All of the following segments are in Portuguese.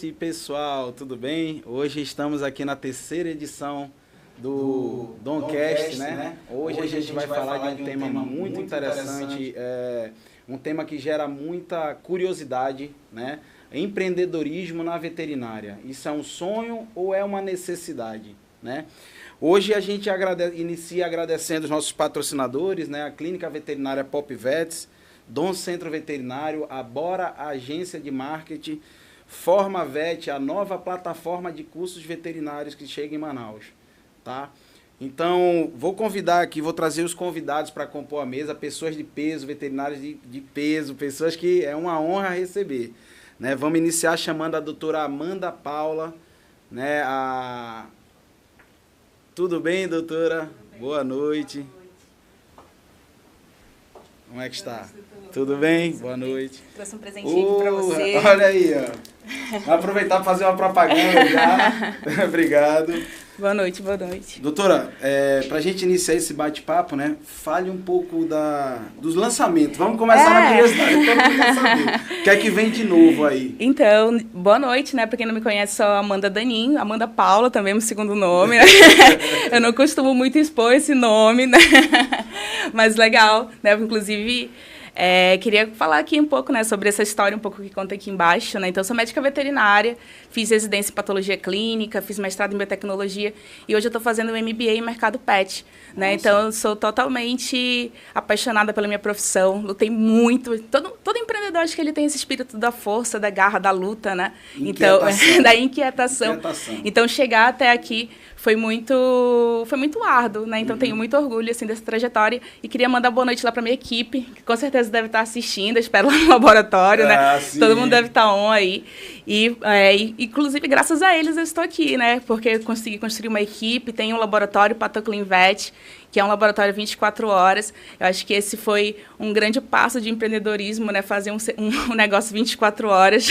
noite, pessoal, tudo bem? Hoje estamos aqui na terceira edição do Domcast, né? Hoje a gente vai falar de um tema muito interessante, um tema que gera muita curiosidade, né? Empreendedorismo na veterinária. Isso é um sonho ou é uma necessidade, né? Hoje a gente inicia agradecendo os nossos patrocinadores, né? A Clínica Veterinária Pop Vets, Dom Centro Veterinário, a Bora Agência de Marketing, Forma Vet, a nova plataforma de cursos veterinários que chega em Manaus, tá? Então, vou trazer os convidados para compor a mesa, pessoas de peso, veterinários de peso, pessoas que é uma honra receber, né? Vamos iniciar chamando a doutora Amanda Paula, né? Tudo bem, doutora? Boa noite. Como é que está? Tudo bem? Boa noite. Trouxe um presentinho para você. Olha aí, ó. Vou aproveitar para fazer uma propaganda já. Obrigado. Boa noite, boa noite. Doutora, para a gente iniciar esse bate-papo, né? Fale um pouco dos lançamentos. Vamos começar na curiosidade. Todo mundo quer saber. O que é que vem de novo aí? Então, boa noite, né? Para quem não me conhece, sou a Amanda Danin, Amanda Paula, também meu segundo nome. Né? Eu não costumo muito expor esse nome, né? Mas legal, né? Inclusive, queria falar aqui um pouco, né, sobre essa história um pouco que conta aqui embaixo, né? Então, eu sou médica veterinária, fiz residência em patologia clínica, fiz mestrado em biotecnologia e hoje eu estou fazendo um MBA em mercado pet, né? Então, eu sou totalmente apaixonada pela minha profissão, lutei muito. Todo empreendedor, acho que ele tem esse espírito da força, da garra, da luta, né? Então, da inquietação. Então, chegar até aqui foi muito árduo, né? Então, tenho muito orgulho, assim, dessa trajetória e queria mandar boa noite lá para minha equipe, que com certeza deve estar assistindo, espero lá no laboratório, né? Sim. Todo mundo deve estar on aí. E, inclusive, graças a eles eu estou aqui, né? Porque eu consegui construir uma equipe, tem um laboratório, Patoclin Vet, que é um laboratório 24 horas. Eu acho que esse foi um grande passo de empreendedorismo, né? Fazer um negócio 24 horas.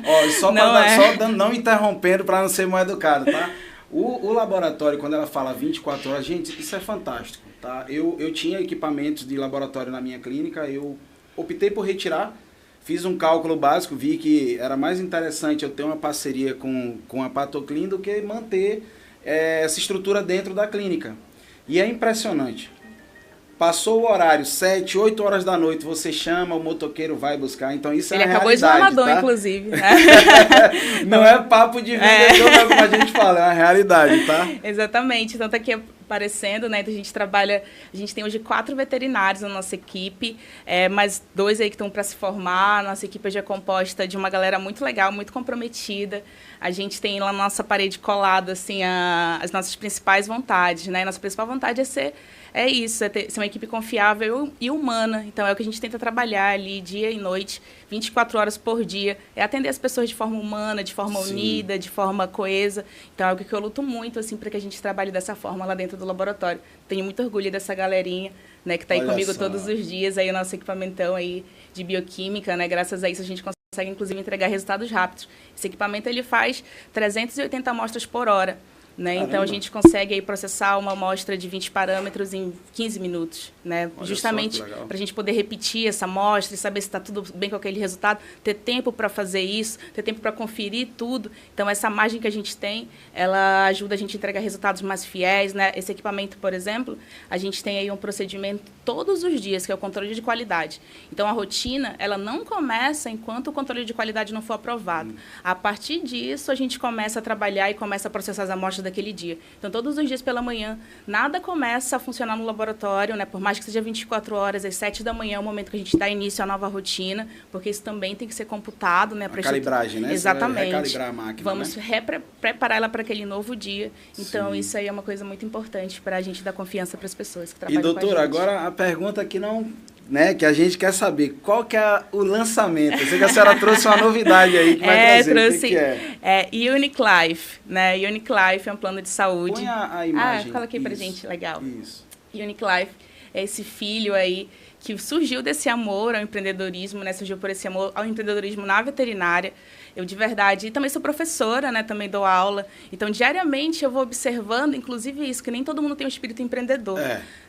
Ó, não interrompendo para não ser mal educado, tá? O laboratório, quando ela fala 24 horas, gente, isso é fantástico, tá? Eu tinha equipamentos de laboratório na minha clínica, eu optei por retirar, fiz um cálculo básico, vi que era mais interessante eu ter uma parceria com a Patoclin do que manter essa estrutura dentro da clínica. E é impressionante. Passou o horário, 7, 8 horas da noite, você chama, o motoqueiro vai buscar. Então, isso é a realidade. Ele acabou de narrador, tá? Inclusive. Né? Não é papo de vendedor, como a gente fala, é a realidade, tá? Exatamente. Então, tá aqui aparecendo, né? Então, a gente tem hoje 4 veterinários na nossa equipe, mais 2 aí que estão para se formar. A nossa equipe hoje é composta de uma galera muito legal, muito comprometida. A gente tem lá na nossa parede colada, assim, as nossas principais vontades, né? Nossa principal vontade é ser uma equipe confiável e humana. Então, é o que a gente tenta trabalhar ali dia e noite, 24 horas por dia. É atender as pessoas de forma humana, de forma unida, de forma coesa. Então, é algo que eu luto muito, assim, para que a gente trabalhe dessa forma lá dentro do laboratório. Tenho muito orgulho dessa galerinha, né, que está aí comigo todos os dias. Aí, o nosso equipamentão aí de bioquímica, né? Graças a isso, a gente consegue, inclusive, entregar resultados rápidos. Esse equipamento, ele faz 380 amostras por hora. Né? Então, a gente consegue aí processar uma amostra de 20 parâmetros em 15 minutos, né? Justamente para a gente poder repetir essa amostra e saber se está tudo bem com aquele resultado, ter tempo para fazer isso, ter tempo para conferir tudo. Então, essa margem que a gente tem, ela ajuda a gente a entregar resultados mais fiéis, né? Esse equipamento, por exemplo, a gente tem aí um procedimento todos os dias, que é o controle de qualidade. Então, a rotina, ela não começa enquanto o controle de qualidade não for aprovado. A partir disso, a gente começa a trabalhar e começa a processar as amostras daquele dia. Então, todos os dias pela manhã, nada começa a funcionar no laboratório, né? Por mais que seja 24 horas, às 7 da manhã é o momento que a gente dá início à nova rotina, porque isso também tem que ser computado, né? A calibragem, né? Exatamente. Recalibrar a máquina, vamos, né? Preparar ela para aquele novo dia. Então, isso aí é uma coisa muito importante para a gente dar confiança para as pessoas que trabalham com a gente. E, doutora, agora a pergunta que não... Né, que a gente quer saber, qual que é o lançamento? Eu sei que a senhora trouxe uma novidade aí que vai trazer, trouxe, o que é? Unique Life, né? Unique Life é um plano de saúde. Põe a imagem. Coloquei pra gente, legal. Isso. Unique Life é esse filho aí que surgiu desse amor ao empreendedorismo, né? Surgiu por esse amor ao empreendedorismo na veterinária. Eu, de verdade, e também sou professora, né? Também dou aula. Então, diariamente, eu vou observando, inclusive isso, que nem todo mundo tem um espírito empreendedor.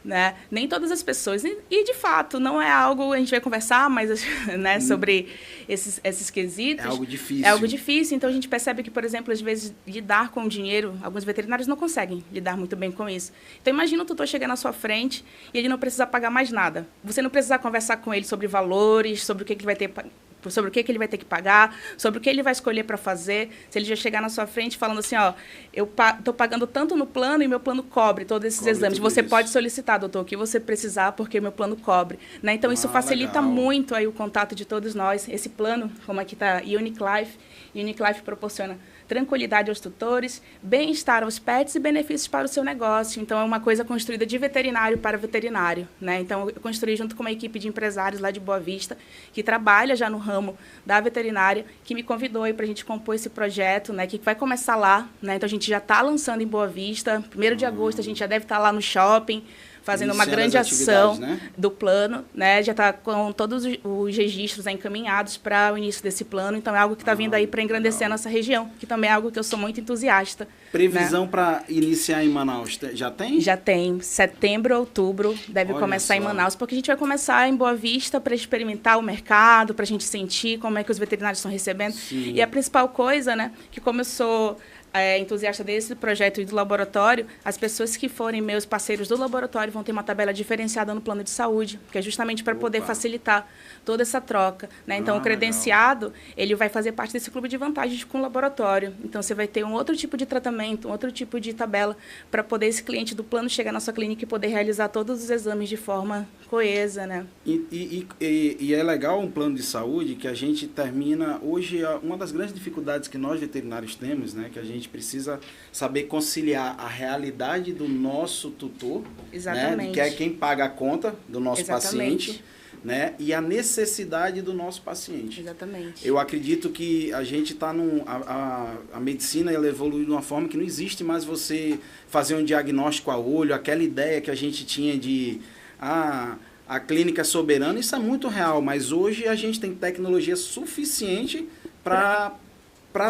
Né? Nem todas as pessoas. E, de fato, não é algo... A gente vai conversar mais né, sobre esses quesitos. É algo difícil. É algo difícil. Então, a gente percebe que, por exemplo, às vezes, lidar com o dinheiro, alguns veterinários não conseguem lidar muito bem com isso. Então, imagina o tutor chegar na sua frente e ele não precisar pagar mais nada. Você não precisa conversar com ele sobre valores, sobre o que ele vai ter... sobre o que ele vai ter que pagar, sobre o que ele vai escolher para fazer. Se ele já chegar na sua frente falando assim, ó, eu estou pagando tanto no plano e meu plano cobre todos esses exames. Você pode solicitar, doutor, o que você precisar, porque meu plano cobre. Né? Então, isso facilita muito aí o contato de todos nós. Esse plano, como aqui está, Unique Life proporciona tranquilidade aos tutores, bem-estar aos pets e benefícios para o seu negócio. Então, é uma coisa construída de veterinário para veterinário. Né? Então, eu construí junto com uma equipe de empresários lá de Boa Vista, que trabalha já no ramo da veterinária, que me convidou para a gente compor esse projeto, né, que vai começar lá. Né? Então, a gente já está lançando em Boa Vista. 1º de agosto, a gente já deve estar lá no shopping, fazendo uma grande ação, né, do plano, né? Já está com todos os registros encaminhados para o início desse plano. Então, é algo que está vindo aí para engrandecer a nossa região, que também é algo que eu sou muito entusiasta. Previsão, né, para iniciar em Manaus, já tem? Já tem. Setembro, outubro, deve começar em Manaus, porque a gente vai começar em Boa Vista para experimentar o mercado, para a gente sentir como é que os veterinários estão recebendo. Sim. E a principal coisa, né, que como eu sou... entusiasta desse projeto e do laboratório, as pessoas que forem meus parceiros do laboratório vão ter uma tabela diferenciada no plano de saúde, que é justamente para poder facilitar toda essa troca. Né? Então, o credenciado, ele vai fazer parte desse clube de vantagens com o laboratório. Então, você vai ter um outro tipo de tratamento, um outro tipo de tabela para poder esse cliente do plano chegar na sua clínica e poder realizar todos os exames de forma coesa. Né? E é legal um plano de saúde que a gente termina... Hoje, uma das grandes dificuldades que nós veterinários temos, né, que a gente precisa saber conciliar a realidade do nosso tutor, né, que é quem paga a conta do nosso paciente, né, e a necessidade do nosso paciente. Exatamente. Eu acredito que a gente está a medicina ela evoluiu de uma forma que não existe mais você fazer um diagnóstico a olho, aquela ideia que a gente tinha de a clínica soberana, isso é muito real, mas hoje a gente tem tecnologia suficiente para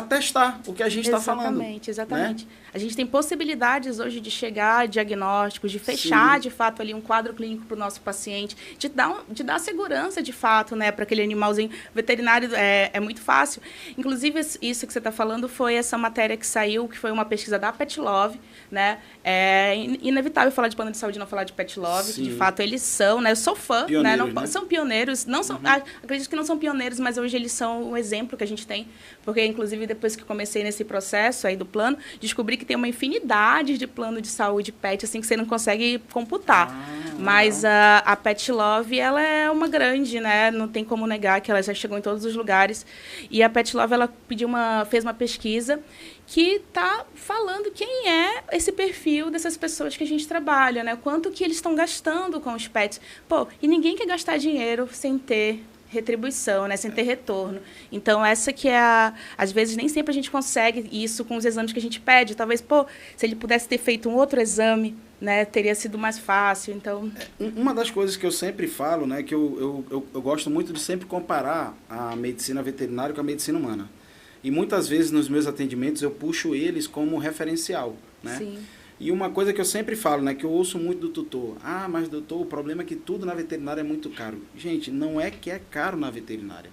testar o que a gente está falando. Exatamente. Né? A gente tem possibilidades hoje de chegar a diagnósticos, de fechar, de fato, ali um quadro clínico para o nosso paciente, de dar segurança, de fato, né, para aquele animalzinho. Veterinário é muito fácil. Inclusive, isso que você está falando foi essa matéria que saiu, que foi uma pesquisa da Pet Love, né? É inevitável falar de plano de saúde e não falar de Pet Love, que, de fato, eles são, né? Eu sou fã, né? São pioneiros, não são, acredito que não são pioneiros, mas hoje eles são um exemplo que a gente tem, porque, inclusive, depois que comecei nesse processo aí do plano, descobri que tem uma infinidade de plano de saúde pet, assim, que você não consegue computar. Mas a Pet Love, ela é uma grande, né? Não tem como negar que ela já chegou em todos os lugares. E a Pet Love, ela fez uma pesquisa que está falando quem é esse perfil dessas pessoas que a gente trabalha, né? Quanto que eles estão gastando com os pets. Pô, e ninguém quer gastar dinheiro sem ter retribuição, né? Sem ter retorno. Então, essa que é às vezes, nem sempre a gente consegue isso com os exames que a gente pede. Talvez, se ele pudesse ter feito um outro exame, né, teria sido mais fácil. Então... Uma das coisas que eu sempre falo, né, que eu gosto muito de sempre comparar a medicina veterinária com a medicina humana. E muitas vezes, nos meus atendimentos, eu puxo eles como referencial, né? Sim. E uma coisa que eu sempre falo, né, que eu ouço muito do tutor, mas doutor, o problema é que tudo na veterinária é muito caro. Gente, não é que é caro na veterinária.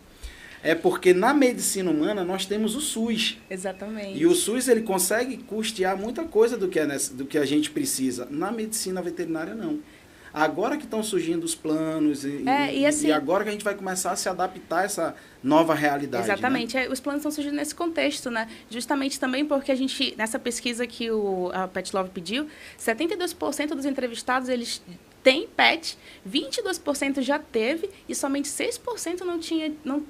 É porque na medicina humana nós temos o SUS. Exatamente. E o SUS ele consegue custear muita coisa do que a gente precisa. Na medicina veterinária, não. Agora que estão surgindo os planos e agora que a gente vai começar a se adaptar a essa nova realidade. Exatamente. Né? Os planos estão surgindo nesse contexto, né? Justamente também porque a gente, nessa pesquisa que a Pet Love pediu, 72% dos entrevistados, eles têm pet, 22% já teve e somente 6%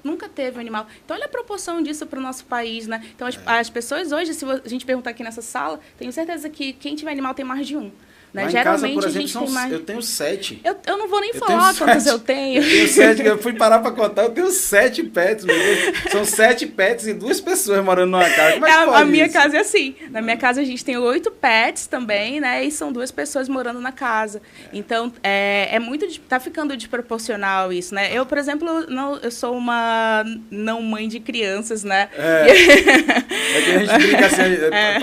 nunca teve um animal. Então, olha a proporção disso para o nosso país, né? Então, as pessoas hoje, se a gente perguntar aqui nessa sala, tenho certeza que quem tiver animal tem mais de um. Né? Geralmente, casa, por exemplo, eu tenho 7. Eu não vou nem falar quantos eu tenho. Eu tenho 7, eu fui parar para contar, eu tenho 7 pets, meu Deus. São 7 pets e 2 pessoas morando numa casa. Como é que pode a minha isso? casa é assim. Na minha casa a gente tem 8 pets também, né? E são 2 pessoas morando na casa. Então, Então, é muito, tá ficando desproporcional isso, né? Eu, por exemplo, eu sou uma não mãe de crianças, né? É que a gente brinca assim,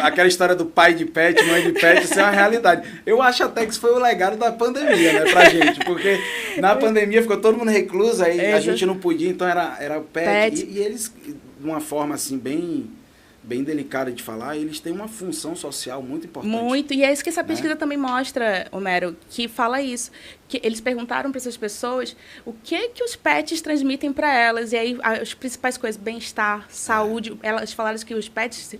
aquela história do pai de pet, mãe de pet, isso é uma realidade. Eu acho até que isso foi o legado da pandemia, né, pra gente, porque na pandemia ficou todo mundo recluso, aí a gente não podia, então era o pet. E eles, de uma forma assim, bem delicada de falar, eles têm uma função social muito importante. Muito, e é isso que essa pesquisa também mostra, Homero, que fala isso, que eles perguntaram para essas pessoas o que os pets transmitem para elas, e aí as principais coisas, bem-estar, saúde, elas falaram que os pets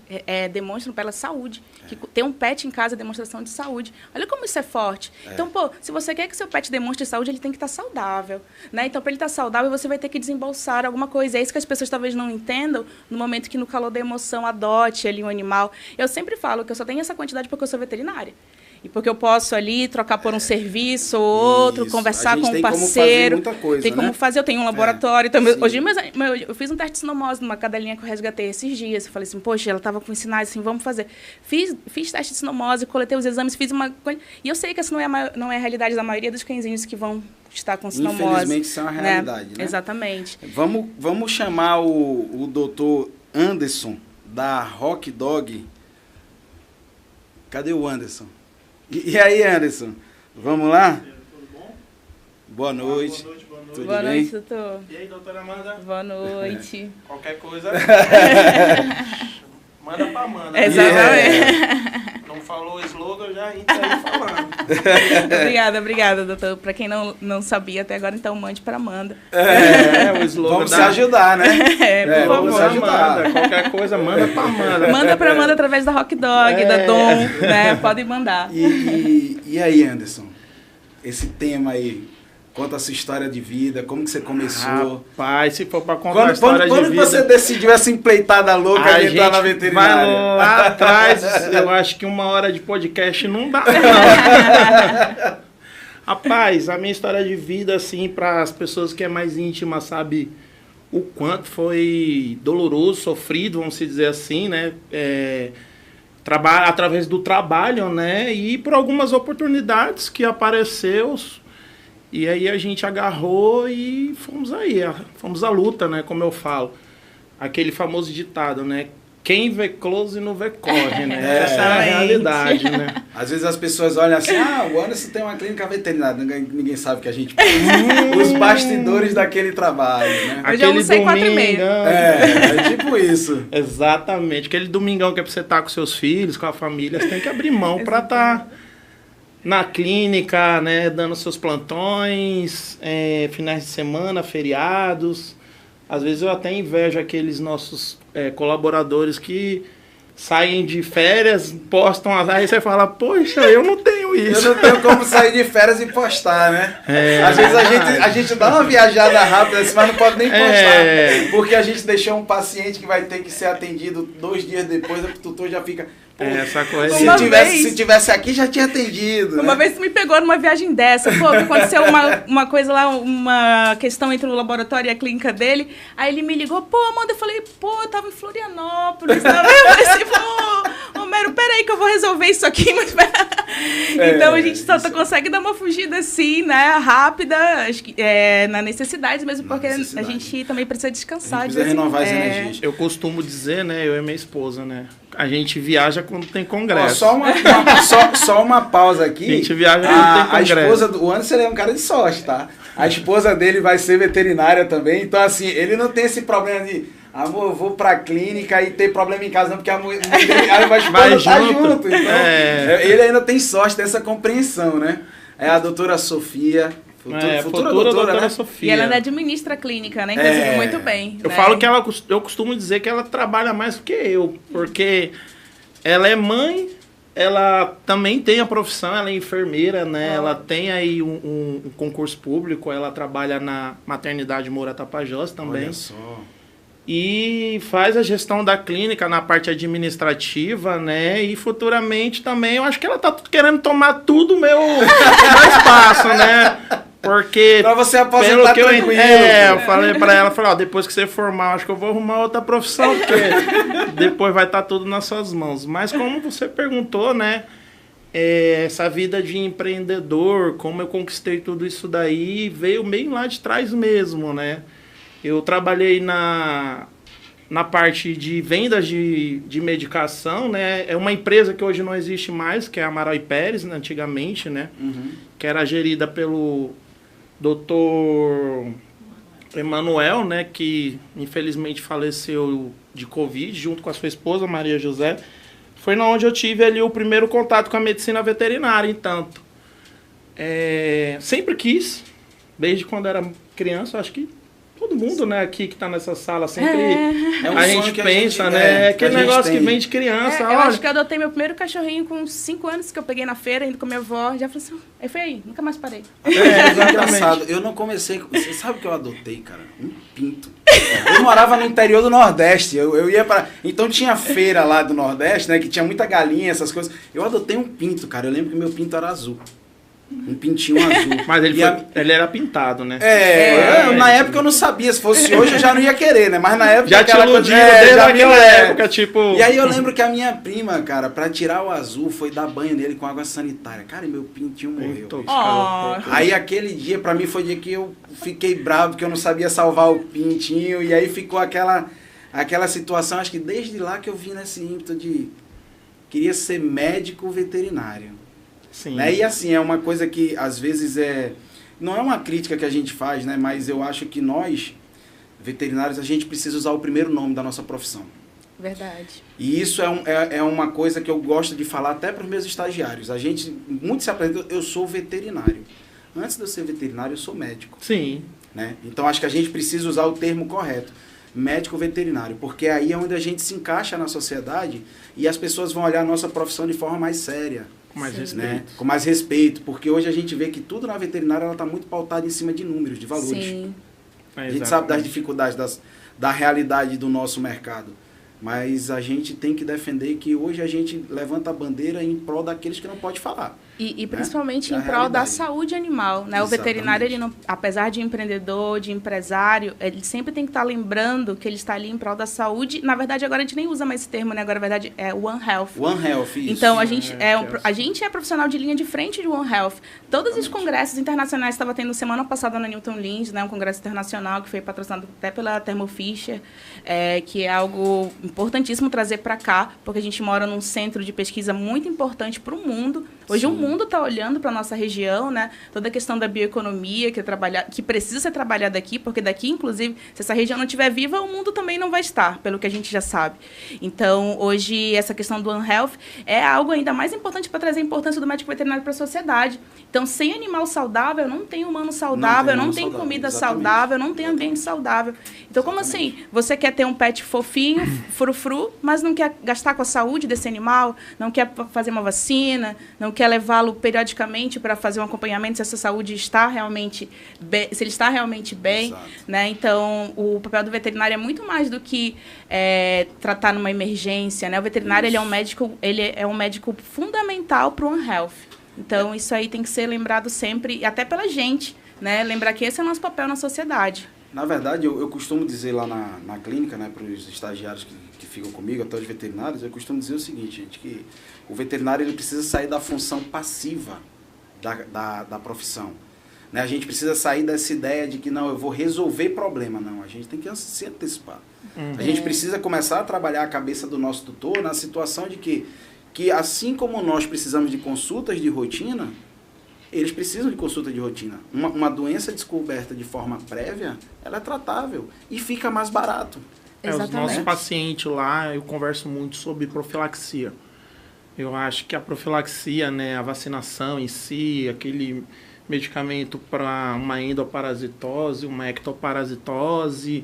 demonstram para elas saúde, que ter um pet em casa é demonstração de saúde. Olha como isso é forte. Então, se você quer que seu pet demonstre saúde, ele tem que estar saudável, né? Então, para ele estar saudável, você vai ter que desembolsar alguma coisa. É isso que as pessoas talvez não entendam no momento que, no calor da emoção, adote ali um animal. Eu sempre falo que eu só tenho essa quantidade porque eu sou veterinária. E porque eu posso ali trocar por um serviço ou outro, conversar com um parceiro. Como fazer coisa, tem como fazer, eu tenho um laboratório. Então, hoje eu fiz um teste de sinomose numa cadelinha que eu resgatei esses dias. Eu falei assim, poxa, ela estava com sinais, assim, vamos fazer. Fiz teste de sinomose, coletei os exames, fiz uma coisa. E eu sei que essa não é a realidade da maioria dos cãezinhos que vão estar com sinomose. Infelizmente, isso é uma realidade, né? Exatamente. Vamos chamar o doutor Anderson, da Rock Dog. Cadê o Anderson? E aí, Anderson? Vamos lá? Tudo bom? Boa noite. Boa noite. Tudo Boa bem? noite, doutor. E aí, doutora Amanda? Boa noite. Qualquer coisa, manda pra Amanda. Exatamente. Não falou o slogan, já a gente saiu falando. Obrigada, doutor. Para quem não sabia até agora, então mande para Amanda. O slogan. Vamos se ajudar, né? Por favor. Vamos se ajudar. Amanda, qualquer coisa, manda pra Amanda. Manda para Amanda através da Rock Dog, da Dom, né? Podem mandar. E aí, Anderson? Esse tema aí, conta a sua história de vida, como que você começou? Rapaz, se for pra contar a história de vida... Quando você decidiu essa empleitada louca de entrar na veterinária? Vai lá atrás, eu acho que 1 hora de podcast não dá, não. Rapaz, a minha história de vida, assim, para as pessoas que é mais íntima, sabe o quanto foi doloroso, sofrido, vamos dizer assim, né? Através do trabalho, né? E por algumas oportunidades que apareceu. E aí a gente agarrou e fomos à luta, né? Como eu falo. Aquele famoso ditado, né? Quem vê close não vê corre, né? Essa é a realidade, né? Às vezes as pessoas olham assim, o Anderson tem uma clínica veterinária, ninguém sabe que a gente os bastidores daquele trabalho, né? Hoje eu almocei 4h30. É tipo isso. Exatamente. Aquele domingão que é pra você estar com seus filhos, com a família, você tem que abrir mão pra estar na clínica, né? Dando seus plantões, finais de semana, feriados. Às vezes eu até invejo aqueles nossos colaboradores que saem de férias, postam aí você fala, poxa, eu não tenho isso. Eu não tenho como sair de férias e postar, né? Às vezes a gente dá uma viajada rápida, mas não pode nem postar. Porque a gente deixou um paciente que vai ter que ser atendido 2 dias depois, o tutor já fica... Essa coisa. Se tivesse aqui, já tinha atendido. Uma vez me pegou numa viagem dessa. Pô, aconteceu uma coisa lá, uma questão entre o laboratório e a clínica dele. Aí ele me ligou, pô, Amanda, eu falei, eu tava em Florianópolis. Eu falei assim, Homero, peraí que eu vou resolver isso aqui. Mas... então a gente só consegue dar uma fugida assim, né, rápida, acho que, na necessidade mesmo, porque a gente também precisa descansar. Precisa renovar as energias. Eu costumo dizer, né, eu e minha esposa, né, a gente viaja quando tem congresso. Só uma pausa aqui. A gente viaja quando tem congresso. A esposa do Anderson é um cara de sorte, tá? A esposa dele vai ser veterinária também, então assim, ele não tem esse problema de, amor, eu vou pra clínica e ter problema em casa, não, porque a mulher dele, a esposa tá junto. Então, ele ainda tem sorte dessa compreensão, né? É a doutora Sofia. Futura doutora, né? Sofia. E ela ainda administra a clínica, né? Inclusive, muito bem. Eu falo que eu costumo dizer que ela trabalha mais do que eu, porque ela é mãe, ela também tem a profissão, ela é enfermeira, né? Ela tem aí um concurso público, ela trabalha na maternidade Moura Tapajós também. Olha só. E faz a gestão da clínica na parte administrativa, né? E futuramente também, eu acho que ela tá querendo tomar tudo o meu espaço, né? Porque... Pra você aposentar tranquilo. Eu falei pra ela, depois que você formar, acho que eu vou arrumar outra profissão, porque depois vai estar tudo nas suas mãos. Mas como você perguntou, né? essa vida de empreendedor, como eu conquistei tudo isso daí, veio bem lá de trás mesmo, né? Eu trabalhei na parte de vendas de medicação, né? É uma empresa que hoje não existe mais, que é a Amaral e Pérez, né? Antigamente, né? Que era gerida pelo Dr. Emanuel, né? Que infelizmente faleceu de Covid, junto com a sua esposa, Maria José. Foi onde eu tive ali o primeiro contato com a medicina veterinária, entanto. Sempre quis, desde quando era criança, acho que todo mundo, né, aqui que tá nessa sala, sempre a gente pensa, né? Aquele negócio que vem de criança. Eu acho que eu adotei meu primeiro cachorrinho com 5 anos, que eu peguei na feira, indo com minha avó, já falei assim, aí foi aí, nunca mais parei. Engraçado, eu não comecei, você sabe o que eu adotei, cara? Um pinto. Eu morava no interior do Nordeste, eu ia para, então tinha feira lá do Nordeste, né, que tinha muita galinha, essas coisas. Eu adotei um pinto, cara, eu lembro que meu pinto era azul. Um pintinho azul. Mas ele era pintado, né? Na época eu não sabia. Se fosse hoje eu já não ia querer, né? Mas na época... Já te iludiu desde aquela época, tipo... E aí eu lembro que a minha prima, cara, pra tirar o azul, foi dar banho nele com água sanitária. Cara, e meu pintinho morreu. Aí aquele dia, pra mim, foi o dia que eu fiquei bravo, porque eu não sabia salvar o pintinho. E aí ficou aquela situação, acho que desde lá que eu vim nesse ímpeto de... Queria ser médico veterinário. Sim. Né? E assim, é uma coisa que às vezes não é uma crítica que a gente faz, né? Mas eu acho que nós, veterinários, a gente precisa usar o primeiro nome da nossa profissão. Verdade. E isso é uma coisa que eu gosto de falar até para os meus estagiários. A gente, muito se apresenta, eu sou veterinário. Antes de eu ser veterinário, eu sou médico. Sim. Né? Então acho que a gente precisa usar o termo correto. Médico veterinário, porque aí é onde a gente se encaixa na sociedade e as pessoas vão olhar a nossa profissão de forma mais séria. Com mais respeito. Né? Com mais respeito, porque hoje a gente vê que tudo na veterinária ela está muito pautada em cima de números, de valores. Sim. A gente sabe das dificuldades, da realidade do nosso mercado. Mas a gente tem que defender que hoje a gente levanta a bandeira em prol daqueles que não pode falar. E principalmente em prol da saúde animal, né? O veterinário, ele não, apesar de empreendedor, de empresário, ele sempre tem que estar lembrando que ele está ali em prol da saúde. Na verdade, agora a gente nem usa mais esse termo, né? Agora, na verdade, é One Health. One Health, isso. Então, a gente é profissional de linha de frente de One Health. Todos os congressos internacionais, estava tendo semana passada na Newton Lins, né? Um congresso internacional que foi patrocinado até pela Thermo Fisher, que é algo importantíssimo trazer para cá, porque a gente mora num centro de pesquisa muito importante para o mundo. Hoje o mundo está olhando para a nossa região, né? Toda a questão da bioeconomia que precisa ser trabalhada aqui, porque daqui, inclusive, se essa região não estiver viva, o mundo também não vai estar, pelo que a gente já sabe. Então, hoje, essa questão do One Health é algo ainda mais importante para trazer a importância do médico veterinário para a sociedade. Então, sem animal saudável, não tem humano saudável, não tem comida saudável, não tem ambiente saudável. Então, como assim? Você quer ter um pet fofinho, frufru, mas não quer gastar com a saúde desse animal, não quer fazer uma vacina, não quer levá-lo periodicamente para fazer um acompanhamento se essa saúde está realmente bem, se ele está realmente bem, né? Então, o papel do veterinário é muito mais do que tratar numa emergência, né? O veterinário ele é um médico fundamental para o One Health. Então, isso aí tem que ser lembrado sempre, até pela gente, né? Lembrar que esse é o nosso papel na sociedade. Na verdade, eu costumo dizer lá na clínica, né, para os estagiários que ficam comigo, até os veterinários, eu costumo dizer o seguinte, gente, que o veterinário ele precisa sair da função passiva da profissão. Né? A gente precisa sair dessa ideia de que, não, eu vou resolver problema. Não, a gente tem que se antecipar. A gente precisa começar a trabalhar a cabeça do nosso tutor na situação de que assim como nós precisamos de consultas de rotina, eles precisam de consulta de rotina. Uma doença descoberta de forma prévia, ela é tratável e fica mais barato. Os nossos pacientes lá, eu converso muito sobre profilaxia. Eu acho que a profilaxia, né, a vacinação em si, aquele medicamento para uma endoparasitose, uma ectoparasitose,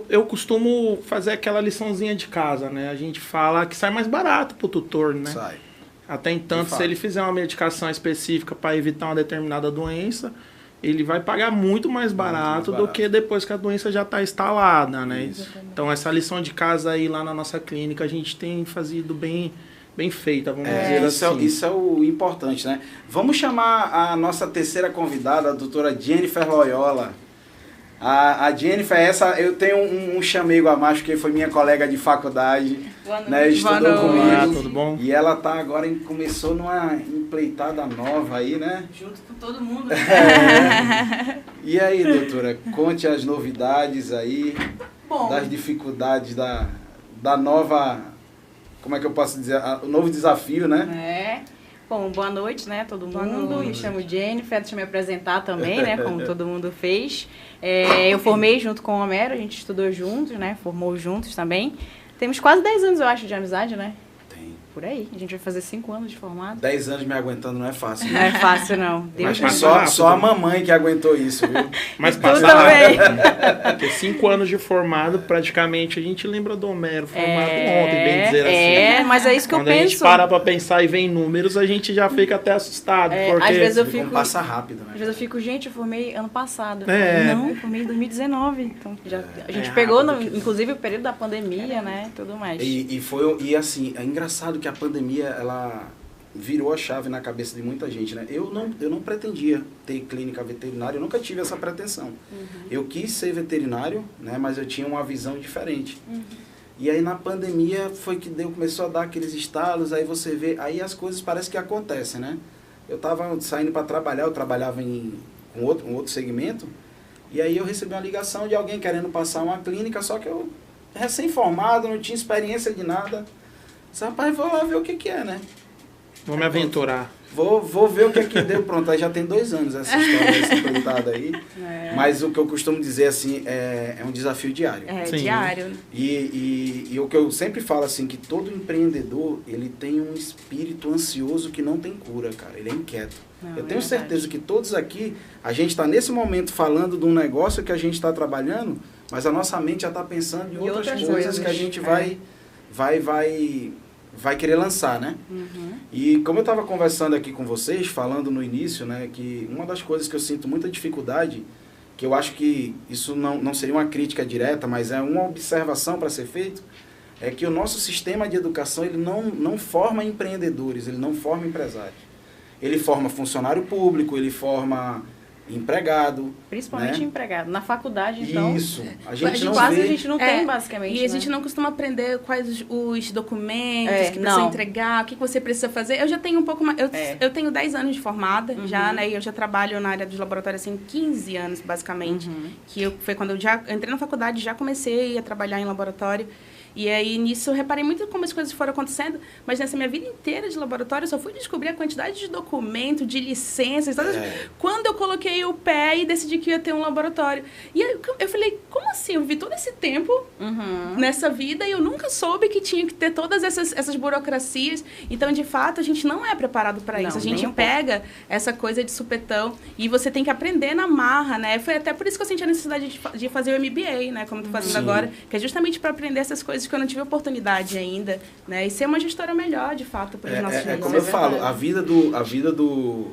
eu costumo fazer aquela liçãozinha de casa, né? A gente fala que sai mais barato para o tutor, né? Sai. Até entanto, se ele fizer uma medicação específica para evitar uma determinada doença, ele vai pagar muito mais barato do que depois que a doença já está instalada, né? Então, essa lição de casa aí lá na nossa clínica, a gente tem fazido bem feita, vamos dizer assim. Isso é o importante, né? Vamos chamar a nossa terceira convidada, a doutora Jennifer Loyola. A Jennifer, eu tenho um chamego a mais, porque foi minha colega de faculdade, né, estudou comigo. Tudo bom? E ela tá agora, começou numa empreitada nova aí, né? Junto com todo mundo. E aí, doutora, conte as novidades aí, Bom, das dificuldades da nova, como é que eu posso dizer, o novo desafio, né? Bom, boa noite, né, todo mundo. noite. Me chamo Jennifer, deixa eu me apresentar também, né, como todo mundo fez. Eu formei junto com o Homero, a gente estudou juntos, né, formou juntos também. Temos quase 10 anos, eu acho, de amizade, né? Tem. Por aí. A gente vai fazer 5 anos de formado. 10 anos me aguentando não é fácil. Não é fácil, não. Deus Mas me só a mamãe que aguentou isso, viu? Mas Tu passa também. rápido. Porque 5 anos de formado, praticamente, a gente lembra do Homero formado ontem, bem dizer assim. Mas é isso que Quando eu a gente penso. para pra pensar e vem números, a gente já fica até assustado. Porque Às vezes eu Como fico... passa rápido, Às né? vezes eu fico, gente, eu formei ano passado. É. Eu formei em 2019. Então, a gente É pegou, rápido que- inclusive, o período da pandemia, né? Tudo mais. E assim, é engraçado que a pandemia, ela virou a chave na cabeça de muita gente, né? Eu não pretendia ter clínica veterinária, eu nunca tive essa pretensão. Eu quis ser veterinário, né? Mas eu tinha uma visão diferente. E aí na pandemia foi que começou a dar aqueles estalos, aí você vê, aí as coisas parecem que acontecem, né? Eu estava saindo para trabalhar, eu trabalhava com um outro segmento, e aí eu recebi uma ligação de alguém querendo passar uma clínica, só que eu, recém-formado, não tinha experiência de nada. Disse, rapaz, vou lá ver o que é, né? Vou me aventurar. Vou ver o que deu. Pronto, aí já tem 2 anos essa história, esse empreitada aí. Mas o que eu costumo dizer, assim, é um desafio diário. Sim. Diário. E o que eu sempre falo, assim, que todo empreendedor, ele tem um espírito ansioso que não tem cura, cara. Ele é inquieto. Eu tenho certeza que todos aqui, a gente está nesse momento falando de um negócio que a gente está trabalhando, mas a nossa mente já está pensando em outras coisas coisas. que a gente vai querer lançar, né? E como eu estava conversando aqui com vocês, falando no início, né, que uma das coisas que eu sinto muita dificuldade, que eu acho que isso não seria uma crítica direta, mas é uma observação para ser feito, é que o nosso sistema de educação, ele não forma empreendedores, ele não forma empresários. Ele forma funcionário público, ele forma empregado. Principalmente né? empregado. Na faculdade, então... Isso. A gente não quase vê... a gente não tem, basicamente. E a gente não costuma aprender quais os documentos que precisa não. entregar, o que você precisa fazer. Eu já tenho um pouco mais... Eu tenho 10 anos de formada já, né? E eu já trabalho na área dos laboratórios, assim, 15 anos, basicamente. Foi quando eu já entrei na faculdade, já comecei a trabalhar em laboratório. E aí, nisso, eu reparei muito como as coisas foram acontecendo, mas nessa minha vida inteira de laboratório, eu só fui descobrir a quantidade de documento, de licenças, quando eu coloquei o pé e decidi que ia ter um laboratório. E aí, eu falei, como assim? Eu vivi todo esse tempo nessa vida e eu nunca soube que tinha que ter todas essas burocracias. Então, de fato, a gente não é preparado para isso. A gente pega essa coisa de supetão e você tem que aprender na marra, né? Foi até por isso que eu senti a necessidade de fazer o MBA, né? Como eu tô fazendo agora, que é justamente para aprender essas coisas que eu não tive oportunidade ainda, né? E ser uma gestora melhor, de fato, para os nossos filhos. Como eu falo, a vida do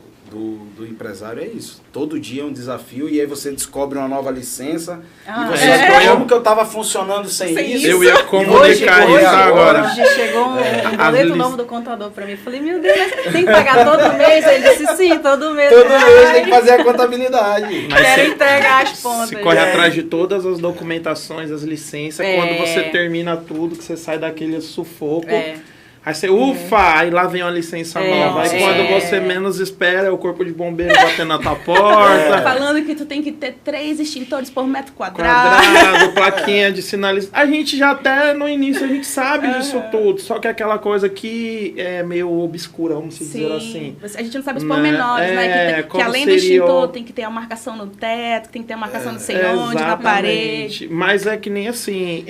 empresário é isso. Todo dia é um desafio e aí você descobre uma nova licença e você como que eu estava funcionando sem isso. Eu ia comunicar hoje, isso agora. Hoje chegou um boleto novo do contador para mim. Falei, meu Deus, tem que pagar todo mês? Ele disse, sim, todo mês. Todo mês tem que fazer a contabilidade. Quero entregar as pontas. Você corre atrás de todas as documentações, as licenças. Quando você termina tudo, que você sai daquele sufoco. Aí você, ufa, aí lá vem uma licença nova. Aí quando você menos espera, é o corpo de bombeiro batendo na tua porta. Falando que tu tem que ter 3 extintores por metro quadrado. Plaquinha de sinalização. A gente já até no início, a gente sabe disso tudo. Só que é aquela coisa que é meio obscura, vamos dizer assim. A gente não sabe os pormenores, né? Que além do extintor, tem que ter a marcação no teto, tem que ter a marcação não sei onde, na parede. Mas é que nem assim,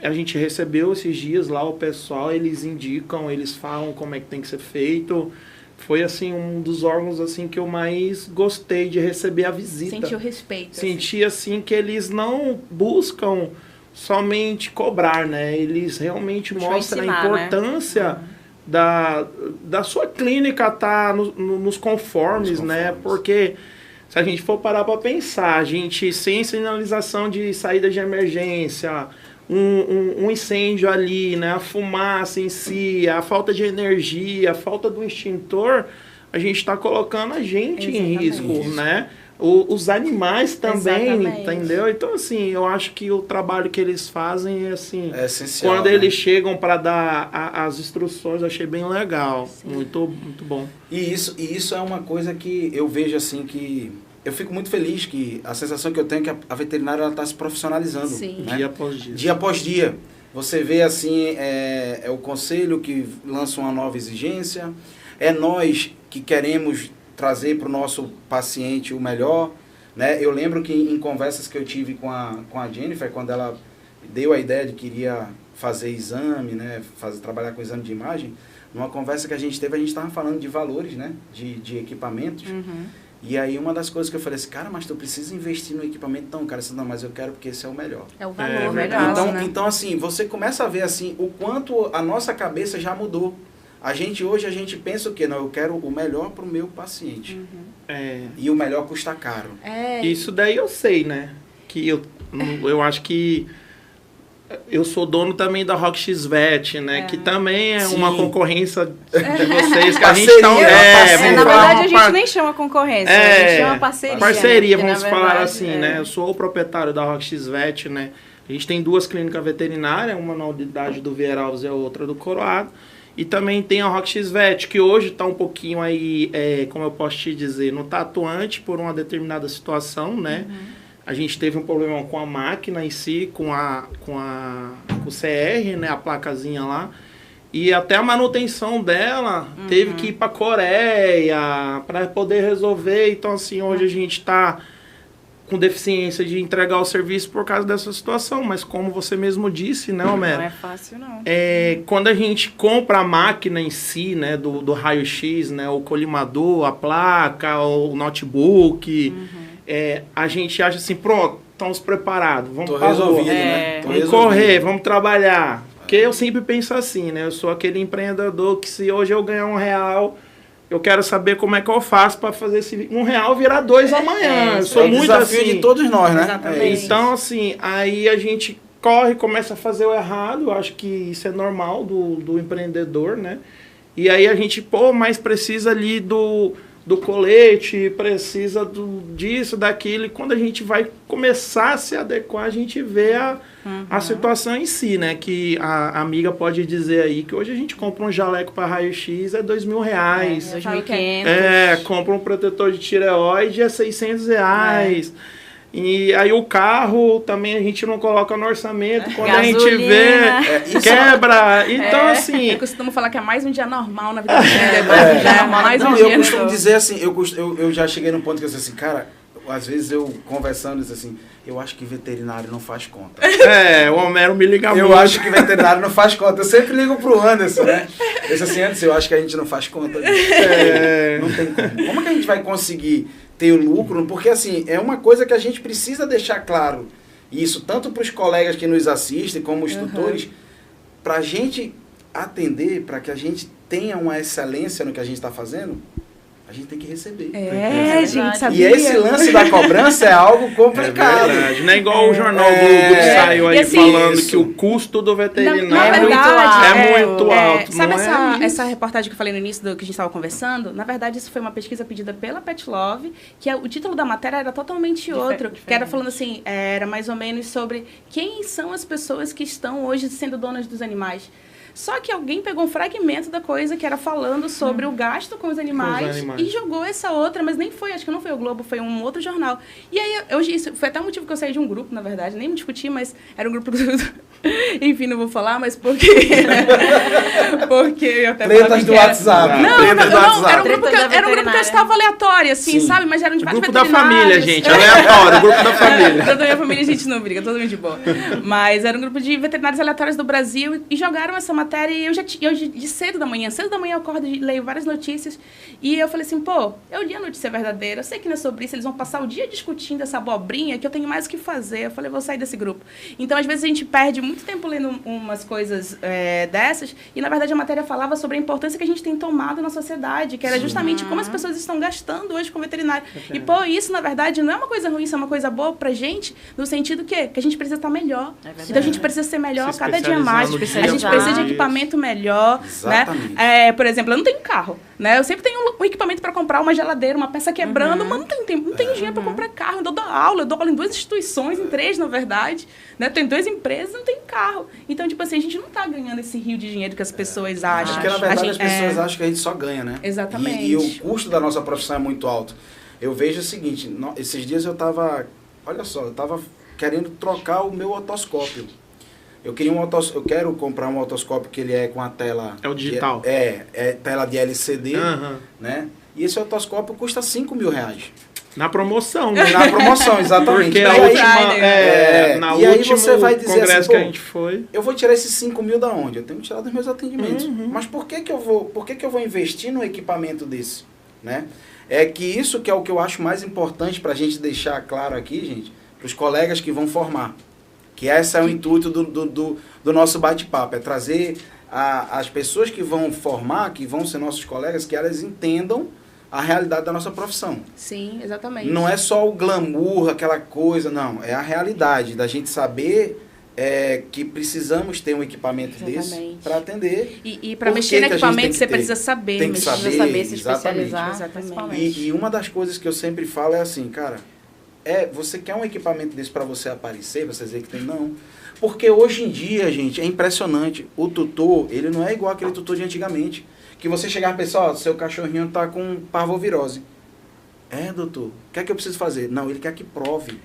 a gente recebeu esses dias lá o pessoal, eles indicam, eles falam como é que tem que ser feito. Foi assim um dos órgãos assim que eu mais gostei de receber a visita. Sentiu respeito. Senti assim que eles não buscam somente cobrar, né? Eles realmente mostram a importância da sua clínica estar nos conformes, né? Porque se a gente for parar para pensar, a gente sem sinalização de saída de emergência, um incêndio ali, né? A fumaça em si, a falta de energia, a falta do extintor, a gente está colocando a gente em risco, né? os animais também, Exatamente. entendeu? Então, assim, eu acho que o trabalho que eles fazem, assim, É essencial, quando né? eles chegam para dar as instruções, eu achei bem legal, muito bom. E isso é uma coisa que eu vejo assim que eu fico muito feliz que a sensação que eu tenho é que a veterinária está se profissionalizando. Sim. Né? Dia após dia. Dia após dia. Você vê assim, é o conselho que lança uma nova exigência, é nós que queremos trazer para o nosso paciente o melhor. Né? Eu lembro que em conversas que eu tive com a Jennifer, quando ela deu a ideia de que iria fazer exame, né? Trabalhar com exame de imagem, numa conversa que a gente teve, a gente estava falando de valores, né? De equipamentos. E aí uma das coisas que eu falei assim, cara, mas tu precisa investir no equipamento? Então, cara, não, mas eu quero porque esse é o melhor. É o valor, É, melhor, Então, né? então, assim, você começa a ver assim o quanto a nossa cabeça já mudou. Hoje a gente pensa o quê? Não, eu quero o melhor para o meu paciente. É, E o melhor custa caro. isso daí eu sei, né? Que eu acho que eu sou dono também da Rock X Vet, né? Que também é Sim. uma concorrência de vocês. Que a Parceria, gente tá, parceria. vamos Na falar verdade, a uma gente nem chama concorrência, a gente chama parceria. Parceria, né? vamos Porque, na falar verdade, assim, né? Eu sou o proprietário da Rock X Vet, né? A gente tem 2 clínicas veterinárias, uma na unidade do Vieira Alves e a outra do Coroado. E também tem a Rock X Vet, que hoje está um pouquinho aí, como eu posso te dizer, não está atuante por uma determinada situação, né? A gente teve um problema com a máquina em si, com o CR, né? A placazinha lá. E até a manutenção dela teve que ir para a Coreia para poder resolver. Então, assim, hoje a gente está com deficiência de entregar o serviço por causa dessa situação. Mas como você mesmo disse, né, Homero? Não é fácil, não. Quando a gente compra a máquina em si, né, do raio-x, né, o colimador, a placa, o notebook, a gente acha assim, pronto, estamos preparados, vamos Tô pra rua. resolvido, né? Tô Vamos resolvido. correr, vamos trabalhar. Porque eu sempre penso assim, né, eu sou aquele empreendedor que se hoje eu ganhar R$1, eu quero saber como é que eu faço para fazer esse R$1 virar 2 amanhã. Eu sou É o muito desafio assim. de todos nós, né? Exatamente. É isso. Então, assim, aí a gente corre, começa a fazer o errado. Eu acho que isso é normal do empreendedor, né? E aí a gente, mas precisa ali do colete, precisa disso, daquilo. E quando a gente vai começar a se adequar, a gente vê a situação em si, né? Que a amiga pode dizer aí que hoje a gente compra um jaleco para raio-x é R$2.000. R$2.500. Compra um protetor de tireoide é R$600. E aí o carro também a gente não coloca no orçamento. Quando a gente vê, quebra. Então, assim... Eu costumo falar que é mais um dia normal na vida do empreendedor. Mais um Não, dia. eu costumo dizer assim, eu já cheguei num ponto que eu disse assim, cara, às vezes eu conversando, disse assim, eu acho que veterinário não faz conta. O Homero me liga muito. Eu acho que veterinário não faz conta. Eu sempre ligo pro Anderson, né? Eu disse assim, Anderson, eu acho que a gente não faz conta disso. Não tem como. Como que a gente vai conseguir ter o lucro? Porque, assim, é uma coisa que a gente precisa deixar claro. Isso, tanto para os colegas que nos assistem, como os tutores, para a gente atender, para que a gente tenha uma excelência no que a gente está fazendo, a gente tem que receber. Gente, sabia? E esse lance da cobrança é algo complicado. É verdade, não é igual o jornal Globo que saiu aí E assim, falando isso. que o custo do veterinário Na verdade, é muito alto. Sabe não essa reportagem que eu falei no início do que a gente estava conversando? Na verdade, isso foi uma pesquisa pedida pela Pet Love, que o título da matéria era totalmente outro, que era falando assim, era mais ou menos sobre quem são as pessoas que estão hoje sendo donas dos animais. Só que alguém pegou um fragmento da coisa que era falando sobre o gasto com os animais e jogou essa outra, mas nem foi, acho que não foi o Globo, foi um outro jornal. E aí, isso foi até o motivo que eu saí de um grupo, na verdade, nem me discuti, mas era um grupo do... Enfim, não vou falar, mas porque... porque eu até Tretas do WhatsApp. Não, era um grupo que eu estava aleatório, assim, Sim. sabe? Mas eram de vários grupo da veterinários. família, gente, aleatório, o grupo da família. Toda a minha família a gente não briga, todo mundo de boa. Mas era um grupo de veterinários aleatórios do Brasil e jogaram essa matéria e eu de cedo da manhã eu acordo e leio várias notícias e eu falei assim, eu li a notícia verdadeira, eu sei que não é sobre isso, eles vão passar o dia discutindo essa abobrinha que eu tenho mais o que fazer. Eu falei, vou sair desse grupo. Então, às vezes, a gente perde muito tempo lendo umas coisas dessas e, na verdade, a matéria falava sobre a importância que a gente tem tomado na sociedade, que era justamente como as pessoas estão gastando hoje com veterinário. E, isso, na verdade, não é uma coisa ruim, isso é uma coisa boa pra gente, no sentido que a gente precisa estar melhor. Então, a gente precisa ser melhor cada dia mais. A gente precisa de equipamento melhor, Exatamente. né? Por exemplo, eu não tenho carro, né? Eu sempre tenho um equipamento para comprar, uma geladeira, uma peça quebrando, mas não tenho dinheiro para comprar carro. Eu dou aula em 2 instituições, em 3, na verdade, né? Tenho 2 empresas, não tenho carro. Então, tipo assim, a gente não tá ganhando esse rio de dinheiro que as pessoas acham. Porque, na verdade, as pessoas acham que a gente só ganha, né? Exatamente. E o custo da nossa profissão é muito alto. Eu vejo o seguinte, esses dias eu tava querendo trocar o meu otoscópio. Eu quero comprar um otoscópio que ele é com a tela... É o digital. Tela de LCD, né? E esse otoscópio custa R$5.000. Na promoção, né? Na promoção, exatamente. Porque na e aí última você vai dizer congresso assim, que a gente foi... Eu vou tirar esses 5 mil da onde? Eu tenho que tirar dos meus atendimentos. Mas por que eu vou investir num equipamento desse? Né? É que isso que é o que eu acho mais importante para a gente deixar claro aqui, gente, para os colegas que vão formar. Que esse é o intuito do nosso bate-papo, é trazer as pessoas que vão formar, que vão ser nossos colegas, que elas entendam a realidade da nossa profissão. Sim, exatamente. Não é só o glamour, aquela coisa, não. É a realidade da gente saber que precisamos ter um equipamento desse para atender. E para mexer no equipamento você precisa saber. Tem que saber, se especializar. Exatamente. E uma das coisas que eu sempre falo é assim, cara, você quer um equipamento desse para você aparecer, você dizer que tem? Não. Porque hoje em dia, gente, é impressionante. O tutor, ele não é igual aquele tutor de antigamente. Que você chegava e pensava, seu cachorrinho tá com parvovirose. Doutor, o que é que eu preciso fazer? Não, ele quer que prove.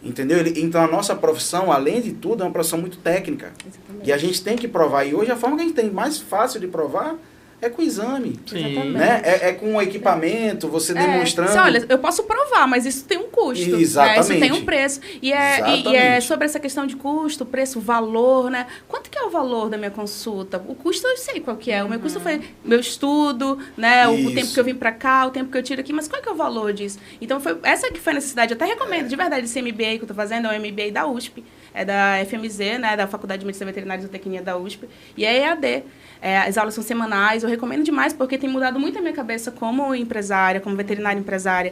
Entendeu? Então a nossa profissão, além de tudo, é uma profissão muito técnica. Exatamente. E a gente tem que provar. E hoje a forma que a gente tem mais fácil de provar é com o exame. Sim. Né? É com o equipamento, você demonstrando. Olha, eu posso provar, mas isso tem um custo. Exatamente. Né? Isso tem um preço. E é sobre essa questão de custo, preço, valor, né? Quanto que é o valor da minha consulta? O custo eu sei qual que é. O meu custo foi meu estudo, né? O tempo que eu vim para cá, o tempo que eu tiro aqui, mas qual que é o valor disso? Então, essa que foi a necessidade. Eu até recomendo, de verdade, esse MBA que eu estou fazendo, é o MBA da USP. É da FMZ, né? Da Faculdade de Medicina Veterinária e Zootecnia da USP. E é EAD. As aulas são semanais, eu recomendo demais, porque tem mudado muito a minha cabeça como empresária, como veterinária empresária.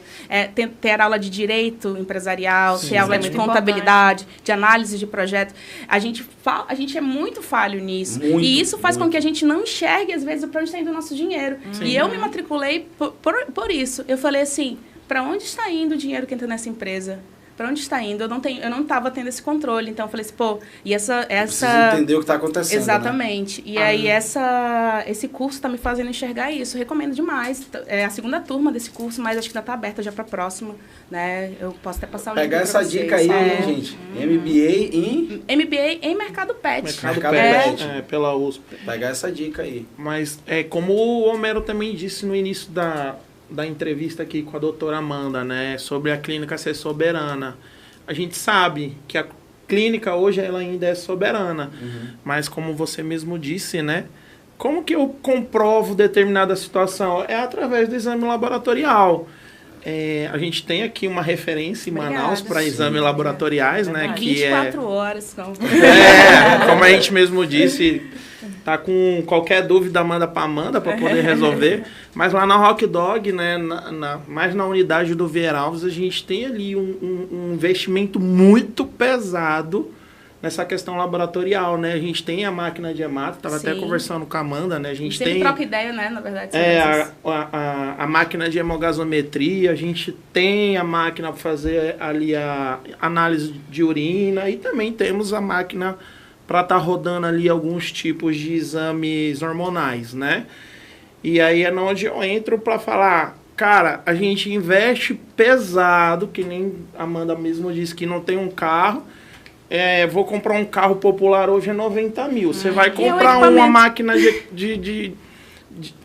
Ter aula de direito empresarial, ter aula de contabilidade, de análise de projeto. A gente é muito falho nisso. E isso faz com que a gente não enxergue, às vezes, para onde está indo o nosso dinheiro. E eu me matriculei por isso. Eu falei assim, para onde está indo o dinheiro que entra nessa empresa? Para onde está indo? Eu não estava tendo esse controle. Então, eu falei assim, e essa... Preciso entender o que está acontecendo, exatamente. Né? E aí, esse curso está me fazendo enxergar isso. Eu recomendo demais. É a segunda turma desse curso, mas acho que ainda está aberta já para a próxima. Né? Eu posso até passar o link para vocês. Pegar essa dica aí, gente. MBA em Mercado Pet. Mercado Pet. Pela USP. Pegar essa dica aí. Mas, como o Homero também disse no início da entrevista aqui com a doutora Amanda, né, sobre a clínica ser soberana. A gente sabe que a clínica hoje ela ainda é soberana, mas como você mesmo disse, né, como que eu comprovo determinada situação? É através do exame laboratorial. A gente tem aqui uma referência em Manaus para exames laboratoriais, né, que 24 horas. Como a gente mesmo disse, tá com qualquer dúvida, manda para Amanda para poder resolver. Mas lá na Rock Dog, né, mais na unidade do Vieira Alves, a gente tem ali um investimento muito pesado nessa questão laboratorial, né? A gente tem a máquina de hemato, estava até conversando com a Amanda, né? A gente tem troca ideia, né, na verdade. A máquina de hemogasometria, a gente tem a máquina para fazer ali a análise de urina e também temos a máquina para estar rodando ali alguns tipos de exames hormonais, né? E aí é onde eu entro para falar, cara, a gente investe pesado, que nem a Amanda mesmo disse que não tem um carro. Vou comprar um carro popular hoje é 90 mil. Você vai comprar uma máquina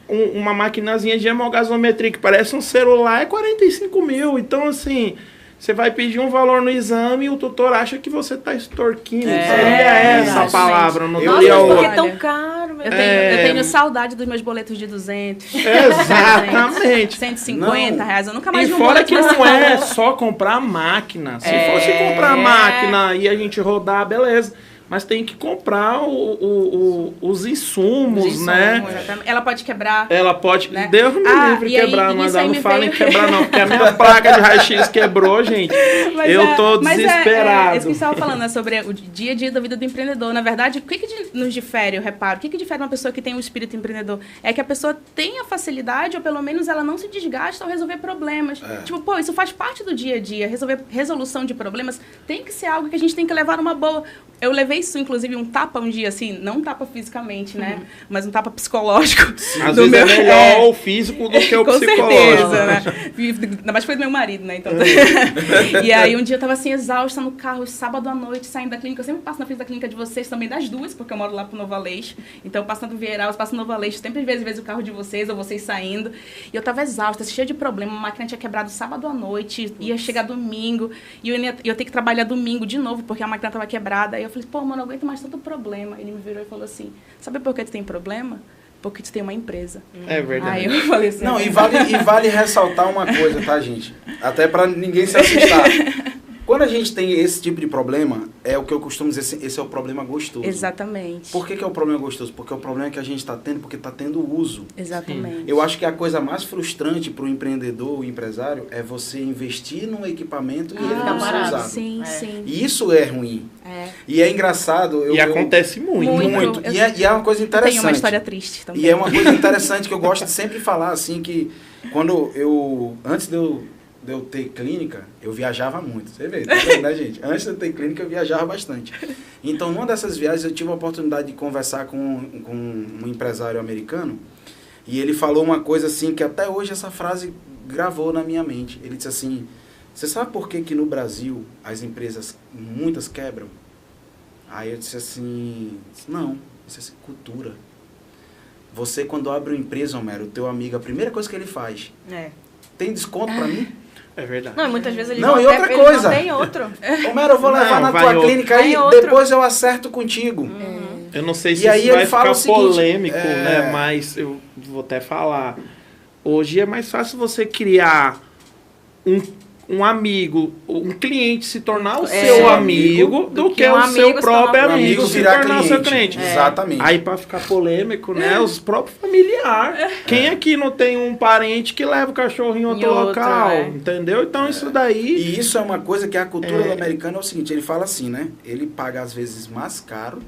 uma maquinazinha de hemogasometria que parece um celular, é 45 mil. Então, assim, você vai pedir um valor no exame e o tutor acha que você está extorquindo. Seria essa a palavra, não teria outra. É tão caro, meu Eu tenho saudade dos meus boletos de 200. Exatamente. 150 reais. Eu nunca mais vi um boleto. E fora que não é só comprar máquina. Se fosse comprar máquina e a gente rodar, beleza. mas tem que comprar os insumos, né? Exatamente. Ela pode quebrar. Ela pode... Né? Deus me livre quebrar, mas não fala em quebrar não, porque a minha placa de raio-x quebrou, gente. Mas eu tô desesperado. Isso que você estava falando, né, sobre o dia a dia da vida do empreendedor. Na verdade, o que nos difere, eu reparo? O que difere uma pessoa que tem um espírito empreendedor? É que a pessoa tem a facilidade, ou pelo menos ela não se desgasta ao resolver problemas. Tipo, pô, isso faz parte do dia a dia. Resolução de problemas tem que ser algo que a gente tem que levar numa boa. Eu levei isso, inclusive, um tapa um dia, assim, não um tapa fisicamente, né? Mas um tapa psicológico. Às vezes é melhor o físico do que o psicológico. Com certeza, né? Ainda mais foi do meu marido, né? Então, e aí um dia eu tava assim, exausta no carro, sábado à noite, saindo da clínica. Eu sempre passo na frente da clínica de vocês, também das duas, porque eu moro lá pro Novo Aleixo. Então eu passo na Vieiral, eu passo no Novo Aleixo, sempre às vezes o carro de vocês, ou vocês saindo. E eu tava exausta, cheia de problema. A máquina tinha quebrado sábado à noite, ia chegar domingo, e eu ia ter que trabalhar domingo de novo, porque a máquina tava quebrada. Aí eu falei, pô, mano, não aguento mais tanto problema. Ele me virou e falou assim, sabe por que tu tem problema? Porque tu tem uma empresa. É verdade. Aí eu falei assim... Não, e vale ressaltar uma coisa, tá, gente? Até pra ninguém se assustar. Quando a gente tem esse tipo de problema, é o que eu costumo dizer, esse é o problema gostoso. Exatamente. Por que é o problema gostoso? Porque o problema é que a gente está tendo, porque está tendo uso. Exatamente. Eu acho que a coisa mais frustrante para o empreendedor, o empresário, é você investir num equipamento e ele não ser usado. Sim, sim. E isso é ruim. E é engraçado... acontece muito. Muito. E é uma coisa interessante. Tem uma história triste também. E é uma coisa interessante que eu gosto de sempre falar, assim, que quando antes de eu ter clínica, eu viajava muito. Você vê, tá vendo, né, gente? Antes de eu ter clínica, eu viajava bastante. Então, numa dessas viagens, eu tive a oportunidade de conversar com um empresário americano, e ele falou uma coisa assim, que até hoje essa frase gravou na minha mente. Ele disse assim, você sabe por que no Brasil as empresas, muitas quebram? Aí eu disse assim, não, isso é cultura. Você, quando abre uma empresa, Homero, o teu amigo, a primeira coisa que ele faz, tem desconto pra mim? É verdade. Não, muitas vezes ele não, e outra coisa. Não tem outro. Homero, eu vou levar na tua clínica aí, depois eu acerto contigo. Eu não sei se e aí isso vai ficar seguinte, polêmico, né? Mas eu vou até falar. Hoje é mais fácil você criar um amigo, um cliente se tornar o seu amigo do que o seu próprio amigo se tornar o seu cliente. Exatamente. Aí, para ficar polêmico, né? Os próprios familiares. Quem aqui não tem um parente que leva o cachorro em outro local? Entendeu? Então, isso daí... E isso é uma coisa que a cultura do americano é o seguinte, ele fala assim, né? Ele paga, às vezes, mais caro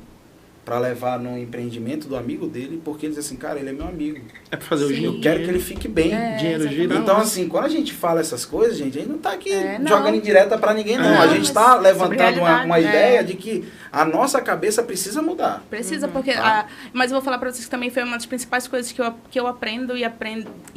para levar no empreendimento do amigo dele, porque ele diz assim, cara, ele é meu amigo. É para fazer o dinheiro. Eu quero que ele fique bem. Dinheiro girar. Então, assim, quando a gente fala essas coisas, gente, a gente não tá aqui jogando indireta para ninguém, não. A gente está levantando uma ideia de que a nossa cabeça precisa mudar. Precisa, porque... mas eu vou falar para vocês que também foi uma das principais coisas que eu aprendo e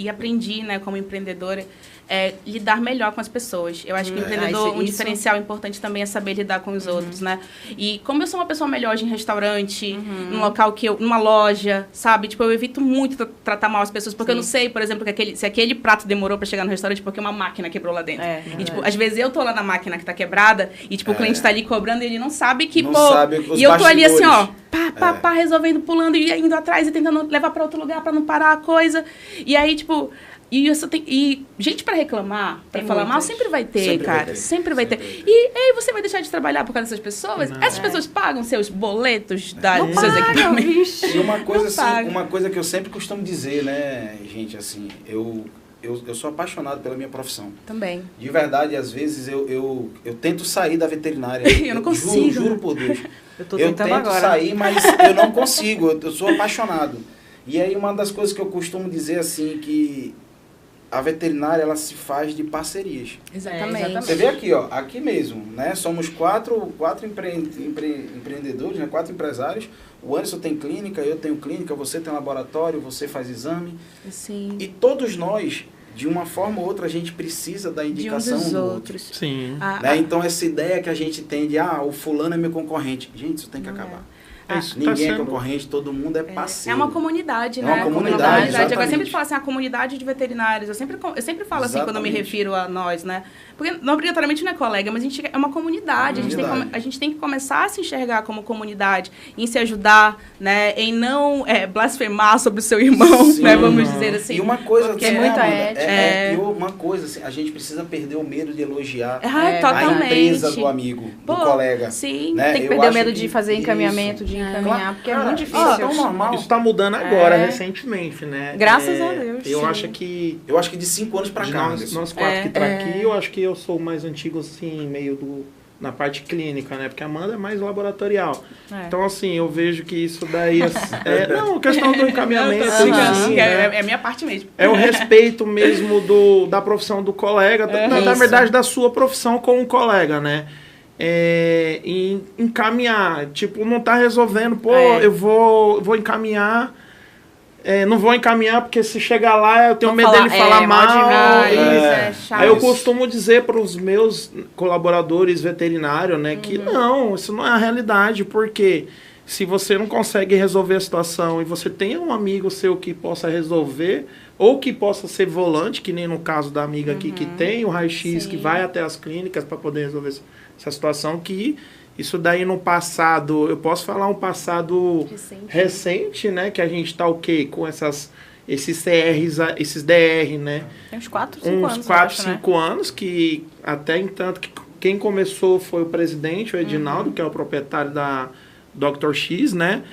aprendi, né, como empreendedora, é lidar melhor com as pessoas. Eu acho que o empreendedor, um diferencial importante também é saber lidar com os outros, né? E como eu sou uma pessoa melhor em restaurante, num local numa loja, sabe? Tipo, eu evito muito tratar mal as pessoas, porque eu não sei, por exemplo, se aquele prato demorou para chegar no restaurante porque uma máquina quebrou lá dentro. E, tipo, às vezes eu tô lá na máquina que tá quebrada e, tipo, o cliente tá ali cobrando e ele não sabe que, e eu tô ali assim, ó, pá, resolvendo, pulando e indo atrás e tentando levar para outro lugar para não parar a coisa. E aí, tipo... E gente para reclamar, para falar mal, sempre vai ter, cara. Sempre vai ter. E aí você vai deixar de trabalhar por causa dessas pessoas? Essas pessoas pagam seus boletos dos seus equipamentos. E uma coisa assim, uma coisa que eu sempre costumo dizer, né, gente, assim, eu sou apaixonado pela minha profissão. Também. De verdade, às vezes eu tento sair da veterinária. Eu não consigo. Juro por Deus. Eu tento agora. Sair, mas eu não consigo. Eu sou apaixonado. E aí uma das coisas que eu costumo dizer assim, que a veterinária, ela se faz de parcerias. Exatamente. Você vê aqui, ó, aqui mesmo, né? Somos quatro empreendedores, né? 4 empresários. O Anderson tem clínica, eu tenho clínica, você tem laboratório, você faz exame. Sim. E todos nós, de uma forma ou outra, a gente precisa da indicação de um dos do outros. outro. Sim. Né? Então, essa ideia que a gente tem de, o fulano é meu concorrente. Gente, isso tem que acabar. Ninguém é concorrente, todo mundo é parceiro. É uma comunidade, né? É uma comunidade, exatamente. Eu sempre falo assim, a comunidade de veterinários. Eu sempre falo assim quando eu me refiro a nós, né? Porque não obrigatoriamente não é colega, mas a gente é uma comunidade. A gente tem que começar a se enxergar como comunidade, em se ajudar, né? Em não blasfemar sobre o seu irmão, né? Vamos dizer assim. E uma coisa que é muita ética. Uma coisa assim, a gente precisa perder o medo de elogiar totalmente. A empresa do amigo, do colega. Sim. Né? Tem que perder o medo de fazer encaminhamento, de encaminhar, porque é muito difícil. Isso é tão normal. Isso tá mudando agora, recentemente, né? Graças a Deus. Eu acho que de 5 anos pra cá. Nós 4 que tá aqui, eu acho que eu sou o mais antigo, assim, meio na parte clínica, né? Porque a Amanda é mais laboratorial. Então, assim, eu vejo que isso daí... não, questão do encaminhamento. É a minha parte mesmo. É o respeito mesmo da profissão do colega, na verdade, da sua profissão com o colega, né? Em encaminhar. Tipo, não tá resolvendo, eu vou encaminhar... não vou encaminhar porque se chegar lá eu tenho medo dele falar mal. Aí eu costumo dizer para os meus colaboradores veterinários, né, que não, isso não é a realidade, porque se você não consegue resolver a situação e você tem um amigo seu que possa resolver, ou que possa ser volante, que nem no caso da amiga aqui que tem o raio-x, que vai até as clínicas para poder resolver essa situação, que isso daí no passado, eu posso falar um passado recente, né? Que a gente tá com esses CRs, esses DR, né? Tem uns 4, 5 anos. Uns 4, 5 anos, que até entanto que quem começou foi o presidente, o Edinaldo, que é o proprietário da Dr. X, né?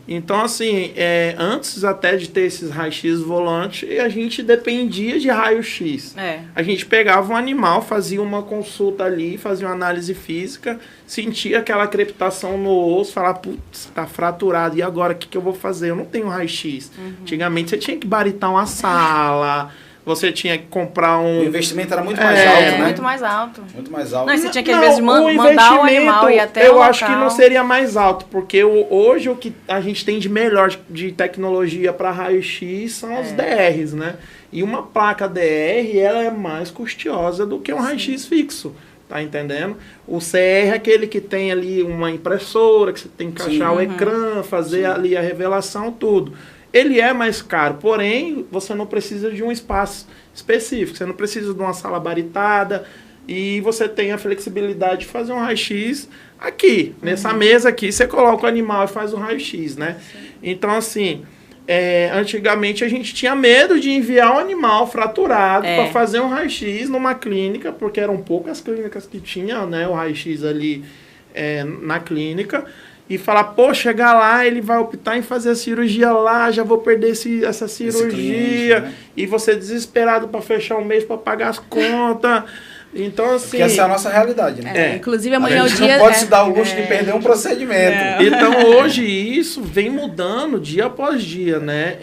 Então, assim, antes até de ter esses raios-x volante, a gente dependia de raio-x. A gente pegava um animal, fazia uma consulta ali, fazia uma análise física, sentia aquela crepitação no osso, falava, putz, tá fraturado, e agora o que eu vou fazer? Eu não tenho raio-x. Antigamente você tinha que baritar uma sala... Você tinha que comprar O investimento era muito mais alto, né? Muito mais alto. Muito mais alto. Não, você tinha que, às vezes, mandar o animal e até eu acho que não seria mais alto, porque hoje o que a gente tem de melhor de tecnologia para raio-x são os DRs, né? E uma placa DR, ela é mais custosa do que um raio-x fixo. Tá entendendo? O CR é aquele que tem ali uma impressora, que você tem que encaixar o ecrã, fazer ali a revelação, tudo. Ele é mais caro, porém, você não precisa de um espaço específico, você não precisa de uma sala baritada e você tem a flexibilidade de fazer um raio-x aqui, nessa mesa aqui, você coloca o animal e faz um raio-x, né? Então, assim, antigamente a gente tinha medo de enviar um animal fraturado para fazer um raio-x numa clínica, porque eram poucas clínicas que tinham, né, o raio-x ali na clínica. E falar, pô, chegar lá, ele vai optar em fazer a cirurgia lá, já vou perder essa cirurgia. Cliente, né? E você desesperado para fechar um mês para pagar as contas. Então, assim... Porque essa é a nossa realidade, né? Inclusive, amanhã é o dia... A gente não pode se dar o luxo de perder um procedimento. Então, hoje, isso vem mudando dia após dia, né?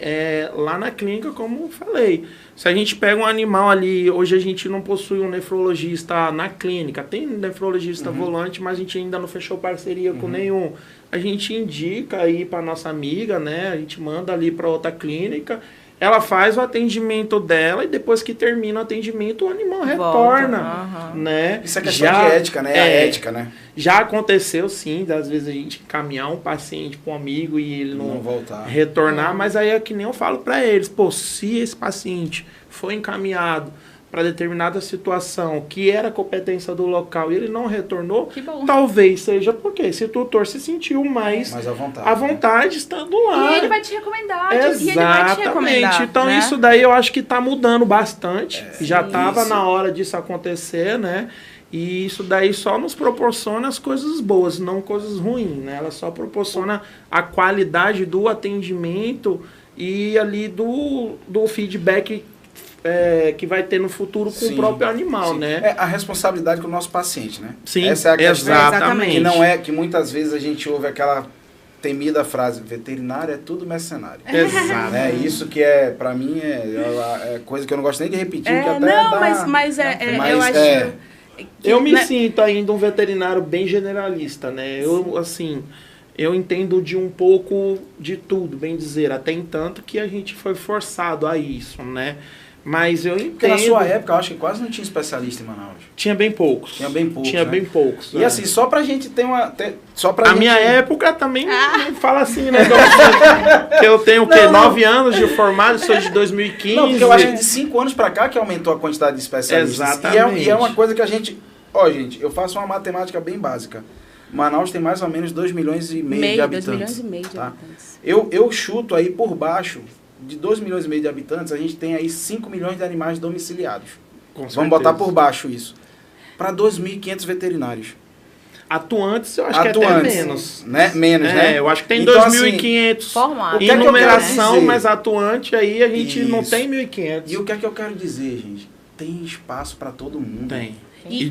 Lá na clínica, como eu falei. Se a gente pega um animal ali... Hoje a gente não possui um nefrologista na clínica. Tem nefrologista volante, mas a gente ainda não fechou parceria com nenhum. A gente indica aí para nossa amiga, né? A gente manda ali para outra clínica... Ela faz o atendimento dela e depois que termina o atendimento, o animal retorna, né? Isso é questão de ética, né? É a ética, né? Já aconteceu, sim, às vezes a gente encaminhar um paciente para um amigo e ele não voltar, retornar, mas aí é que nem eu falo para eles, pô, se esse paciente foi encaminhado para determinada situação que era competência do local e ele não retornou, talvez seja porque esse tutor se sentiu mais à vontade estando lá. E ele vai te recomendar. Exatamente. E ele vai te recomendar, então, né? Isso daí eu acho que está mudando bastante. Já estava na hora disso acontecer, né? E isso daí só nos proporciona as coisas boas, não coisas ruins, né? Ela só proporciona a qualidade do atendimento e ali do feedback que vai ter no futuro com o próprio animal, né? É a responsabilidade com o nosso paciente, né? Sim, essa é a questão. Exatamente. Que não é que muitas vezes a gente ouve aquela temida frase, veterinário é tudo mercenário. Exato. Né? Isso que para mim é coisa que eu não gosto nem de repetir, que até eu acho... Eu me sinto ainda um veterinário bem generalista, né? Eu entendo de um pouco de tudo, bem dizer, até entanto que a gente foi forçado a isso, né? Mas eu entendo. Porque na sua época, eu acho que quase não tinha especialista em Manaus. Tinha bem poucos. Tinha bem poucos, Tinha né? bem poucos. E assim, só pra gente ter uma... Minha época também não fala assim, né? Que eu tenho o quê? 9 anos de formado, sou de 2015. Não, porque eu acho que de 5 anos pra cá que aumentou a quantidade de especialistas. Exatamente. E é uma coisa que a gente... Ó, gente, eu faço uma matemática bem básica. Manaus tem mais ou menos 2,5 milhões de habitantes. 2,5 milhões de tá? habitantes. Eu chuto aí por baixo, de 2,5 milhões de habitantes, a gente tem aí 5 milhões de animais domiciliados. Vamos botar por baixo isso. Para 2.500 veterinários. Atuantes, eu acho que é até menos. Né? Menos, né? Eu acho que tem então, 2.500 formados. em numeração, mas atuante aí a gente não tem 1.500. E o que é que eu quero dizer, gente? Tem espaço para todo mundo. Tem. E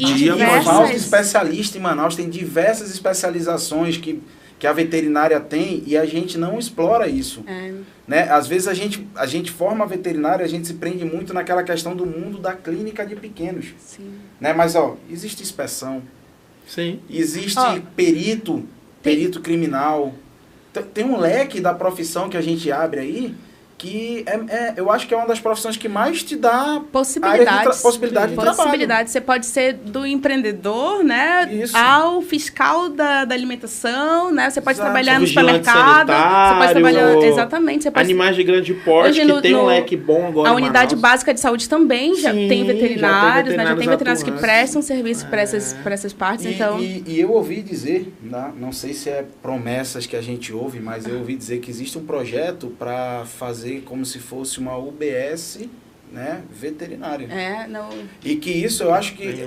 Falta especialista em Manaus, tem diversas especializações que a veterinária tem e a gente não explora isso. Né? Às vezes a gente forma veterinária, a gente se prende muito naquela questão do mundo da clínica de pequenos. Sim. Né? Mas, ó, existe inspeção. Sim. Existe perito criminal. Tem um leque da profissão que a gente abre aí que eu acho que é uma das profissões que mais te dá possibilidade de trabalho. Você pode ser do empreendedor, né, ao fiscal da alimentação, né? Você pode trabalhar no supermercado, você pode trabalhar exatamente. Você pode... Animais de grande porte que tem um leque bom agora. A unidade básica de saúde também já tem veterinários, né? Já tem veterinários que prestam serviço para essas partes. E eu ouvi dizer, não sei se é promessas que a gente ouve, mas eu ouvi dizer que existe um projeto para fazer como se fosse uma UBS, né, veterinária. E que isso eu acho que...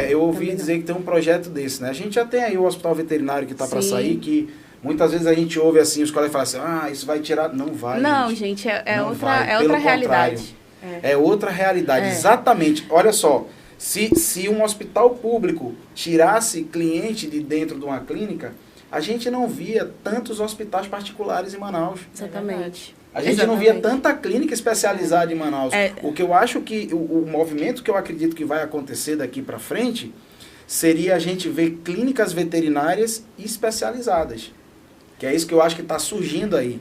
eu ouvi dizer que tem um projeto desse, né? A gente já tem aí o hospital veterinário que está para sair, que muitas vezes a gente ouve assim, os colegas falam assim, isso vai tirar... Não vai, não, gente, é outra realidade. É outra realidade, exatamente. Olha só, se um hospital público tirasse cliente de dentro de uma clínica, a gente não via tantos hospitais particulares em Manaus. Exatamente. A gente não via tanta clínica especializada em Manaus. O que eu acho que, o movimento que eu acredito que vai acontecer daqui para frente, seria a gente ver clínicas veterinárias especializadas. Que é isso que eu acho que está surgindo aí.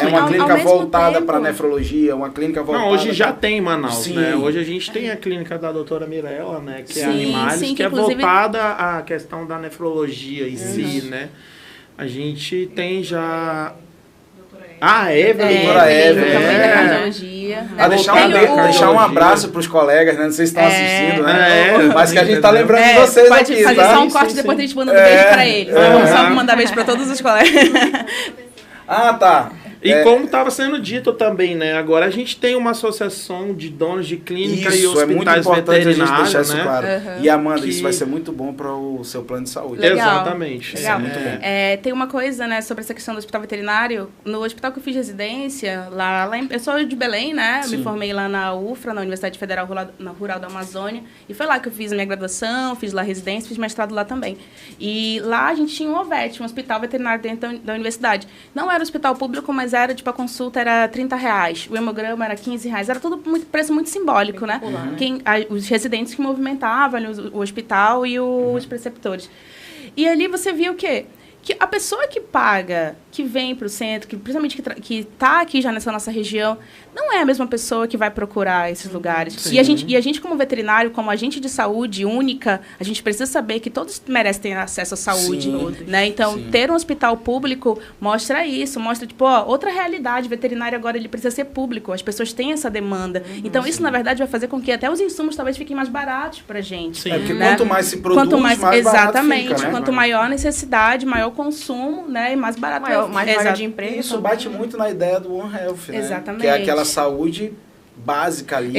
Uma clínica voltada para nefrologia, uma clínica voltada... Não, hoje já tem em Manaus, né? Hoje a gente tem a clínica da doutora Mirella, né? Que é Animales, que é voltada à questão da nefrologia em si, né? A gente tem já... doutora Evelyn. Deixar um abraço para os colegas, né? Não sei se estão assistindo, né? Mas que a gente está lembrando de vocês aqui, tá? Pode fazer só um corte depois a gente manda um beijo para eles. Vamos só mandar beijo para todos os colegas. Tá. E como estava sendo dito também, né? Agora a gente tem uma associação de donos de clínica e hospitais é muito importante a gente deixar isso né? claro. E Amanda, isso vai ser muito bom para o seu plano de saúde. Legal. Exatamente. Legal. Isso é muito bom. Tem uma coisa, né, sobre essa questão do hospital veterinário. No hospital que eu fiz residência, eu sou de Belém, né? Me formei lá na UFRA, na Universidade Federal Rural da Amazônia. E foi lá que eu fiz a minha graduação, fiz lá residência, fiz mestrado lá também. E lá a gente tinha um OVET, um hospital veterinário dentro da universidade. Não era hospital público, mas era tipo a consulta era R$30, o hemograma era R$15, era tudo preço muito simbólico, né? Os residentes que movimentavam o hospital e os preceptores. E ali você via o quê? Que a pessoa que paga, que vem para o centro, principalmente que está aqui já nessa nossa região, não é a mesma pessoa que vai procurar esses lugares. E a gente, como veterinário, como agente de saúde única, a gente precisa saber que todos merecem ter acesso à saúde. Né? Então, ter um hospital público mostra isso, mostra, tipo, outra realidade. Veterinário agora ele precisa ser público, as pessoas têm essa demanda. Então, isso, na verdade, vai fazer com que até os insumos talvez fiquem mais baratos para a gente. Porque quanto mais se produz, mais barato fica, né? Quanto maior a necessidade, maior consumo, né? E mais barato mais vaga de emprego. Isso bate muito na ideia do One Health, né? Exatamente. Que é aquela saúde básica ali,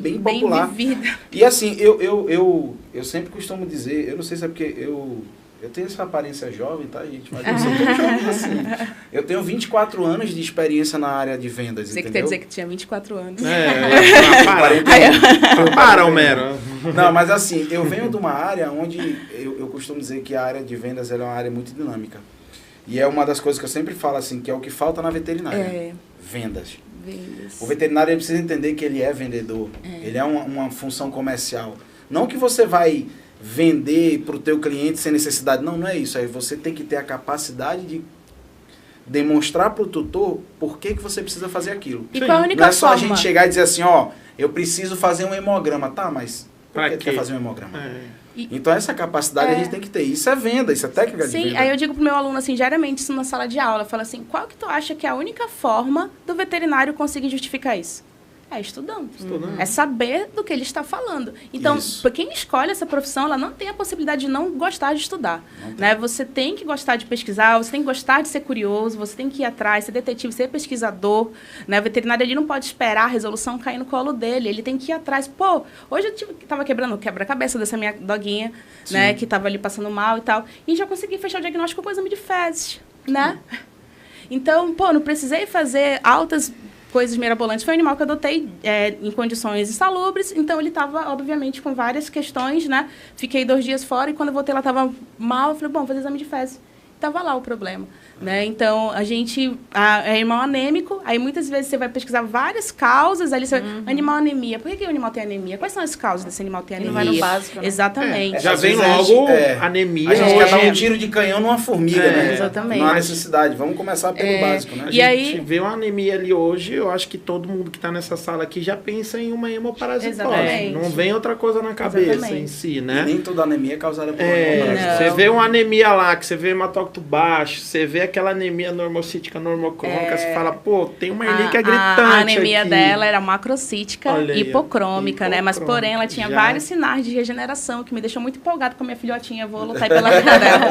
bem popular. Bem vivida. E assim, eu sempre costumo dizer, eu não sei se é porque eu tenho essa aparência jovem, tá, gente? Mas eu sou tão jovem assim. Eu tenho 24 anos de experiência na área de vendas, Você entendeu? quer dizer que tinha 24 anos. Para, Homero. Não, mas assim, eu venho de uma área onde eu costumo dizer que a área de vendas ela é uma área muito dinâmica. E é uma das coisas que eu sempre falo assim, que é o que falta na veterinária. Vendas. O veterinário ele precisa entender que ele é vendedor. Ele é uma função comercial. Não que você vai vender para o teu cliente sem necessidade. Não é isso. Aí você tem que ter a capacidade demonstrar para o tutor por que você precisa fazer aquilo. E qual a única Não é só forma? a gente chegar e dizer assim, ó, eu preciso fazer um hemograma. Tá, mas por Pra que quê? quer fazer um hemograma? É. Então essa capacidade a gente tem que ter. Isso é venda, isso é técnica de Sim, venda. aí eu digo pro meu aluno assim, diariamente, isso na sala de aula, eu falo assim, qual que tu acha que é a única forma do veterinário conseguir justificar isso? É estudando. É saber do que ele está falando. Então, Isso. quem escolhe essa profissão, ela não tem a possibilidade de não gostar de estudar. Né? Você tem que gostar de pesquisar, você tem que gostar de ser curioso, você tem que ir atrás, ser detetive, ser pesquisador. Né? O veterinário ele não pode esperar a resolução cair no colo dele, ele tem que ir atrás. Pô, hoje eu estava quebrando o quebra-cabeça dessa minha doguinha, né, que estava ali passando mal e tal, e já consegui fechar o diagnóstico com o exame de fezes, né? Então, pô, não precisei fazer altas coisas mirabolantes. Foi um animal que eu adotei em condições insalubres, então ele estava, obviamente, com várias questões, né? Fiquei 2 dias fora e quando eu voltei ela estava mal, eu falei, bom, vou fazer exame de fezes. Estava lá o problema, né? Então, a gente é animal anêmico, aí muitas vezes você vai pesquisar várias causas, ali você vai, animal anemia. Por que o animal tem anemia? Quais são as causas desse animal ter anemia? Vai no básico, né? Exatamente. Já Às vem vezes a logo gente- anemia. A gente quer dar um hoje. tiro de canhão numa formiga, né? Exatamente. Não há necessidade. Vamos começar pelo básico, né? E A aí- gente vê uma anemia ali hoje, eu acho que todo mundo que está nessa sala aqui já pensa em uma hemoparasitose. Exatamente. Não vem outra coisa na cabeça Exatamente. em si, E né? nem toda anemia é causada por Não. Você vê uma anemia lá, que você vê hematócrito baixo, você vê aquela anemia normocítica, normocrômica, você fala, pô, tem uma ali que é gritante A anemia aqui. dela era macrocítica Olha aí, ó. hipocrômica, né? Mas, Hipocrômica, porém, ela tinha já. vários sinais de regeneração, que me deixou muito empolgada com a minha filhotinha. Vou lutar pela vida dela.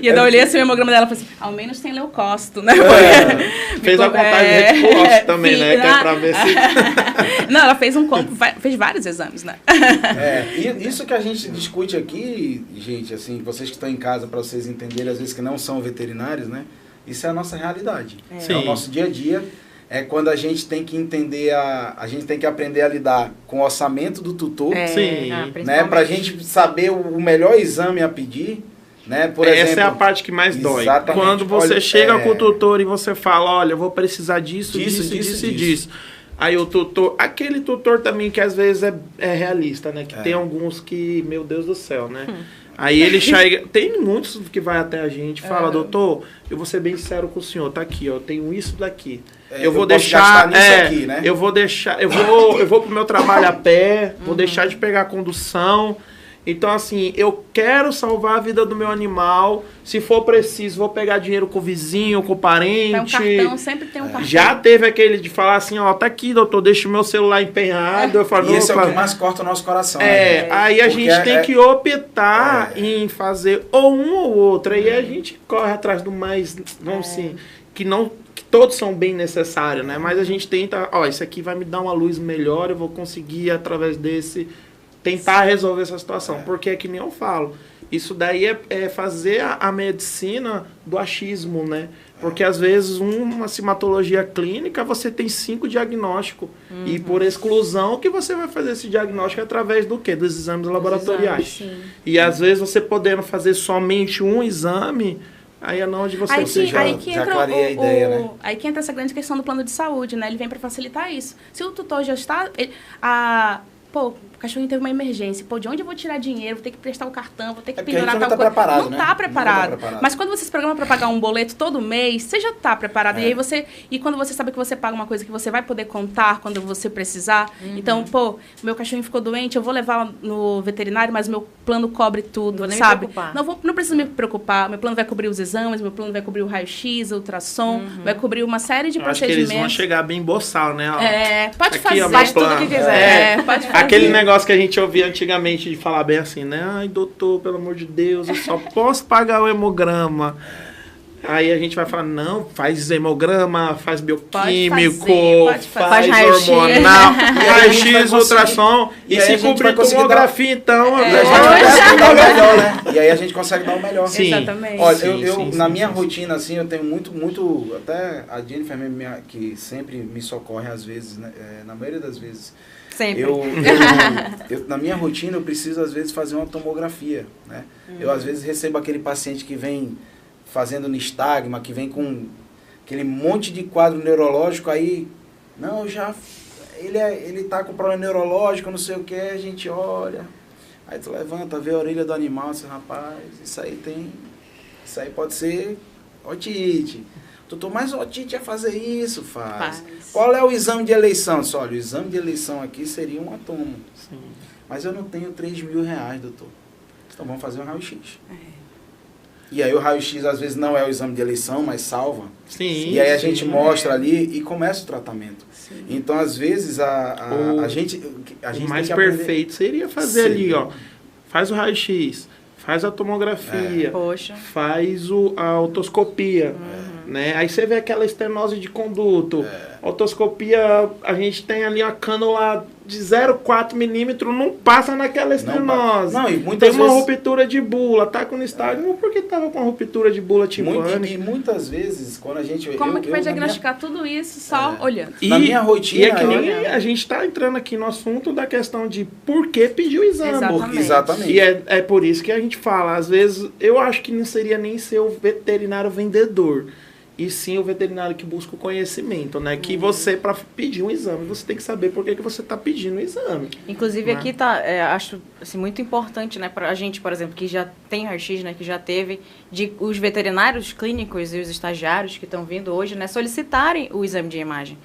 E eu olhei assim o hemograma dela e falei assim, ao menos tem leucócito, né? Fez a contagem de reticulação também, né? Que é pra ver se... Não, ela fez fez vários exames, né? E isso que a gente discute aqui, gente, assim, vocês que estão em casa, para vocês entenderem, às vezes que não são veterinários, né? Isso é a nossa realidade. É Sim. o nosso dia a dia. É quando a gente tem que entender, a gente tem que aprender a lidar com o orçamento do tutor, Sim. né? Pra gente saber o melhor exame a pedir, né? Por Essa exemplo, é a parte que mais dói. Exatamente. Quando você Olha, chega com o tutor e você fala, olha, eu vou precisar disso e Disso. disso. Aí o tutor, aquele tutor também que às vezes é realista, né? Que tem alguns que, meu Deus do céu, né? Aí ele chega, tem muitos que vai até a gente e fala, doutor, eu vou ser bem sincero com o senhor, tá aqui, ó, eu tenho isso daqui. Eu vou posso deixar, gastar nisso aqui, né? eu vou deixar, eu vou pro meu trabalho a pé, vou deixar de pegar a condução. Então, assim, eu quero salvar a vida do meu animal. Se for preciso, vou pegar dinheiro com o vizinho, com o parente. Tem um cartão, sempre tem um cartão. Já teve aquele de falar assim, ó, tá aqui, doutor, deixa o meu celular empenhado. Eu falo, E esse é o opa. que mais corta o nosso coração. né? Aí a Porque gente tem que optar em fazer ou um ou outro. Aí a gente corre atrás do mais, vamos assim, que todos são bem necessários, né? Mas a gente tenta, ó, isso aqui vai me dar uma luz melhor, eu vou conseguir através desse tentar resolver essa situação. Porque é que nem eu falo, isso daí é fazer a medicina do achismo, né? Porque às vezes uma simatologia clínica você tem 5 diagnósticos e por exclusão que você vai fazer esse diagnóstico através do quê? Dos exames laboratoriais. E às vezes você podendo fazer somente um exame, aí é onde você já clarei a ideia, né? Aí que entra essa grande questão do plano de saúde, né? Ele vem para facilitar isso. Se o tutor já está... Pô, o cachorrinho teve uma emergência. Pô, de onde eu vou tirar dinheiro? Vou ter que prestar o cartão, vou ter que porque a gente pendurar não tal tá coisa. preparado, Não né? tá preparado. Não tá preparado. Mas quando você se programa para pagar um boleto todo mês, você já tá preparado. E quando você sabe que você paga uma coisa que você vai poder contar quando você precisar. Então, pô, meu cachorrinho ficou doente, eu vou levar no veterinário, mas meu plano cobre tudo, Vou nem sabe? me preocupar. Não preciso me preocupar. Meu plano vai cobrir os exames, meu plano vai cobrir o raio-x, o ultrassom, vai cobrir uma série de Eu acho que eles procedimentos. vão chegar bem boçal, né? Ó, Pode aqui, fazer. ó, Faz meu tudo o plano. que quiser. Pode fazer. Aquele negócio que a gente ouvia antigamente de falar bem assim, né? Ai, doutor, pelo amor de Deus, eu só posso pagar o hemograma. Aí a gente vai falar, não, faz hemograma, faz bioquímico, pode fazer. faz raio-x. hormonal, E aí a gente vai raio-x, conseguir- ultrassom, e e aí a se gente vai cobrir conseguir tomografia, então... E a gente consegue dar o melhor, né? E aí a gente consegue dar o melhor. Sim. Exatamente. Olha, Sim, na sim, minha sim. rotina, assim, eu tenho muito... Até a Jennifer, que sempre me socorre às vezes, né? Na maioria das vezes. Sempre. Na minha rotina, eu preciso, às vezes, fazer uma tomografia, né? Eu, às vezes, recebo aquele paciente que vem fazendo nistagma, que vem com aquele monte de quadro neurológico, aí... Não, ele tá com problema neurológico, não sei o que, a gente olha... Aí tu levanta, vê a orelha do animal, assim, rapaz, isso aí pode ser otite. Doutor, mas otite é fazer isso? Faz. Faz. Qual é o exame de eleição? Só, olha, o exame de eleição aqui seria um atomo. Sim. Mas eu não tenho 3 mil reais, doutor. Então vamos fazer um raio-x. E aí o raio-x às vezes não é o exame de eleição, mas salva. Sim. E aí a gente mostra ali e começa o tratamento. Sim. Então, às vezes, a gente O mais tem que aprender. perfeito seria fazer ali, ó. Faz o raio-x, faz a tomografia, Poxa. faz a otoscopia, né? Aí você vê aquela estenose de conduto. Otoscopia, a gente tem ali a cânula de 0,4 milímetro, não passa naquela estenose. Não, e muitas tem uma vezes- ruptura de bula, tá com estágio, mas por que tava com a ruptura de bula timpânica? E muitas vezes, quando a gente... Como é que vai na minha- diagnosticar tudo isso só olhando? Na minha rotina, E é que nem olha- a gente tá entrando aqui no assunto da questão de por que pedir o exame. Exatamente. Exatamente. E é por isso que a gente fala, às vezes, eu acho que não seria nem ser o veterinário vendedor, e sim o veterinário que busca o conhecimento, né? Que você, para pedir um exame, você tem que saber por que você está pedindo o exame. Inclusive, Né? aqui acho assim, muito importante, né, para a gente, por exemplo, que já tem raio-x, né, que já teve, de os veterinários clínicos e os estagiários que estão vindo hoje, né, solicitarem o exame de imagem.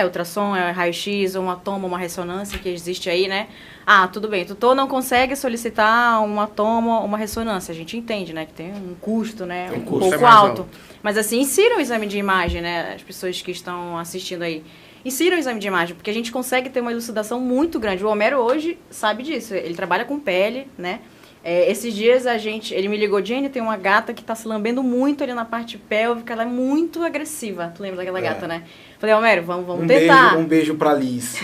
Ultrassom, raio-x, uma toma, uma ressonância que existe aí, né? Ah, tudo bem, tutor não consegue solicitar uma toma, uma ressonância. A gente entende, né, que tem um custo, né, Um um custo pouco mais alto. alto. Mas assim, insiram o exame de imagem, né, as pessoas que estão assistindo aí. Insiram o exame de imagem, porque a gente consegue ter uma elucidação muito grande. O Homero hoje sabe disso, ele trabalha com pele, né? Esses dias ele me ligou, Jenny, tem uma gata que tá se lambendo muito ali na parte pélvica, ela é muito agressiva. Tu lembra daquela gata, né? Falei, Homero, vamos tentar. Um beijo pra Liz.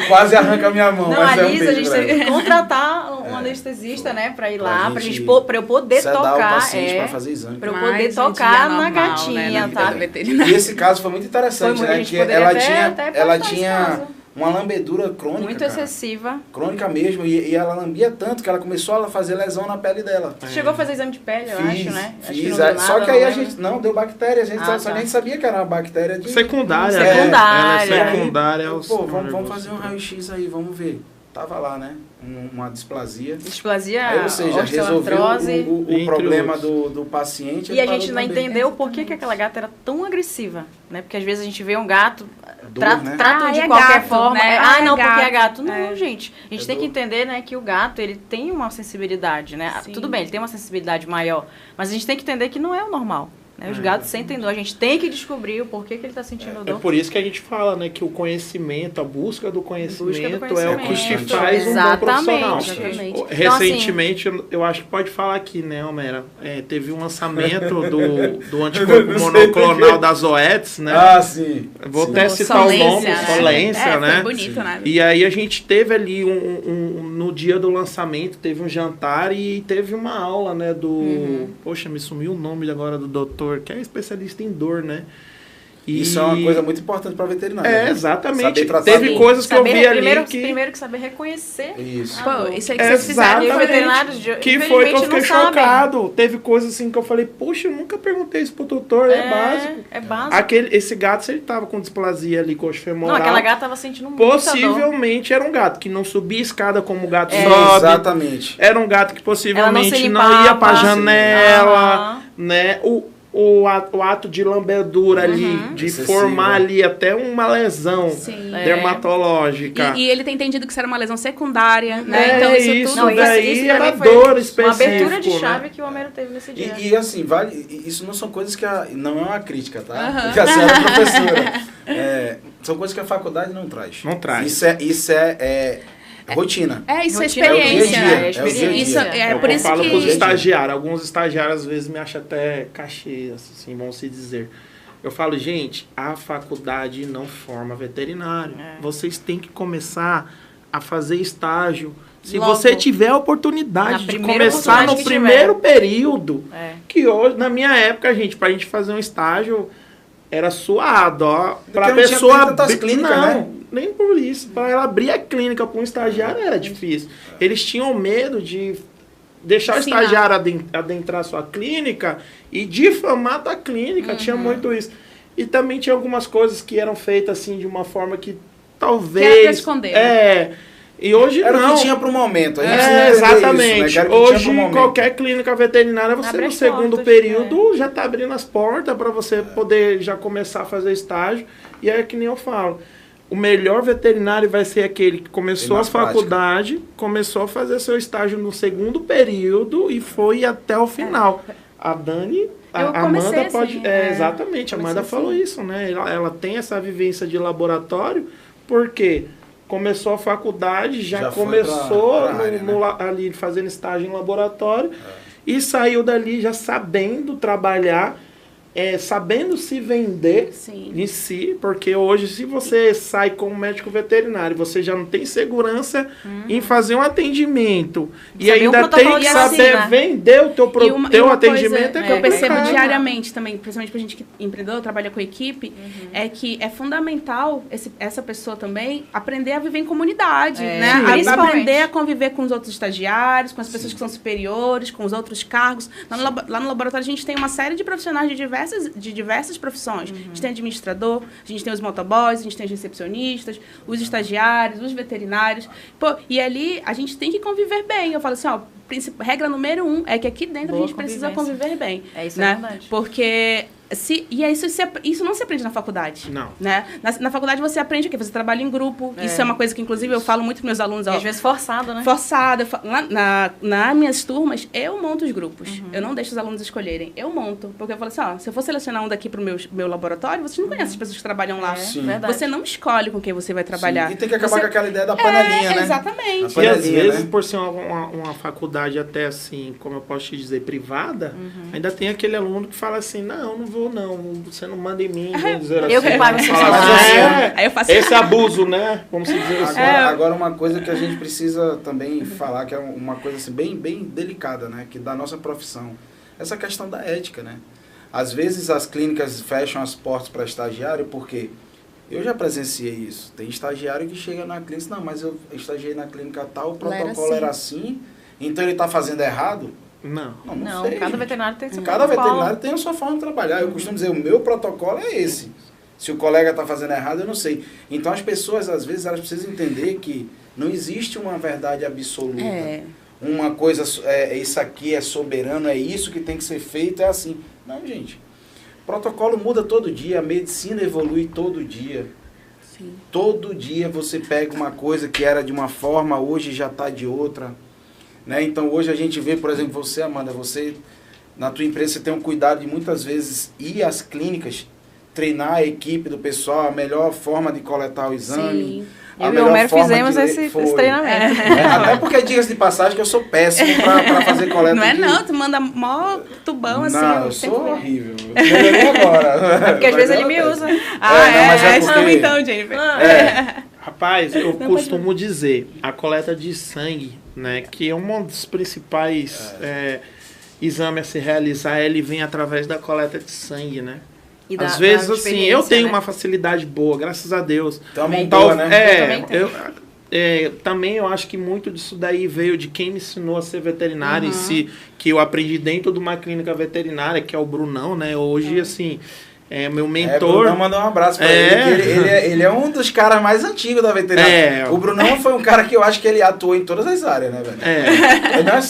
Quase arranca a minha mão. Não, mas a é um Liz, a beijo gente pra teve ela. que contratar um anestesista, né, pra ir lá, gente pra eu poder sedar tocar. o paciente pra fazer exame. Pra eu Mais poder um tocar dia na normal, gatinha, né, na vida tá? do veterinário. E esse caso foi muito interessante, Foi muito- a né? gente Que poderia ela até postar esse tinha caso. uma lambedura crônica, Muito cara. excessiva. Crônica mesmo. E ela lambia tanto que ela começou a fazer lesão na pele dela. Você chegou a fazer exame de pele, eu acho, né? Acho que Fiz. não deu Só nada, que aí não a lembro. gente... Não, deu bactéria. A gente Ah, só tá. nem sabia que era uma bactéria de... Secundária. Secundária. Ela é secundária. Pô, vamos fazer um raio-x aí, vamos ver. Tava lá, né? Uma displasia. Displasia, Aí, ou seja, resolveu osteoartrose. o Entre problema outros. do paciente. E a ele gente parou não também. entendeu por que aquela gata era tão agressiva, né? Porque às vezes a gente vê um gato, Dor, né? tratam Ah, de é qualquer gato, forma. né? Ah, Ah, é não, porque é gato. gato. Não, É. gente. A gente É tem que dor. entender, né, que o gato, ele tem uma sensibilidade, né? Sim. Tudo bem, ele tem uma sensibilidade maior, mas a gente tem que entender que não é o normal, né? Os gatos sentem dor. A gente tem que descobrir o porquê que ele está sentindo É dor. por isso que a gente fala, né, que o conhecimento, a busca do conhecimento, é o que conhecimento. te faz um bom profissional. Exatamente. Então, Recentemente, eu acho que pode falar aqui, né, Homera? Teve um lançamento do anticorpo Não sei monoclonal por quê. da Zoetis, né? Ah, sim. Vou Sim. até citar o nome, né? Solência, né? Foi bonito, né? E aí a gente teve ali no dia do lançamento, teve um jantar e teve uma aula, né, do... Poxa, me sumiu o nome agora do doutor, que é especialista em dor, né? E... Isso é uma coisa muito importante para veterinário. né? Exatamente. Saber tratar Teve dor. coisas que eu vi ali Primeiro que saber reconhecer. Isso. Pô, isso aí que vocês fizeram E os Exatamente. veterinários, Que foi que eu infelizmente, fiquei não sabem. chocado. Teve coisas assim que eu falei, puxa, eu nunca perguntei isso pro doutor, é básico. É básico. Esse gato, se ele tava com displasia ali, coxa femoral, Não, aquela gata tava sentindo muita dor. possivelmente era um gato que não subia escada como o gato É. sobe. Exatamente. Era um gato que Ela possivelmente não se não limpava. ia pra janela, Aham. né? O ato de lambedura ali, de Excessivo, formar né? ali até uma lesão Sim. dermatológica. E ele tem entendido que isso era uma lesão secundária, né? É, Então isso isso tudo... Não, daí isso pra era mim foi dor uma específica, abertura de né? chave que o Homero teve nesse dia. E assim, isso não são coisas que não é uma crítica, tá? Aham. Porque a senhora é professora. São coisas que a faculdade não traz. Não traz. Isso é rotina. Isso é Rotina, experiência, é o dia a né? dia, é o dia a dia. Isso é É o por que eu isso falo que... com os estagiários. Alguns estagiários às vezes me acham até cachê, assim, vão se dizer. Eu falo, gente, a faculdade não forma veterinário. Vocês têm que começar a fazer estágio. Se Logo. você tiver a oportunidade Na de primeira começar oportunidade no que primeiro período, É. que hoje, na minha época, gente, pra gente fazer um estágio, era suado, ó. Pra não tinha pessoa tantas abrir- clínicas, não, né? nem por isso. Pra ela abrir a clínica para um estagiário era difícil. Eles tinham medo de deixar o Ensinar. estagiário adentrar a sua clínica e difamar a tua clínica. Tinha muito isso. E também tinha algumas coisas que eram feitas assim de uma forma que Que era pra talvez... esconder, É... E hoje era não. o que tinha para o momento. Exatamente. Isso, né? Hoje, qualquer clínica veterinária, você abre no segundo portas, período já está abrindo as portas para você poder já começar a fazer estágio. E é que nem eu falo. O melhor veterinário vai ser aquele que começou a faculdade, começou a fazer seu estágio no segundo período e foi até o final. A Dani... A Amanda pode... exatamente, a Amanda falou isso, né? Ela tem essa vivência de laboratório, porque começou a faculdade, já começou ali fazendo estágio em laboratório e saiu dali já sabendo trabalhar, sabendo se vender em si, porque hoje se você sai como médico veterinário, você já não tem segurança em fazer um atendimento e ainda tem que saber vender o teu atendimento. Coisa, eu percebo diariamente também, principalmente pra gente que empreendedor, trabalha com equipe, é que é fundamental essa pessoa também aprender a viver em comunidade, né? Aprender a conviver com os outros estagiários, com as pessoas que são superiores, com os outros cargos. Lá no laboratório a gente tem uma série de profissionais de diversas profissões. A gente tem administrador, a gente tem os motoboys, a gente tem os recepcionistas, os estagiários, os veterinários. Pô, e ali a gente tem que conviver bem. Eu falo assim, ó, regra número 1 é que aqui dentro a gente precisa conviver bem. Isso é verdade. Porque... isso não se aprende na faculdade. Não. Né? Na faculdade você aprende o quê? Você trabalha em grupo. Isso é uma coisa que, inclusive, eu falo muito para meus alunos. Às vezes forçado, né? Forçado. Nas minhas turmas, eu monto os grupos. Eu não deixo os alunos escolherem. Eu monto. Porque eu falo assim, ó, se eu for selecionar um daqui para o meu laboratório, vocês não conhecem as pessoas que trabalham lá. Você não escolhe com quem você vai trabalhar. E tem que acabar com aquela ideia da panelinha, né? Exatamente. E às vezes, por ser uma faculdade até assim, como eu posso te dizer, privada, ainda tem aquele aluno que fala assim, não vou não, você não manda em mim, vamos dizer assim. Eu que pago esse Aí eu faço esse abuso, né? Vamos dizer assim. Agora uma coisa que a gente precisa também falar, que é uma coisa assim, bem delicada, né? Que da nossa profissão. Essa questão da ética, né? Às vezes as clínicas fecham as portas para estagiário, porque eu já presenciei isso. Tem estagiário que chega na clínica, não, mas eu estagiei na clínica tal, o protocolo era assim, então ele está fazendo errado? Não sei, cada veterinário tem veterinário tem a sua forma de trabalhar. Eu costumo dizer, o meu protocolo é esse. Se o colega está fazendo errado, eu não sei. Então as pessoas, às vezes, elas precisam entender que não existe uma verdade absoluta. Uma coisa, isso aqui é soberano, é isso que tem que ser feito, é assim. Não, gente. O protocolo muda todo dia, a medicina evolui todo dia. Sim. Todo dia você pega uma coisa que era de uma forma, hoje já está de outra. Né? Então, hoje a gente vê, por exemplo, você, Amanda, você, na tua empresa, você tem um cuidado de muitas vezes ir às clínicas, treinar a equipe do pessoal, a melhor forma de coletar o exame. Sim. Eu e o Homero fizemos esse treinamento. Até porque, diga-se de passagem, que eu sou péssimo para fazer coleta. Não é não, tu manda mó tubão assim. Não, eu sou horrível. Eu melhorei agora. Porque às vezes ele me usa. Vamos então, Jennifer. Rapaz, eu costumo dizer, a coleta de sangue, né, que é um dos principais exames a se realizar, ele vem através da coleta de sangue, né? Às vezes, assim, eu tenho uma facilidade boa, graças a Deus. Também boa, né? Também eu acho que muito disso daí veio de quem me ensinou a ser veterinário, que eu aprendi dentro de uma clínica veterinária, que é o Brunão, né? Hoje, assim... meu mentor... O Brunão mandou um abraço pra ele. Ele é um dos caras mais antigos da veterinária. O Brunão foi um cara que eu acho que ele atuou em todas as áreas, né, velho? Não, é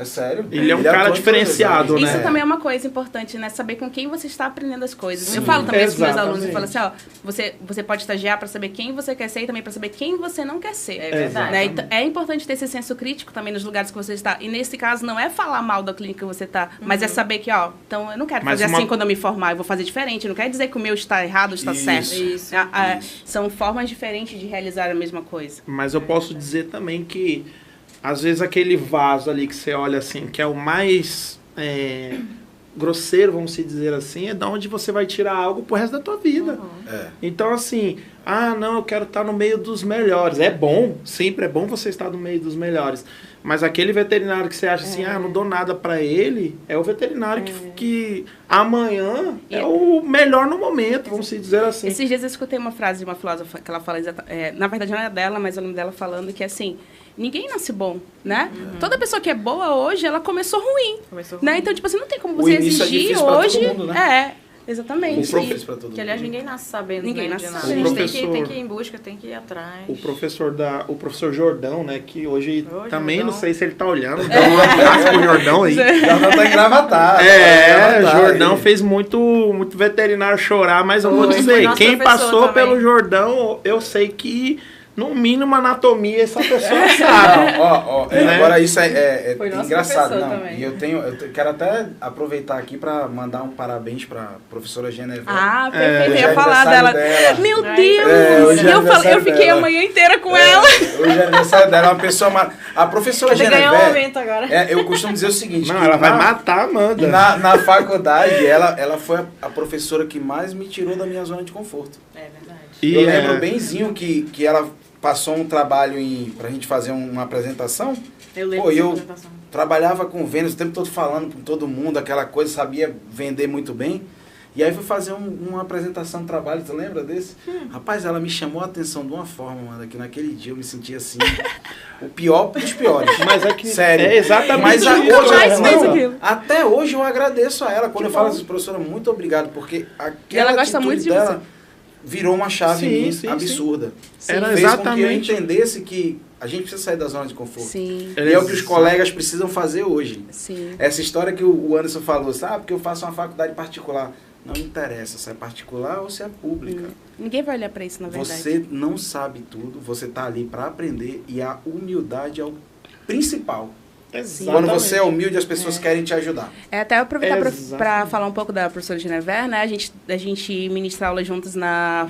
sério. Ele é um cara diferenciado, né? Isso também é uma coisa importante, né? Saber com quem você está aprendendo as coisas. Sim, eu falo também para os meus alunos, eu falo assim, ó, você pode estagiar para saber quem você quer ser e também para saber quem você não quer ser. É verdade. Né? Então, é importante ter esse senso crítico também nos lugares que você está. E nesse caso, não é falar mal da clínica que você está, mas é saber que, ó, então eu não quero fazer assim quando eu me formar, eu vou fazer diferente. Não quer dizer que o meu está errado, está certo. Isso. São formas diferentes de realizar a mesma coisa. Mas eu posso dizer também que, às vezes, aquele vaso ali que você olha assim, que é o mais grosseiro, vamos dizer assim, é da onde você vai tirar algo pro resto da tua vida. Então, assim, não, eu quero estar no meio dos melhores. É bom, sempre é bom você estar no meio dos melhores. Mas aquele veterinário que você acha assim, não dou nada pra ele, é o veterinário que amanhã é o melhor no momento, vamos dizer assim. Esses dias eu escutei uma frase de uma filósofa que ela fala, na verdade não é dela, mas eu lembro dela falando que assim, ninguém nasce bom, né? Toda pessoa que é boa hoje, ela começou ruim. Né? Então, tipo assim, não tem como você exigir hoje. Todo mundo, né? Exatamente. Que, aliás, ninguém nasce sabendo. Ninguém nasce de nada. sabendo. A gente tem que ir em busca, tem que ir atrás. O professor Jordão, né, que hoje também Jordão. Não sei se ele tá olhando, então um abraço pro Jordão aí. Já tá engravatado. Jordão fez muito veterinário chorar, mas eu vou dizer, quem passou também. pelo Jordão, eu sei que no mínimo anatomia essa pessoa sabe. Né? Agora isso é Foi nosso engraçado, professor não. também. E eu quero até aproveitar aqui para mandar um parabéns para professora Genevieve. Perfeito. Eu Hoje ia é falar aniversário dela. dela. Meu hoje é Deus! Eu fiquei dela. a manhã inteira com ela. Hoje é aniversário dela, é uma pessoa... A professora Ele ganhou um Genevieve... momento agora. eu costumo dizer o seguinte... Não, que ela vai matar a Amanda. Na faculdade, ela foi a professora que mais me tirou da minha zona de conforto. É verdade. Eu lembro benzinho que ela passou um trabalho pra gente fazer uma apresentação. Eu lembro dessa apresentação. Trabalhava com vendas o tempo todo falando com todo mundo, aquela coisa, sabia vender muito bem. E aí fui fazer uma apresentação de trabalho, você lembra desse? Rapaz, ela me chamou a atenção de uma forma, mano, que naquele dia eu me sentia assim, o pior dos piores. Mas é que sério. é exatamente Mas isso. até hoje eu agradeço a ela. Quando eu falo assim, professora, muito obrigado, porque ela gosta muito de dela virou uma chave em mim absurda. Era Fez exatamente com que eu entendesse que a gente precisa sair da zona de conforto. Sim. E é o que os colegas precisam fazer hoje. Sim. Essa história que o Anderson falou, sabe? Porque eu faço uma faculdade particular. Não interessa se é particular ou se é pública. Ninguém vai olhar pra isso, na verdade. Você não sabe tudo, você tá ali para aprender e a humildade é o principal. Exatamente. Quando você é humilde, as pessoas querem te ajudar. Até aproveitar para falar um pouco da professora Genevieve, né? A gente ministra aulas juntos na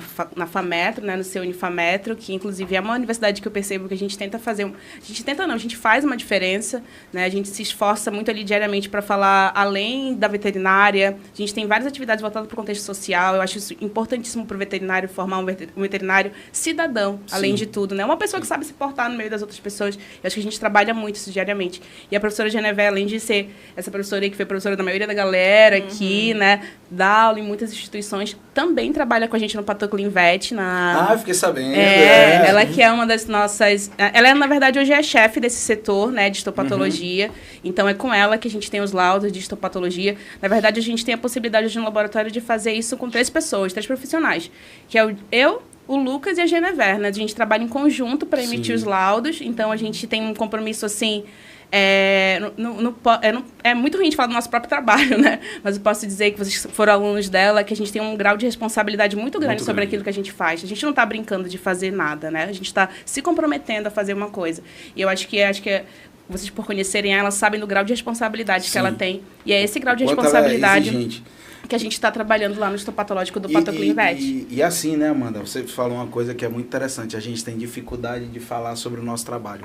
FAMetro, né? No seu Unifametro, que inclusive é uma universidade que eu percebo que a gente tenta fazer... A gente faz uma diferença, né? A gente se esforça muito ali diariamente para falar além da veterinária. A gente tem várias atividades voltadas para o contexto social. Eu acho isso importantíssimo para o veterinário formar um veterinário cidadão, além de tudo, né? Uma pessoa que sabe se portar no meio das outras pessoas. Eu acho que a gente trabalha muito isso diariamente. E a professora Genevieve, além de ser essa professora aí que foi professora da maioria da galera aqui, né, dá aula em muitas instituições, também trabalha com a gente no Patoclin Vet. Eu fiquei sabendo. Ela que é uma das nossas... Ela, na verdade, hoje é chefe desse setor, né, de histopatologia. Então, é com ela que a gente tem os laudos de histopatologia. Na verdade, a gente tem a possibilidade de, no laboratório, de fazer isso com 3 pessoas, 3 profissionais, que é o Lucas e a Genevieve, né? A gente trabalha em conjunto para emitir os laudos. Então, a gente tem um compromisso, assim... É muito ruim de falar do nosso próprio trabalho, né? Mas eu posso dizer que vocês foram alunos dela, que a gente tem um grau de responsabilidade muito grande sobre aquilo que a gente faz. A gente não está brincando de fazer nada, né? A gente está se comprometendo a fazer uma coisa. E eu acho que vocês, por conhecerem ela, sabem do grau de responsabilidade que ela tem. E é esse grau de responsabilidade que a gente está trabalhando lá no histopatológico do Patoclin Vet. E assim, né, Amanda? Você falou uma coisa que é muito interessante. A gente tem dificuldade de falar sobre o nosso trabalho.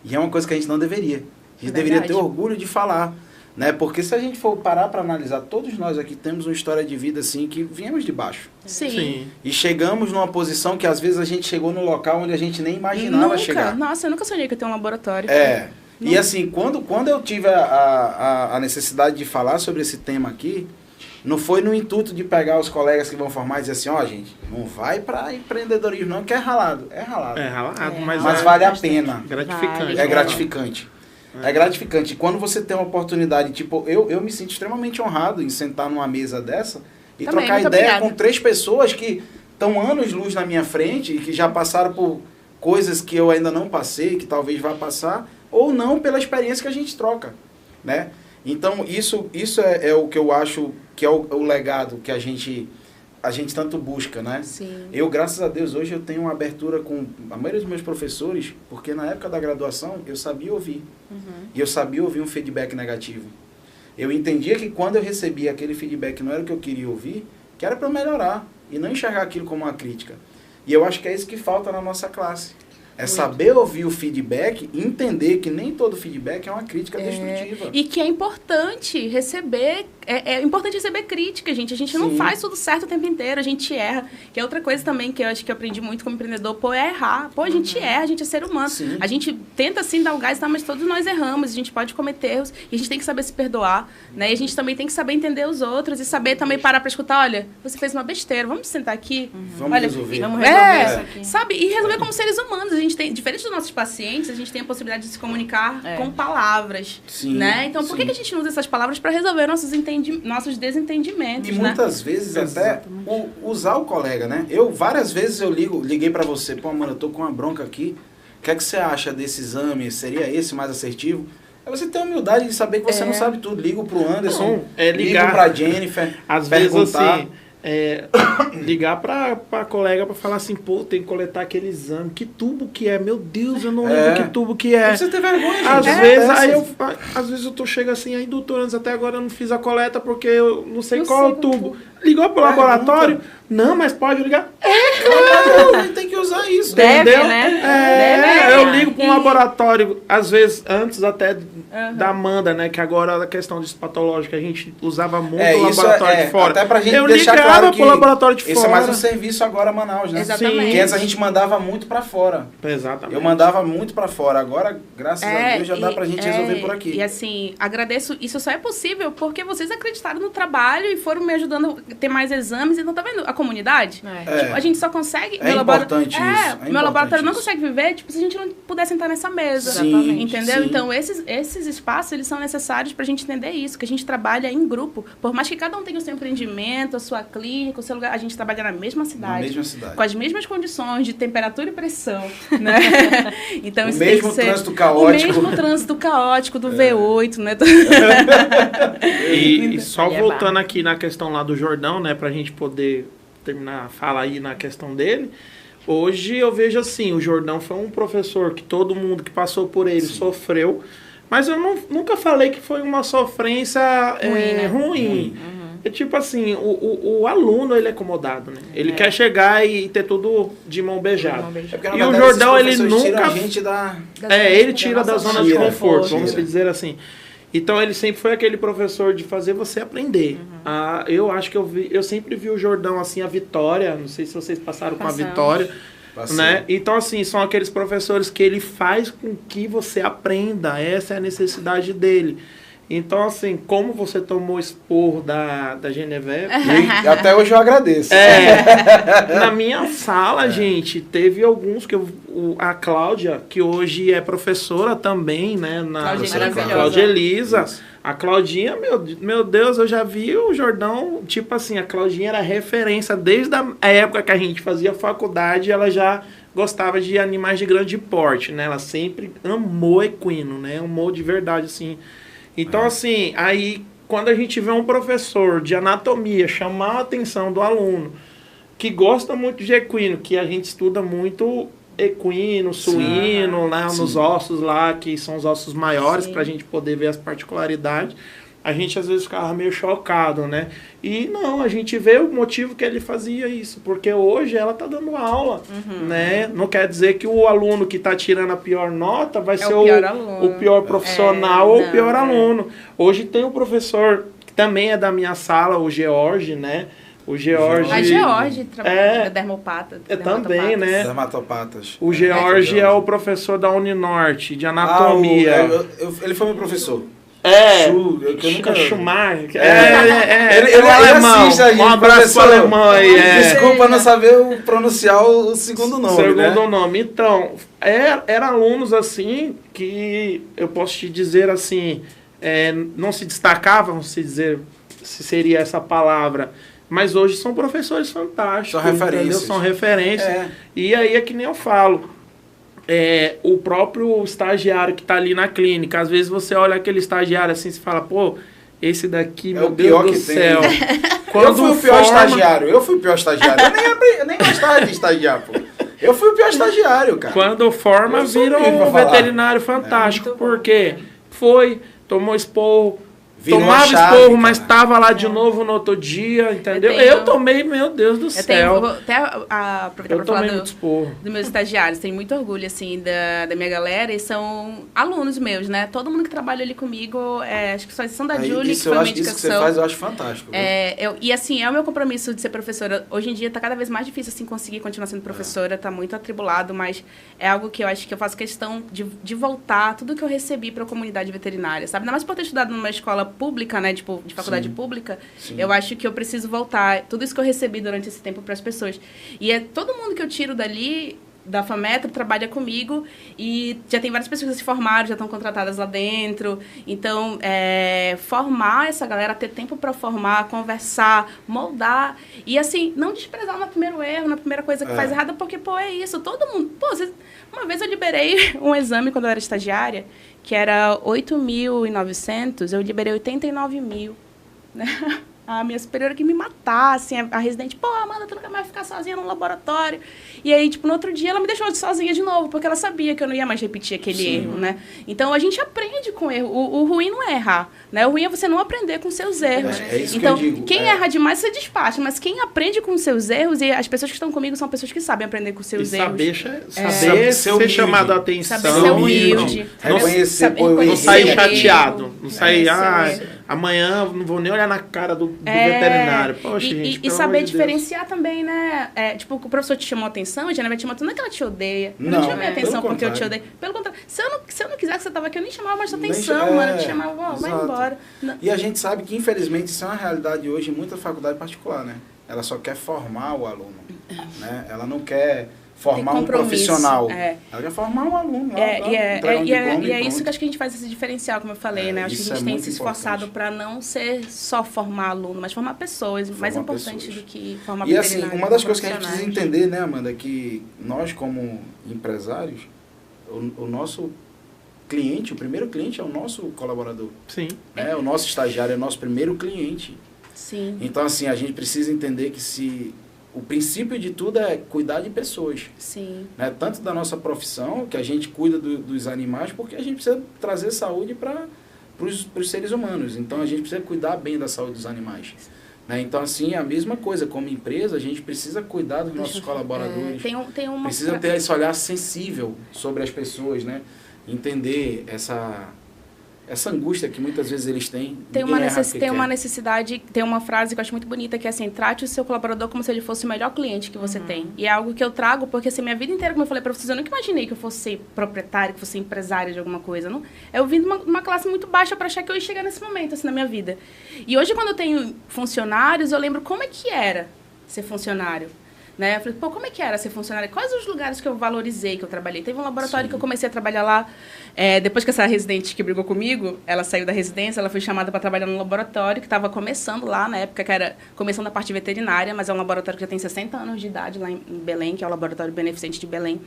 E é uma coisa que a gente não deveria. A gente deveria ter orgulho de falar, né? Porque se a gente for parar para analisar, todos nós aqui temos uma história de vida assim que viemos de baixo. Sim. E chegamos numa posição que às vezes a gente chegou num local onde a gente nem imaginava chegar. Nossa, eu nunca sonhei que eu ia ter um laboratório. E assim, quando eu tive a necessidade de falar sobre esse tema aqui, não foi no intuito de pegar os colegas que vão formar e dizer assim, gente, não vai para empreendedorismo não, que é ralado. É ralado. Mas vale a pena. Gratificante. É gratificante. É gratificante. Quando você tem uma oportunidade, tipo, eu me sinto extremamente honrado em sentar numa mesa dessa e trocar ideia com 3 pessoas que estão anos-luz na minha frente e que já passaram por coisas que eu ainda não passei, que talvez vá passar, ou não pela experiência que a gente troca, né? Então, isso é o que eu acho que é o legado que a gente tanto busca, né? Sim. Eu, graças a Deus, hoje eu tenho uma abertura com a maioria dos meus professores, porque na época da graduação eu sabia ouvir. E eu sabia ouvir um feedback negativo. Eu entendia que quando eu recebia aquele feedback não era o que eu queria ouvir, que era para eu melhorar e não enxergar aquilo como uma crítica. E eu acho que é isso que falta na nossa classe. É saber ouvir o feedback e entender que nem todo feedback é uma crítica destrutiva. E que é importante receber... É importante receber crítica, gente. A gente não faz tudo certo o tempo inteiro, a gente erra. Que é outra coisa também que eu acho que eu aprendi muito como empreendedor, é errar. A gente erra, a gente é ser humano. Sim. A gente tenta, assim, dar um gás, mas todos nós erramos. A gente pode cometer erros e a gente tem que saber se perdoar, né? E a gente também tem que saber entender os outros e saber também parar para escutar. Olha, você fez uma besteira, vamos sentar aqui? Vamos resolver. Vamos resolver isso aqui. Sabe? E resolver como seres humanos. A gente tem, diferente dos nossos pacientes, a gente tem a possibilidade de se comunicar com palavras, né? Então, por que a gente não usa essas palavras para resolver nossos desentendimentos, e muitas vezes até usar o colega, né? Várias vezes eu liguei para você, pô, mano, eu tô com uma bronca aqui, o que é que você acha desse exame? Seria esse mais assertivo? É você ter a humildade de saber que você não sabe tudo. Ligo pro Anderson, ligo pra Jennifer, às vezes assim, ligar pra colega pra falar assim, pô, tem que coletar aquele exame, que tubo que é? Meu Deus, eu não lembro que tubo que é. Você tem vergonha, gente. Às vezes eu chego assim, aí doutor, até agora eu não fiz a coleta porque eu não sei qual é o tubo. Ligou pro laboratório? Não, mas pode ligar. Claro, tem que usar isso. Deve, né? Eu ligo para um laboratório, às vezes, antes até da Amanda, né? Que agora a questão disso patológica, a gente usava muito o laboratório de fora. Até pra gente eu deixar ligava claro que pro laboratório de fora. Esse é mais um serviço agora Manaus, né? Exatamente. Que antes a gente mandava muito para fora. Exatamente. Eu mandava muito para fora. Agora, graças a Deus, já dá pra gente resolver por aqui. E assim, agradeço. Isso só é possível porque vocês acreditaram no trabalho e foram me ajudando a ter mais exames. Então, tá vendo? A comunidade, tipo, a gente só consegue... É importante isso. Meu laboratório não consegue viver, tipo, se a gente não puder sentar nessa mesa. Sim, entendeu? Sim. Então, esses espaços, eles são necessários pra gente entender isso, que a gente trabalha em grupo. Por mais que cada um tenha o seu empreendimento, a sua clínica, o seu lugar, a gente trabalha na mesma cidade. Na mesma cidade. Com as mesmas condições de temperatura e pressão, né? Então, isso mesmo trânsito caótico. O mesmo trânsito caótico do V8, né? E só voltando aqui na questão lá do Jordão, né, pra gente poder terminar a fala aí na questão dele, hoje eu vejo assim, o Jordão foi um professor que todo mundo que passou por ele sofreu, mas eu nunca falei que foi uma sofrência ruim. É tipo assim, o aluno, ele é acomodado, né? Ele quer chegar e ter tudo de mão beijada. E o Jordão, ele nunca... ele tira da zona de conforto, vamos dizer assim. Então, ele sempre foi aquele professor de fazer você aprender. Eu acho que eu sempre vi o Jordão, assim, a Vitória. Não sei se vocês passaram com a Vitória. Né? Então, assim, são aqueles professores que ele faz com que você aprenda. Essa é a necessidade dele. Então, assim, como você tomou esporro da Genevieve... Até hoje eu agradeço. Na minha sala, gente, teve alguns que a Cláudia, que hoje é professora também, né? Cláudia Elisa. Isso. A Claudinha, meu Deus, eu já vi o Jordão, tipo assim, a Claudinha era referência desde a época que a gente fazia faculdade, ela já gostava de animais de grande porte, né? Ela sempre amou equino, né? Amou de verdade, assim... Então, assim, aí quando a gente vê um professor de anatomia chamar a atenção do aluno que gosta muito de equino, que a gente estuda muito equino, suíno, lá nos ossos lá, que são os ossos maiores, para a gente poder ver as particularidades, a gente às vezes ficava meio chocado, né? E não, a gente vê o motivo que ele fazia isso, porque hoje ela está dando aula, né? Não quer dizer que o aluno que está tirando a pior nota vai ser o pior profissional ou o pior aluno. Hoje tem um professor que também é da minha sala, o George, né? O George... A George trabalha dermopata. Também, né? Dermatopatas. O George é o professor da Uninorte, de anatomia. Ele foi meu professor. Schumacher. Ele alemão. Assiste a gente, um abraço pro alemão aí. Desculpa não saber pronunciar o segundo nome. Nome. Então, eram alunos assim que eu posso te dizer assim, não se destacavam, vamos dizer, se seria essa palavra. Mas hoje são professores fantásticos. São referências. São referências. E aí é que nem eu falo. O próprio estagiário que está ali na clínica, às vezes você olha aquele estagiário assim e fala, pô, esse daqui, meu Deus do céu. Eu fui o pior estagiário. Eu nem gostava de estagiar, pô. Eu fui o pior estagiário, cara. Quando forma, vira um veterinário fantástico. Porque tomou esporro, tomava esporro, mas estava lá de novo no outro dia, entendeu? Eu tomei, meu Deus do céu. Vou até aproveitar para falar dos meus estagiários. Tenho muito orgulho, assim, da minha galera. E são alunos meus, né? Todo mundo que trabalha ali comigo, acho que só exceção da Julie, que foi uma indicação. Isso que você faz, eu acho fantástico. E assim, é o meu compromisso de ser professora. Hoje em dia está cada vez mais difícil, assim, conseguir continuar sendo professora. Está muito atribulado, mas é algo que eu acho que eu faço questão de voltar tudo que eu recebi para a comunidade veterinária, sabe? Ainda mais por ter estudado numa escola pública, né, tipo, de faculdade pública, eu acho que eu preciso voltar tudo isso que eu recebi durante esse tempo para as pessoas. E todo mundo que eu tiro dali, da FAMetro trabalha comigo e já tem várias pessoas que se formaram, já estão contratadas lá dentro. Então, formar essa galera, ter tempo para formar, conversar, moldar. E, assim, não desprezar no primeiro erro, na primeira coisa que faz errada, porque, pô, é isso. Todo mundo... Pô, uma vez eu liberei um exame quando eu era estagiária, que era 8.900, eu liberei 89.000, né? A minha superiora que me matasse, a residente, pô, Amanda, tu nunca mais vai ficar sozinha no laboratório. E aí, tipo, no outro dia ela me deixou sozinha de novo, porque ela sabia que eu não ia mais repetir aquele erro, né? Então, a gente aprende com erro. O ruim não é errar, né? O ruim é você não aprender com seus erros. É isso então, que eu digo. Quem erra demais, você despacha. Mas quem aprende com seus erros, e as pessoas que estão comigo são pessoas que sabem aprender com seus erros. Saber ser chamado a atenção. Saber ser humilde. Reconhecer, não sair chateado. Não sair, amanhã não vou nem olhar na cara do veterinário. Poxa, gente, e saber diferenciar também, né? Tipo, o professor te chamou a atenção, a Jana vai te chamar, não é que ela te odeia. Não te chamei a atenção porque eu te odeio. Pelo contrário, se eu não quisesse que você tava aqui, eu nem chamava mais atenção, mano. Eu te chamava, vai embora. Não. E a gente sabe que, infelizmente, isso é uma realidade hoje em muita faculdade particular, né? Ela só quer formar o aluno, né? Ela não quer formar um profissional. Ela quer formar um aluno. E é isso que acho que a gente faz esse diferencial, como eu falei, né? Acho que a gente tem se esforçado para não ser só formar aluno, mas formar pessoas. Mais importante do que formar veterinário. E assim, uma das coisas que a gente precisa entender, né, Amanda, é que nós, como empresários, o nosso cliente, o primeiro cliente é o nosso colaborador. Sim. O nosso estagiário é o nosso primeiro cliente. Sim. Então, assim, a gente precisa entender que o princípio de tudo é cuidar de pessoas. Sim. Né? Tanto da nossa profissão, que a gente cuida dos animais, porque a gente precisa trazer saúde para os seres humanos. Então, a gente precisa cuidar bem da saúde dos animais. Né? Então, assim, a mesma coisa. Como empresa, a gente precisa cuidar dos nossos colaboradores. Precisa ter esse olhar sensível sobre as pessoas, né? Entender essa angústia que muitas vezes eles têm. Tem uma necessidade, tem uma frase que eu acho muito bonita, que é assim, trate o seu colaborador como se ele fosse o melhor cliente que você tem. E é algo que eu trago, porque assim, minha vida inteira, como eu falei para vocês, eu nunca imaginei que eu fosse ser proprietária, que fosse empresária de alguma coisa. Não? Eu vim de uma classe muito baixa para achar que eu ia chegar nesse momento, assim, na minha vida. E hoje, quando eu tenho funcionários, eu lembro como é que era ser funcionário. Né? Eu falei, pô, como é que era ser funcionária? Quais os lugares que eu valorizei, que eu trabalhei? Teve um laboratório que eu comecei a trabalhar lá. Depois que essa residente que brigou comigo, ela saiu da residência, ela foi chamada para trabalhar no laboratório, que estava começando lá, na época, que era começando a parte veterinária, mas é um laboratório que já tem 60 anos de idade lá em Belém, que é o Laboratório Beneficente de Belém.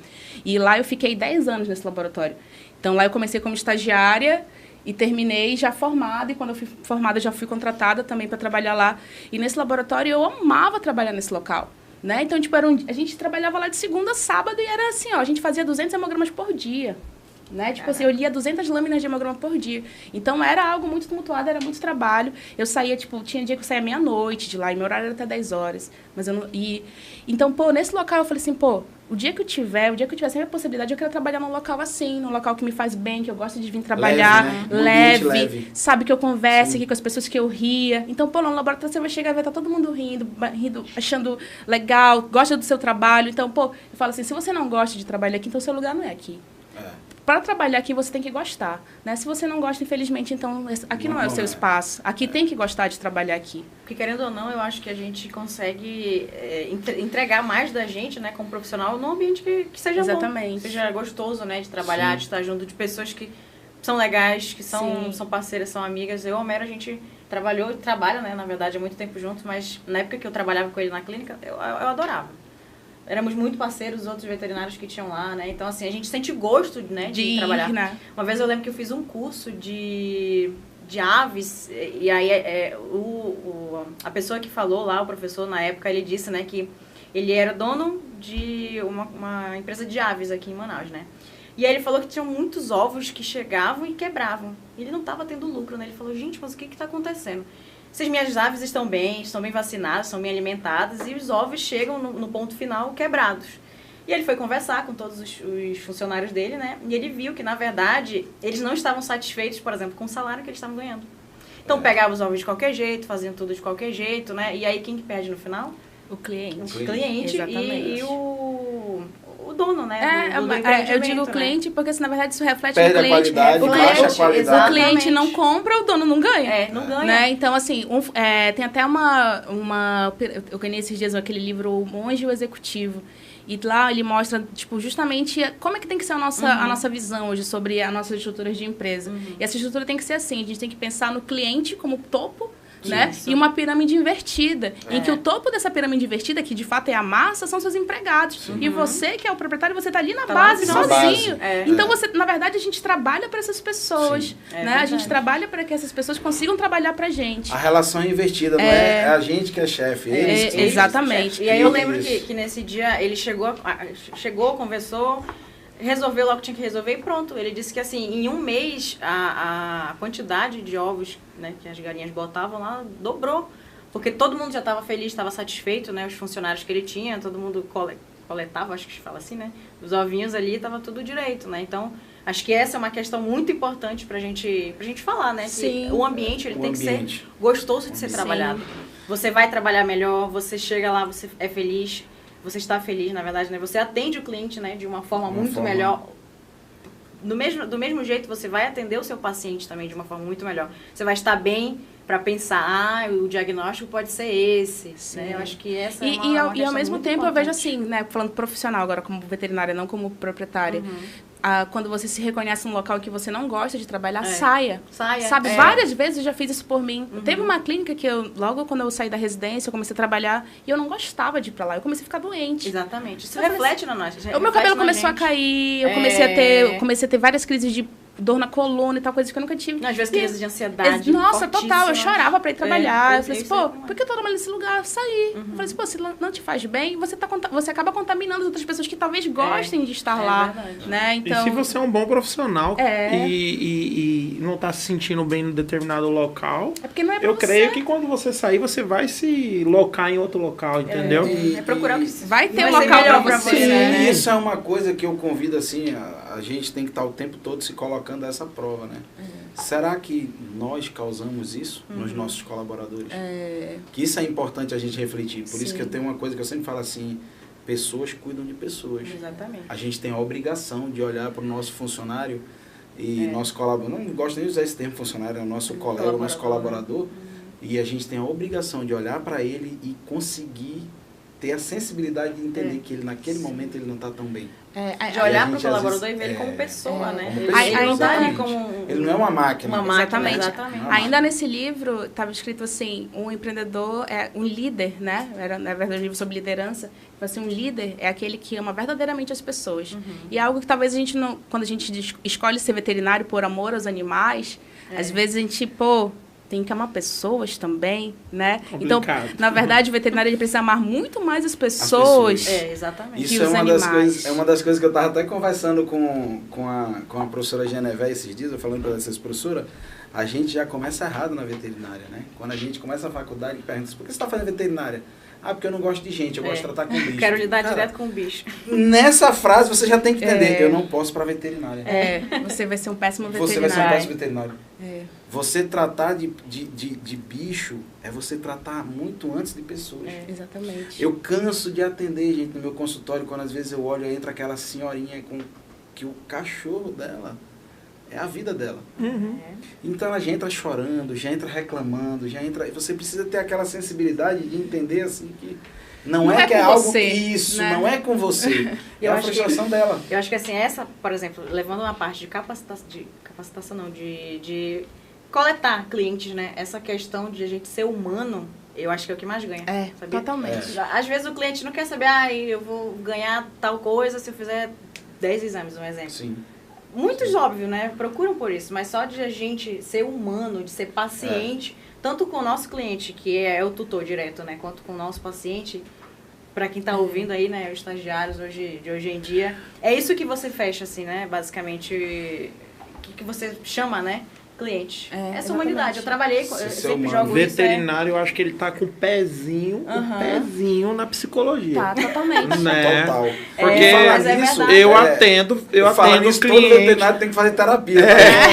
E lá eu fiquei 10 anos nesse laboratório. Então, lá eu comecei como estagiária e terminei já formada, e quando eu fui formada, já fui contratada também para trabalhar lá. E nesse laboratório, eu amava trabalhar nesse local. Né? Então, tipo, a gente trabalhava lá de segunda a sábado e era assim, ó, a gente fazia 200 hemogramas por dia. Né? Tipo assim, eu lia 200 lâminas de hemograma por dia. Então, era algo muito tumultuado, era muito trabalho. Eu saía, tipo, tinha dia que eu saía meia-noite de lá, e meu horário era até 10 horas. Mas eu não... Então, pô, nesse local eu falei assim, pô, o dia que eu tiver sempre a possibilidade, eu quero trabalhar num local assim, num local que me faz bem, que eu gosto de vir trabalhar, leve. Sabe, que eu converse aqui com as pessoas, que eu ria. Então, pô, no laboratório você vai chegar e vai estar todo mundo rindo, achando legal, gosta do seu trabalho. Então, pô, eu falo assim, se você não gosta de trabalhar aqui, então seu lugar não é aqui. Para trabalhar aqui, você tem que gostar, né? Se você não gosta, infelizmente, então aqui não é o seu espaço. Aqui tem que gostar de trabalhar aqui. Porque, querendo ou não, eu acho que a gente consegue entregar mais da gente, né, como profissional, num ambiente que seja bom, seja gostoso, né, de trabalhar, de estar junto de pessoas que são legais, que são parceiras, são amigas. Eu e o Homero, a gente trabalha, né, na verdade, há muito tempo juntos, mas na época que eu trabalhava com ele na clínica, eu adorava. Éramos muito parceiros, os outros veterinários que tinham lá, né? Então, assim, a gente sente gosto, né, de trabalhar. Né? Uma vez eu lembro que eu fiz um curso de aves, e aí a pessoa que falou lá, o professor, na época, ele disse, né, que ele era dono de uma empresa de aves aqui em Manaus, né? E aí ele falou que tinham muitos ovos que chegavam e quebravam. E ele não estava tendo lucro, né? Ele falou, gente, mas o que está acontecendo? Se as minhas aves estão bem vacinadas, estão bem alimentadas, e os ovos chegam no ponto final quebrados. E ele foi conversar com todos os funcionários dele, né? E ele viu que, na verdade, eles não estavam satisfeitos, por exemplo, com o salário que eles estavam ganhando. Então, pegavam os ovos de qualquer jeito, faziam tudo de qualquer jeito, né? E aí, quem que perde no final? O cliente. O cliente e o dono, né? Eu digo o cliente porque, na verdade, isso reflete perde no cliente. A o cliente não compra, o dono não ganha. Não ganha. Né? Então, assim, tem até eu ganhei esses dias aquele livro O Monge e o Executivo. E lá ele mostra, tipo, justamente como é que tem que ser a nossa visão hoje sobre as nossas estruturas de empresa. E essa estrutura tem que ser assim, a gente tem que pensar no cliente como topo, né? E uma pirâmide invertida, em que o topo dessa pirâmide invertida, que de fato é a massa, são seus empregados. E você, que é o proprietário, você tá ali na base, sozinho. Então, você, na verdade, a gente trabalha para essas pessoas, né? A gente trabalha para que essas pessoas consigam trabalrar pra gente. A relação é invertida, não é a gente que é chefe, eles que exatamente. E aí eu lembro que nesse dia ele chegou, conversou, resolveu logo que tinha que resolver e pronto. Ele disse que, assim, em um mês, a quantidade de ovos, né, que as galinhas botavam lá dobrou. Porque todo mundo já estava feliz, estava satisfeito, né? Os funcionários que ele tinha, todo mundo coletava, acho que se fala assim, né? Os ovinhos ali, estava tudo direito, né? Então, acho que essa é uma questão muito importante pra gente falar, né? Sim. Que o ambiente, ele tem que ser gostoso de ser trabalhado. Você vai trabalhar melhor, você chega lá, você é feliz... Você está feliz, na verdade, né? Você atende o cliente, né, de uma forma muito melhor. Do mesmo jeito, você vai atender o seu paciente também de uma forma muito melhor. Você vai estar bem para pensar, o diagnóstico pode ser esse. Né? Eu acho que essa é uma E ao mesmo tempo importante. Eu vejo assim, né, falando profissional agora, como veterinária, não como proprietária. Quando você se reconhece num local que você não gosta de trabalhar, saia. Sabe, várias vezes eu já fiz isso por mim. Teve uma clínica que logo quando eu saí da residência, eu comecei a trabalhar e eu não gostava de ir pra lá. Eu comecei a ficar doente. Exatamente. Isso reflete na nossa. O meu cabelo começou a cair, eu comecei a ter várias crises de dor na coluna e tal, coisas que eu nunca tive. Às vezes crises de ansiedade. Nossa, total. Eu chorava pra ir trabalhar. Eu falei assim, pô, por que eu tô trabalhando nesse lugar? Eu saí. Eu falei assim, pô, se não te faz bem, você acaba contaminando as outras pessoas que talvez gostem de estar lá. Né? Então, e se você é um bom profissional e não tá se sentindo bem em determinado local, é porque não é pra eu creio que quando você sair, você vai se locar em outro local, entendeu? É procurar o que vai ter um local pra você. Né? Isso é uma coisa que eu convido, assim, a gente tem que estar o tempo todo se colocando a essa prova, né? Será que nós causamos isso nos nossos colaboradores? Que isso é importante a gente refletir. Por isso que eu tenho uma coisa que eu sempre falo assim, pessoas cuidam de pessoas. Exatamente. A gente tem a obrigação de olhar para o nosso funcionário e nosso colaborador, não gosto nem de usar esse termo funcionário, é o nosso colega, o nosso colaborador, e a gente tem a obrigação de olhar para ele e conseguir ter a sensibilidade de entender que ele naquele momento ele não está tão bem. De olhar para o colaborador e ver ele como pessoa, né? Ele não é uma máquina. Exatamente. Ainda nesse livro estava escrito assim, um empreendedor é um líder, né? Era, na verdade, um livro sobre liderança. Assim, um líder é aquele que ama verdadeiramente as pessoas. E é algo que talvez a gente não... Quando a gente escolhe ser veterinário por amor aos animais, às vezes a gente, tem que amar pessoas também, né? Complicado. Então, na verdade, o veterinário ele precisa amar muito mais as pessoas. Exatamente. Isso é uma das coisas que eu estava até conversando com a professora Genevé esses dias, eu falando para essa professora, a gente já começa errado na veterinária, né? Quando a gente começa a faculdade e pergunta, por que você está fazendo veterinária? Porque eu não gosto de gente, eu gosto de tratar com bicho. Quero lidar direto com o bicho. Nessa frase você já tem que entender, eu não posso para veterinária. Você vai ser um péssimo veterinário. Você vai ser um péssimo veterinário. Você tratar de bicho é você tratar muito antes de pessoas. Exatamente. Eu canso de atender gente no meu consultório, quando às vezes eu olho e entra aquela senhorinha com que o cachorro dela é a vida dela. Então ela já entra chorando, já entra reclamando, já entra... Você precisa ter aquela sensibilidade de entender assim que não é que é algo você, isso, né? Não é com você. É a frustração dela. Eu acho que assim, essa, por exemplo, levando uma parte de capacitação não, de coletar clientes, né? Essa questão de a gente ser humano, eu acho que é o que mais ganha. Sabia? Totalmente. Às vezes o cliente não quer saber, eu vou ganhar tal coisa se eu fizer 10 exames, um exemplo. Sim. Muitos, óbvio, né? Procuram por isso, mas só de a gente ser humano, de ser paciente, tanto com o nosso cliente, que é o tutor direto, né? Quanto com o nosso paciente, para quem tá ouvindo aí, né? Os estagiários de hoje em dia. É isso que você fecha, assim, né? Basicamente, que você chama, né? Cliente. Essa humanidade. Eu trabalhei, eu sempre jogo veterinário, eu acho que ele tá com o pezinho na psicologia. Tá, totalmente. Né? Total. Porque mas é verdade. eu atendo isso, todo cliente. veterinário tem que fazer terapia.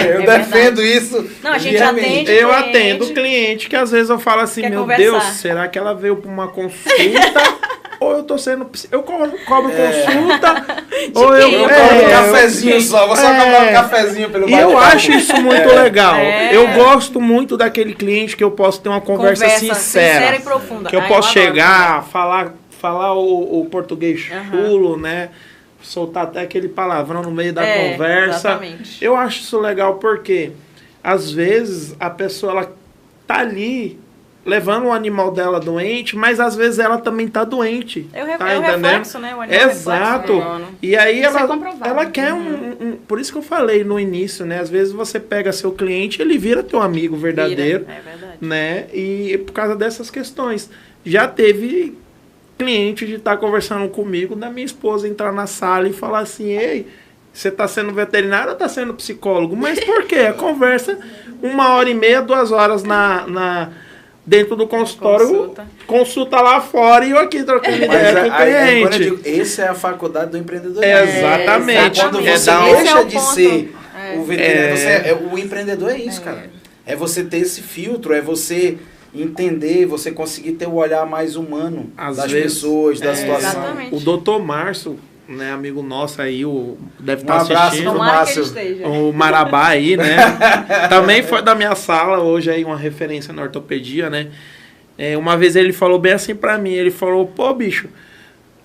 Eu defendo isso. Não, a gente atende Eu atendo cliente que às vezes eu falo assim, meu Deus, será que ela veio para uma consulta? Ou eu tô sendo... Eu cobro consulta, ou eu cobro um cafezinho só. Vou só cobrar um cafezinho pelo bate-papo. E eu acho isso muito legal. Eu gosto muito daquele cliente que eu posso ter uma conversa sincera. E profunda. Que eu posso chegar, falar falar o português chulo, né? Soltar até aquele palavrão no meio da conversa. Exatamente. Eu acho isso legal porque, às vezes, a pessoa ela tá ali levando o animal dela doente, mas às vezes ela também tá doente. É o entendendo? reflexo, né? O animal Exato. Reflexo, E aí Isso é ela comprovado. quer por isso que eu falei no início, né? Às vezes você pega seu cliente, ele vira teu amigo verdadeiro, É verdade. né? E por causa dessas questões. Já teve cliente de estar conversando comigo, da minha esposa entrar na sala e falar assim, ei, você está sendo veterinário ou está sendo psicólogo? Mas por quê? A conversa, 1h30, 2 horas dentro do consultório, consulta lá fora e eu aqui trocando ideia com o cliente. Quando eu digo, essa é a faculdade do empreendedorismo. Exatamente. Quando você deixa de ser o veterinário, o empreendedor é isso, cara. É você ter esse filtro, é você entender, você conseguir ter o olhar mais humano das pessoas, da situação. Exatamente. O doutor Márcio, né, amigo nosso aí, deve estar abraço assistindo. pro Tomara que ele Márcio. esteja. O Marabá aí, né? Também foi da minha sala, hoje aí uma referência na ortopedia, né? Uma vez ele falou bem assim pra mim, ele falou, pô, bicho,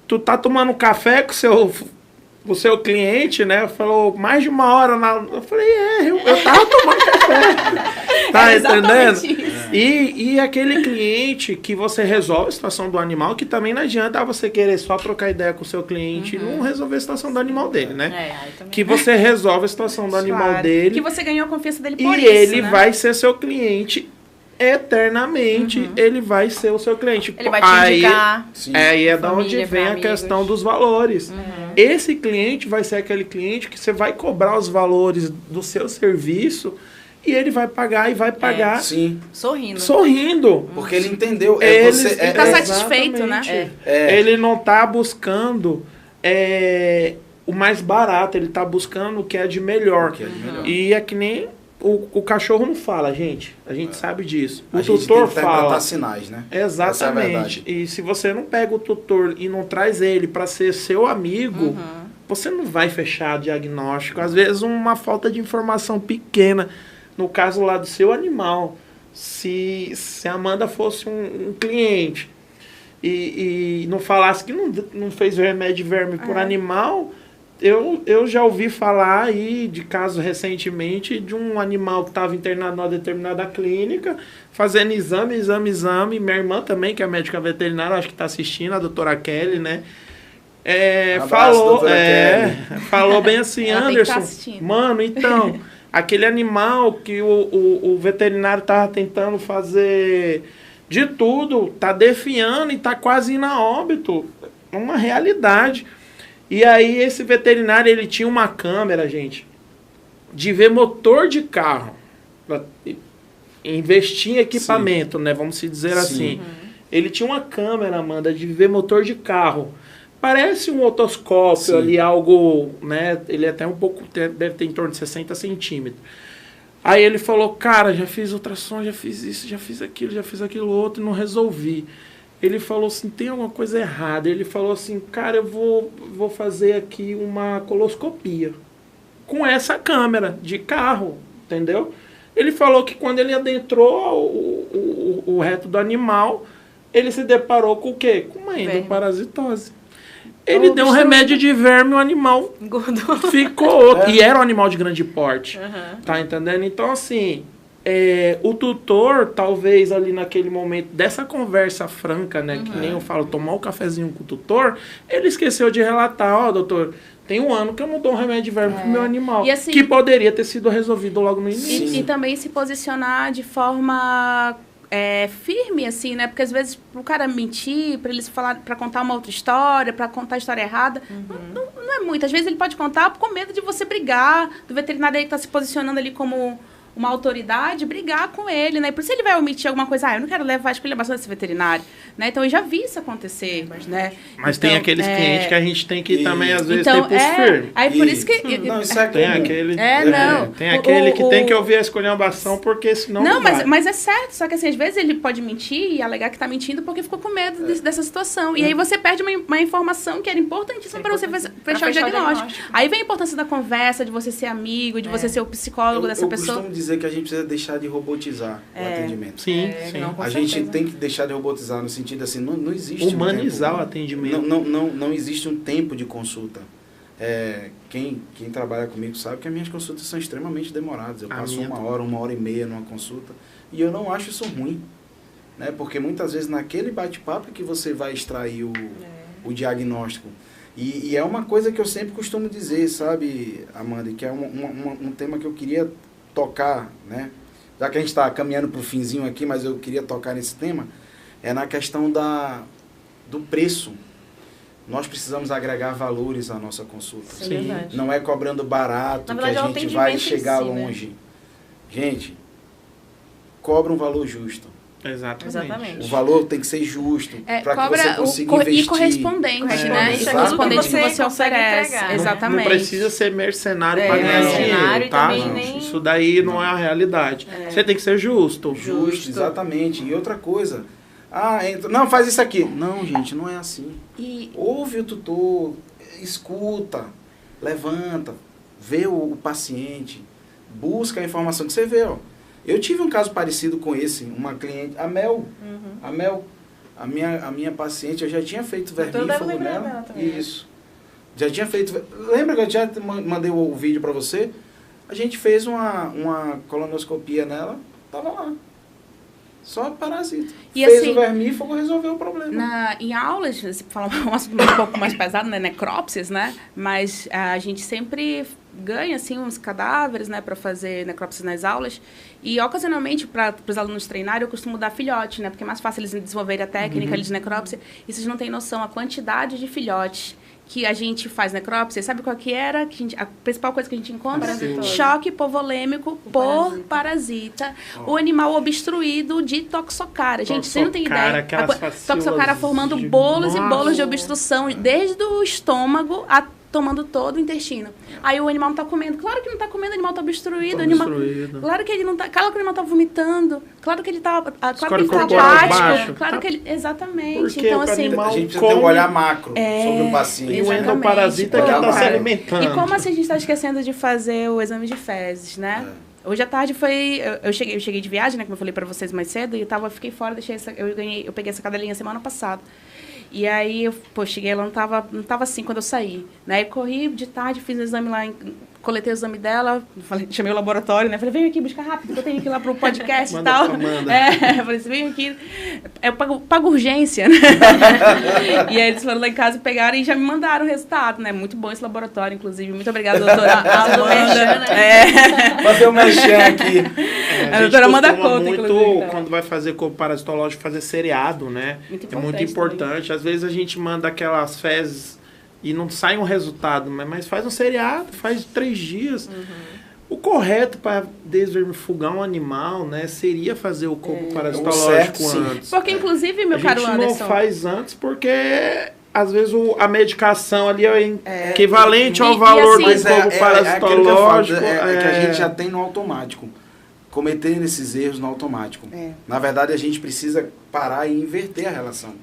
tu tá tomando café com o seu cliente, né? Falou, mais de 1 hora. Eu falei, eu tava tomando café. Tá entendendo? E aquele cliente que você resolve a situação do animal, que também não adianta você querer só trocar ideia com o seu cliente e não resolver a situação do animal dele, né? Que você resolve a situação do animal dele. Que você ganhou a confiança dele por e isso, ele né? vai ser seu cliente eternamente. Ele vai ser o seu cliente. Ele vai te indicar. Aí é da família, onde vem a amigos. questão dos valores. Esse cliente vai ser aquele cliente que você vai cobrar os valores do seu serviço e ele vai pagar e vai pagar Sim. sorrindo. Porque ele entendeu. Ele tá satisfeito, né? Ele não tá buscando o mais barato, ele tá buscando o que é de melhor. E é que nem o cachorro não fala, gente. A gente sabe disso. O tutor fala. Sinais, né? Exatamente. E se você não pega o tutor e não traz ele para ser seu amigo, você não vai fechar diagnóstico. Às vezes uma falta de informação pequena. No caso lá do seu animal, se a Amanda fosse um cliente e não falasse que não fez remédio de verme por animal, eu já ouvi falar aí de casos recentemente de um animal que estava internado numa determinada clínica, fazendo exame. Minha irmã também, que é médica veterinária, acho que está assistindo, a doutora Kelly, né? Falou bem assim, Anderson, mano, então, aquele animal que o veterinário estava tentando fazer de tudo, tá definhando e tá quase indo a óbito. É uma realidade. E aí esse veterinário, ele tinha uma câmera, gente, de ver motor de carro. Investir em equipamento, né? Vamos se dizer assim. Ele tinha uma câmera, Amanda, de ver motor de carro. Parece um otoscópio ali, algo, né? Ele até um pouco, deve ter em torno de 60 centímetros. Aí ele falou, cara, já fiz ultrassom, já fiz isso, já fiz aquilo outro, não resolvi. Ele falou assim, tem alguma coisa errada. Ele falou assim, cara, eu vou fazer aqui uma coloscopia com essa câmera de carro, entendeu? Ele falou que quando ele adentrou o reto do animal, ele se deparou com o quê? Com uma endoparasitose. Ele deu um remédio de verme, o animal ficou. E era um animal de grande porte. Tá entendendo? Então, assim, o tutor, talvez ali naquele momento dessa conversa franca, né? Que nem eu falo, tomar um cafezinho com o tutor, ele esqueceu de relatar, doutor, tem 1 ano que eu não dou um remédio de verme pro meu animal. E assim, que poderia ter sido resolvido logo no início. E também se posicionar de forma firme, assim, né? Porque às vezes pro cara mentir, para eles falar, para contar uma outra história, para contar a história errada, não é muito. Às vezes ele pode contar com medo de você brigar, do veterinário aí que tá se posicionando ali como uma autoridade, brigar com ele, né? Por isso ele vai omitir alguma coisa, eu não quero levar a esculhambação desse veterinário, né? Então eu já vi isso acontecer, né? Mas então, tem aqueles clientes que a gente tem que também, às vezes, então, ter pulso firme. Aí por isso que... Não, isso é tem comum. aquele, não. tem aquele que tem que ouvir a esculhambação, porque senão não vai. Mas é certo, só que assim, às vezes ele pode mentir e alegar que tá mentindo porque ficou com medo dessa situação. E aí você perde uma informação que era importantíssima para você fechar o diagnóstico. Aí vem a importância da conversa, de você ser amigo, de você ser o psicólogo dessa pessoa. Eu costumo dizer que a gente precisa deixar de robotizar o atendimento. Sim, sim. Não, com A gente certeza. tem que deixar de robotizar no sentido assim, não existe Humanizar um o tempo, atendimento. não existe um tempo de consulta. Quem trabalha comigo sabe que as minhas consultas são extremamente demoradas. Eu passo uma hora e meia numa consulta e eu não acho isso ruim. Né? Porque muitas vezes naquele bate-papo é que você vai extrair o diagnóstico. E é uma coisa que eu sempre costumo dizer, sabe, Amanda, que é um tema que eu queria tocar, né? Já que a gente está caminhando para o finzinho aqui, mas eu queria tocar nesse tema, é na questão do preço. Nós precisamos agregar valores à nossa consulta. Sim. Não é cobrando barato Na verdade, que a gente vai chegar longe. Gente, cobra um valor justo. Exatamente. O valor tem que ser justo para que você consiga investir. E correspondente, né? Isso, Correspondente que você consegue oferece. entregar. Exatamente. Não precisa ser mercenário para ganhar mercenário dinheiro, tá? também nem- Isso daí não é a realidade. Você tem que ser justo. Justo, exatamente. E outra coisa, não, faz isso aqui. Não, gente, não é assim. Ouve o tutor, escuta, levanta, vê o paciente, busca a informação que você vê, ó. Eu tive um caso parecido com esse, uma cliente, a Mel, a minha paciente, eu já tinha feito vermífugo nela. Isso. Já tinha feito, lembra que eu já mandei o vídeo para você? A gente fez uma colonoscopia nela, tava lá. Só parasita. E Fez assim, o vermífugo, resolveu o problema. Em aulas, se falar um assunto um pouco mais pesado, né, necrópsias, né? Mas a gente sempre ganha, assim, uns cadáveres, né, para fazer necrópsias nas aulas. E, ocasionalmente, para os alunos treinarem, eu costumo dar filhote, né? Porque é mais fácil eles desenvolverem a técnica de necrópsia. E vocês não têm noção a quantidade de filhotes que a gente faz necrópsia. Sabe qual que era? A principal coisa que a gente encontra? Choque hipovolêmico por parasita. O animal obstruído de toxocara. Gente, você não tem ideia. A toxocara formando bolos e bolos de obstrução, desde o estômago tomando todo o intestino. Aí o animal não tá comendo. Claro que não tá comendo, o animal tá obstruído. Claro que ele não tá. Claro que o animal tá vomitando. Claro que ele tá. Claro que ele tá apático. Claro que ele. Exatamente. Porque então, assim. A gente precisa ter um olhar macro sobre o paciente. E o endoparasita que tá se alimentando. E como assim a gente tá esquecendo de fazer o exame de fezes, né? Hoje à tarde foi... Eu cheguei de viagem, né? Como eu falei pra vocês mais cedo. E fiquei fora, eu peguei essa cadelinha semana passada. E aí, cheguei, ela não tava assim quando eu saí. Né? E corri de tarde, fiz o exame lá, coletei o exame dela, chamei o laboratório, né? Falei, vem aqui buscar rápido, que eu tenho que ir lá pro podcast e tal. Falei assim, vem aqui. Eu pago urgência, né? E aí eles foram lá em casa, pegaram e já me mandaram o resultado, né? Muito bom esse laboratório, inclusive. Muito obrigada, doutora Amanda. Fazer o merchan aqui. A doutora Amanda conta, inclusive. Quando vai fazer corpo parasitológico, fazer seriado, né? É muito importante. Também. Às vezes a gente manda aquelas fezes e não sai um resultado, mas faz um seriado, faz 3 dias. O correto para desvermifugar um animal, né, seria fazer o corpo parasitológico antes. Porque, inclusive, meu caro Anderson... A gente não faz antes porque... Às vezes a medicação ali é equivalente ao valor do corpo parasitológico. É que a gente já tem no automático. Cometendo esses erros no automático. Na verdade, a gente precisa parar e inverter a relação.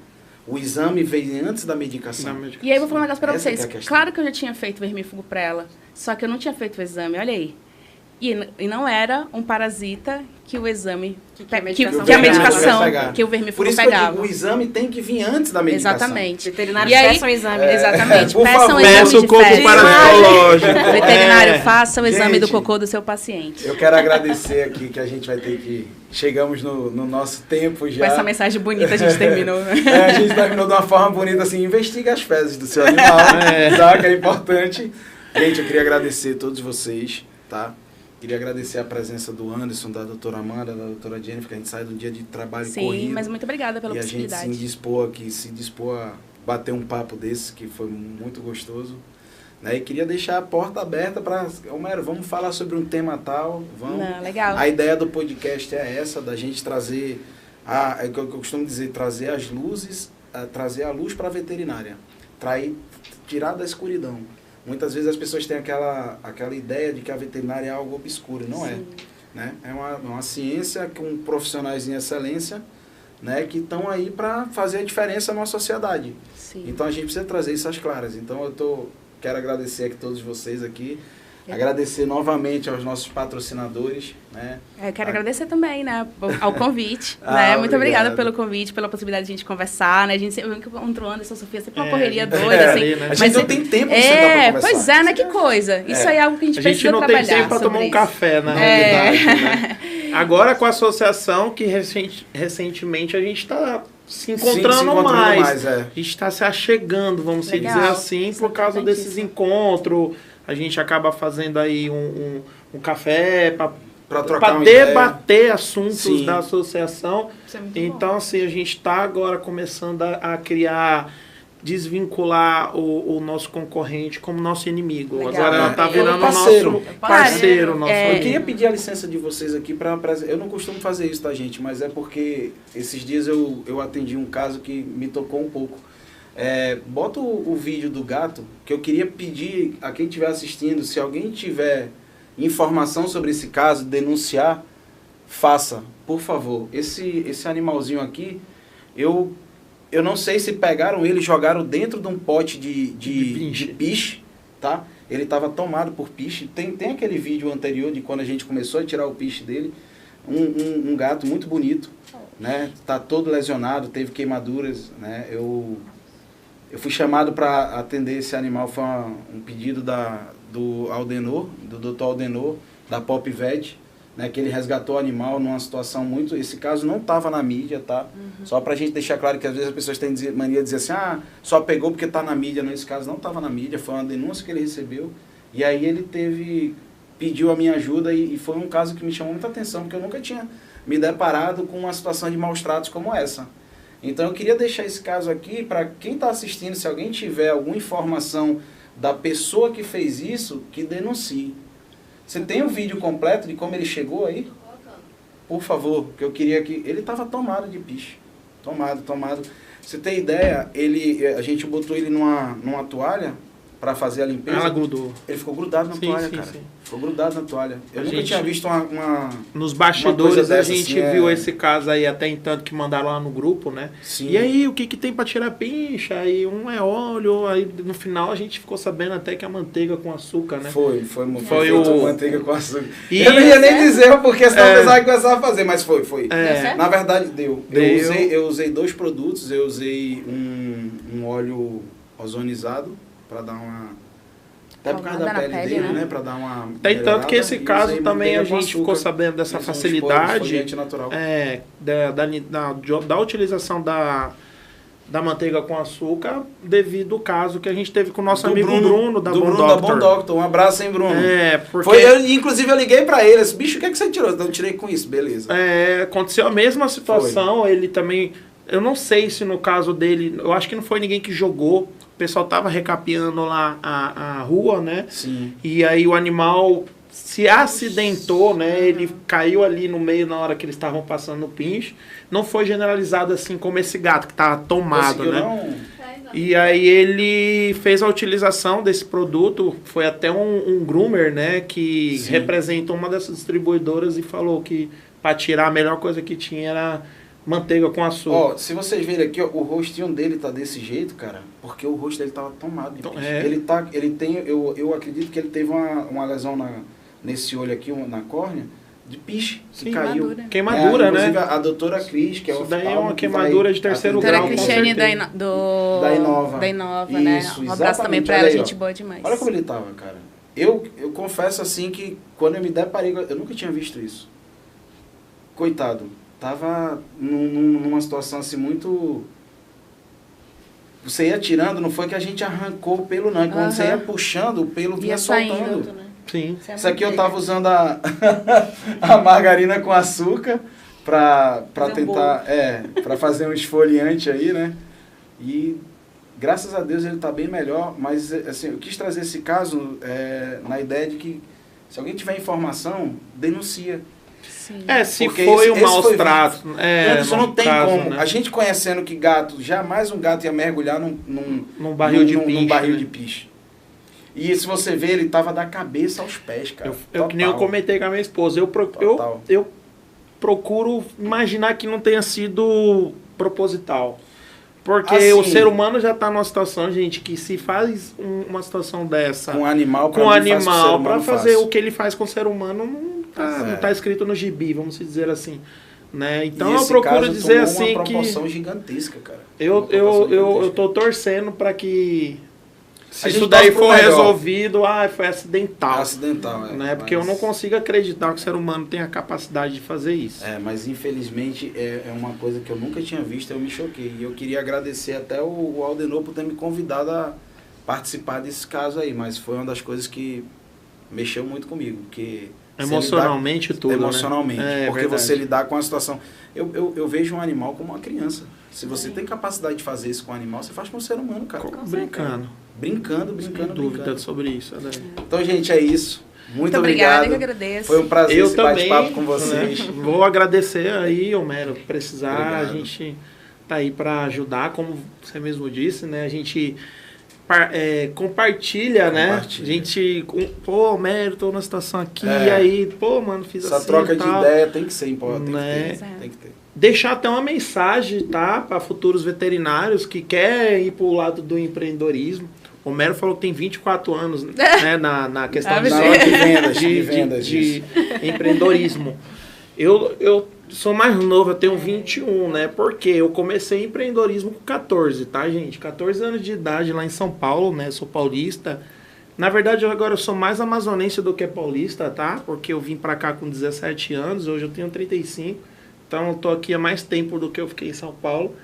O exame veio antes da medicação. E aí eu vou falar um negócio pra vocês. Claro que eu já tinha feito vermífugo pra ela, só que eu não tinha feito o exame, olha aí. E não era um parasita que o exame... Que a medicação, que o vermífugo pegava. Por isso que o exame tem que vir antes da medicação. Exatamente. Veterinários peçam o exame. Exatamente. Peçam o exame o corpo parasitológico. Veterinário, faça o exame do cocô do seu paciente. Eu quero agradecer aqui que a gente vai ter que... Chegamos no nosso tempo já. Com essa mensagem bonita a gente terminou. A gente terminou de uma forma bonita, assim, investiga as fezes do seu animal, tá? Que é importante. Gente, eu queria agradecer a todos vocês, tá? Queria agradecer a presença do Anderson, da doutora Amanda, da doutora Jennifer, que a gente sai do dia de trabalho corrido. Sim, mas muito obrigada pela possibilidade. E a gente se dispor a bater um papo desse, que foi muito gostoso. Né? E queria deixar a porta aberta para... Homero, vamos falar sobre um tema tal. Vamos. Não, legal. A ideia do podcast é essa, da gente trazer... é o que eu costumo dizer, trazer as luzes, trazer a luz para a veterinária. Tirar da escuridão. Muitas vezes as pessoas têm aquela ideia de que a veterinária é algo obscuro. Não é. Né? É uma ciência com profissionais em excelência, né, que estão aí para fazer a diferença na sociedade. Sim. Então a gente precisa trazer isso às claras. Então quero agradecer aqui a todos vocês aqui. Agradecer novamente aos nossos patrocinadores, né? Eu quero agradecer também, né, ao convite, né? Muito obrigada pelo convite, pela possibilidade de a gente conversar, né? A gente sempre encontrou Anderson, Sofia, sempre uma correria doida, assim. Né? A gente não tem tempo de sentar pra conversar. Pois é, né? Que coisa. Isso aí é algo que a gente precisa trabalhar. A gente não tem tempo para tomar um café, na realidade, né? Agora com a associação, que recentemente a gente está se encontrando mais. A gente está se achegando, vamos dizer assim, por causa desses encontros. A gente acaba fazendo aí um café para debater assuntos da associação. Então, assim, a gente está agora começando a criar, desvincular o nosso concorrente como nosso inimigo. Legal. Agora ela está virando nosso parceiro. Eu queria pedir a licença de vocês aqui para... Eu não costumo fazer isso, tá, gente? Mas é porque esses dias eu atendi um caso que me tocou um pouco. Bota o vídeo do gato, que eu queria pedir a quem estiver assistindo, se alguém tiver informação sobre esse caso, denunciar, faça, por favor. Esse animalzinho aqui, eu não sei se pegaram ele e jogaram dentro de um pote de piche, tá? Ele estava tomado por piche. Tem aquele vídeo anterior de quando a gente começou a tirar o piche dele. Um gato muito bonito, né? Tá todo lesionado, teve queimaduras, né? Eu fui chamado para atender esse animal, foi um pedido do Aldenor, do Dr. Aldenor, da Pop Vet, né, que ele resgatou o animal numa situação muito... Esse caso não estava na mídia, tá? Só para a gente deixar claro que às vezes as pessoas têm mania de dizer assim, só pegou porque está na mídia. Não, esse caso não estava na mídia, foi uma denúncia que ele recebeu. E aí ele pediu a minha ajuda e foi um caso que me chamou muita atenção, porque eu nunca tinha me deparado com uma situação de maus tratos como essa. Então eu queria deixar esse caso aqui para quem está assistindo, se alguém tiver alguma informação da pessoa que fez isso, que denuncie. Você tem o vídeo completo de como ele chegou aí? Por favor, que eu queria que... Ele estava tomado de piche. Tomado. Você tem ideia, a gente botou ele numa toalha para fazer a limpeza. Ela grudou. Ele ficou grudado na toalha, cara. Sim. Ficou grudado na toalha. Eu nunca tinha visto uma nos bastidores a gente assim, viu esse caso aí até então que mandaram lá no grupo, né? Sim. E aí, o que tem para tirar pincha? Aí é óleo, aí no final a gente ficou sabendo até que a manteiga com açúcar, né? Foi manteiga com açúcar. E eu não ia nem dizer porque senão eu pensava que começava a fazer, mas foi. Na verdade, deu. Eu usei 2 produtos, eu usei um óleo ozonizado para dar uma... Até por causa da pele dele, né? Pra dar uma... Tem tanto que esse caso também a gente ficou sabendo dessa facilidade da utilização da manteiga com açúcar devido ao caso que a gente teve com o nosso amigo Bruno da Bon Doctor. Um abraço, hein, Bruno? Porque... Inclusive eu liguei pra ele, disse, bicho, o que é que você tirou? Então eu tirei com isso, beleza. Aconteceu a mesma situação, ele também... Eu não sei se no caso dele, eu acho que não foi ninguém que jogou. O pessoal tava recapeando lá a rua, né? Sim. E aí o animal se acidentou, né? Ele caiu ali no meio na hora que eles estavam passando no pinche. Não foi generalizado assim como esse gato que tava tomado, né? Não? E aí ele fez a utilização desse produto, foi até um groomer, né? Que representa uma dessas distribuidoras e falou que para tirar a melhor coisa que tinha era... manteiga com açúcar. Ó, se vocês verem aqui, ó, o rostinho dele tá desse jeito, cara, porque o rosto dele tava tomado de piche. Ele tem, eu acredito que ele teve uma lesão nesse olho aqui, na córnea, de piche, que caiu. Queimadura, né? Inclusive a doutora Cris, que é o daí é uma queimadura de terceiro grau. Doutora Cristiane da Inova, né? Um abraço também pra ela, gente boa demais. Olha como ele tava, cara. Eu confesso assim que quando eu me deparei, eu nunca tinha visto isso. Coitado. Tava numa situação assim muito... Você ia tirando, não foi que a gente arrancou o pelo não, quando você ia puxando, o pelo vinha soltando. Né? Sim. Isso aqui eu tava usando a margarina com açúcar para tentar, para fazer um esfoliante aí, né? E graças a Deus ele tá bem melhor, mas assim, eu quis trazer esse caso na ideia de que se alguém tiver informação, denuncia. Se porque foi um maus trato. Isso não tem como. Né? A gente conhecendo que jamais um gato ia mergulhar num barril de piche. E se você ver, ele tava da cabeça aos pés, cara. Que nem eu comentei com a minha esposa. Eu procuro imaginar que não tenha sido proposital. Porque assim, o ser humano já tá numa situação, gente, que se faz uma situação dessa com animal, para fazer o que ele faz com o ser humano, não tá escrito no gibi, vamos dizer assim. Né? Então eu procuro dizer assim uma que... proporção gigantesca, cara. Eu tô torcendo para que... Se isso gente daí torce pro for melhor. resolvido, foi acidental. Acidental, né? Porque eu não consigo acreditar que o ser humano tem a capacidade de fazer isso. Mas infelizmente é uma coisa que eu nunca tinha visto, eu me choquei. E eu queria agradecer até o Aldenor por ter me convidado a participar desse caso aí, mas foi uma das coisas que mexeu muito comigo, porque... Emocionalmente tudo, emocionalmente, né? porque verdade. você lidar com a situação... Eu vejo um animal como uma criança. Se você tem capacidade de fazer isso com um animal, você faz com um ser humano, cara. Brincando. Brincando. Sem dúvida sobre isso. Então, gente, é isso. Muito obrigada, obrigado. eu que agradeço. Foi um prazer eu esse bate-papo com vocês. Né? Vou agradecer aí, Homero. Precisar, Obrigado. A gente tá aí para ajudar, como você mesmo disse, né? A gente compartilha, né? A gente, pô, Homero, tô numa situação aqui, e aí, pô, mano, fiz essa assim. Essa troca de ideia tem que ser importante, né? Tem que ter. Deixar até uma mensagem, tá? Para futuros veterinários que querem ir pro lado do empreendedorismo. O Homero falou que tem 24 anos, né, na questão de empreendedorismo. Eu sou mais novo, eu tenho 21, né? Porque eu comecei empreendedorismo com 14, tá, gente? 14 anos de idade lá em São Paulo, né? Sou paulista. Na verdade, agora eu sou mais amazonense do que paulista, tá? Porque eu vim pra cá com 17 anos, hoje eu tenho 35. Então eu tô aqui há mais tempo do que eu fiquei em São Paulo.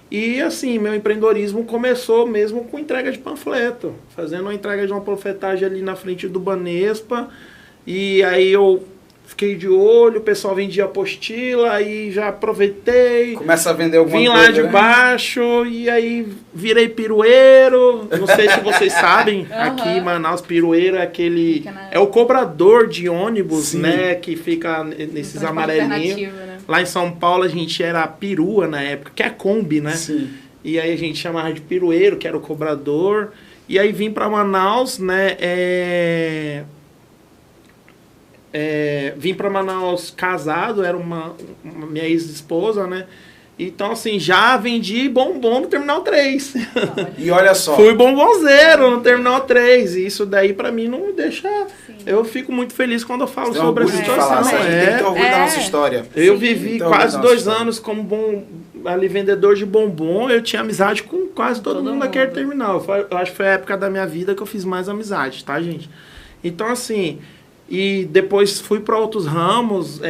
E assim, meu empreendedorismo começou mesmo com entrega de panfleto. Fazendo uma entrega de uma panfletagem ali na frente do Banespa. E aí eu fiquei de olho, o pessoal vendia apostila, aí já aproveitei. Começa a vender alguma coisa. Vim lá de baixo, e aí virei pirueiro. Não sei se vocês sabem, aqui em Manaus, pirueiro é aquele... É o cobrador de ônibus, sim, né? Que fica nesses amarelinhos. Né? Lá em São Paulo a gente era perua na época, que é Kombi, né? Sim. E aí a gente chamava de pirueiro, que era o cobrador. E aí vim para Manaus, né? Vim para Manaus casado, era uma minha ex-esposa, né? Então, assim, já vendi bombom no Terminal 3. E olha só. Fui bombonzeiro no Terminal 3. E isso daí, pra mim, não me deixa... Sim. Eu fico muito feliz quando eu falo sobre essa situação. Tem que ter orgulho da nossa história. Eu vivi quase 2 anos como ali vendedor de bombom. Eu tinha amizade com quase todo mundo naquele terminal. Eu acho que foi a época da minha vida que eu fiz mais amizade, tá, gente? Então, assim... E depois fui para outros ramos,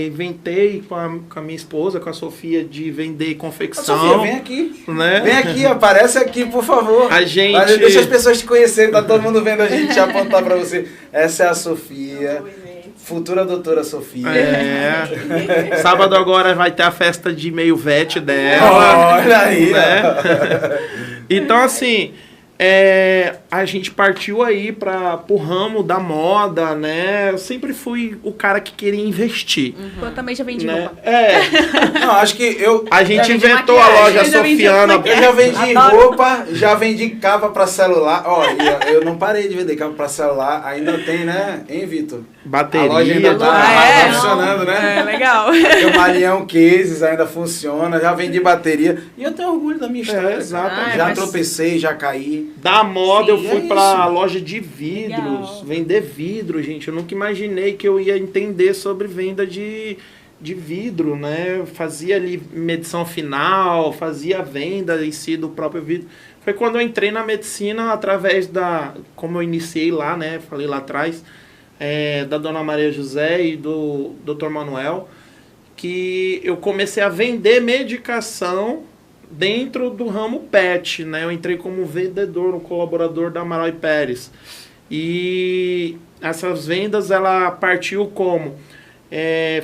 inventei com a minha esposa, com a Sofia, de vender confecção. Sofia, vem aqui. Né? Vem aqui, aparece aqui, por favor. A gente... Deixa as pessoas te conhecerem, tá todo mundo vendo a gente apontar para você. Essa é a Sofia, futura doutora Sofia. Sábado agora vai ter a festa de meio vete dela. Olha aí, né? Então, assim... a gente partiu aí pro ramo da moda, né? Eu sempre fui o cara que queria investir. Eu também já vendi roupa. Não, acho que a gente inventou a loja Sofiana. Eu já vendi roupa, já vendi capa pra celular. Eu não parei de vender capa pra celular. Ainda tem, né? Hein, Vitor? Bateria. A loja ainda tá funcionando, né? Legal. O Marião Cases ainda funciona. Já vendi bateria. E eu tenho orgulho da minha história. Exatamente. Já tropecei, já caí. Da moda, eu fui pra loja de vidros, vender vidro, gente. Eu nunca imaginei que eu ia entender sobre venda de vidro, né? Eu fazia ali medição final, fazia a venda em si do próprio vidro. Foi quando eu entrei na medicina através como eu iniciei lá, né? Falei lá atrás, da Dona Maria José e do Dr. Manuel, que eu comecei a vender medicação dentro do ramo pet, né? Eu entrei como vendedor, um colaborador da Amaral e Pérez. E essas vendas, ela partiu como?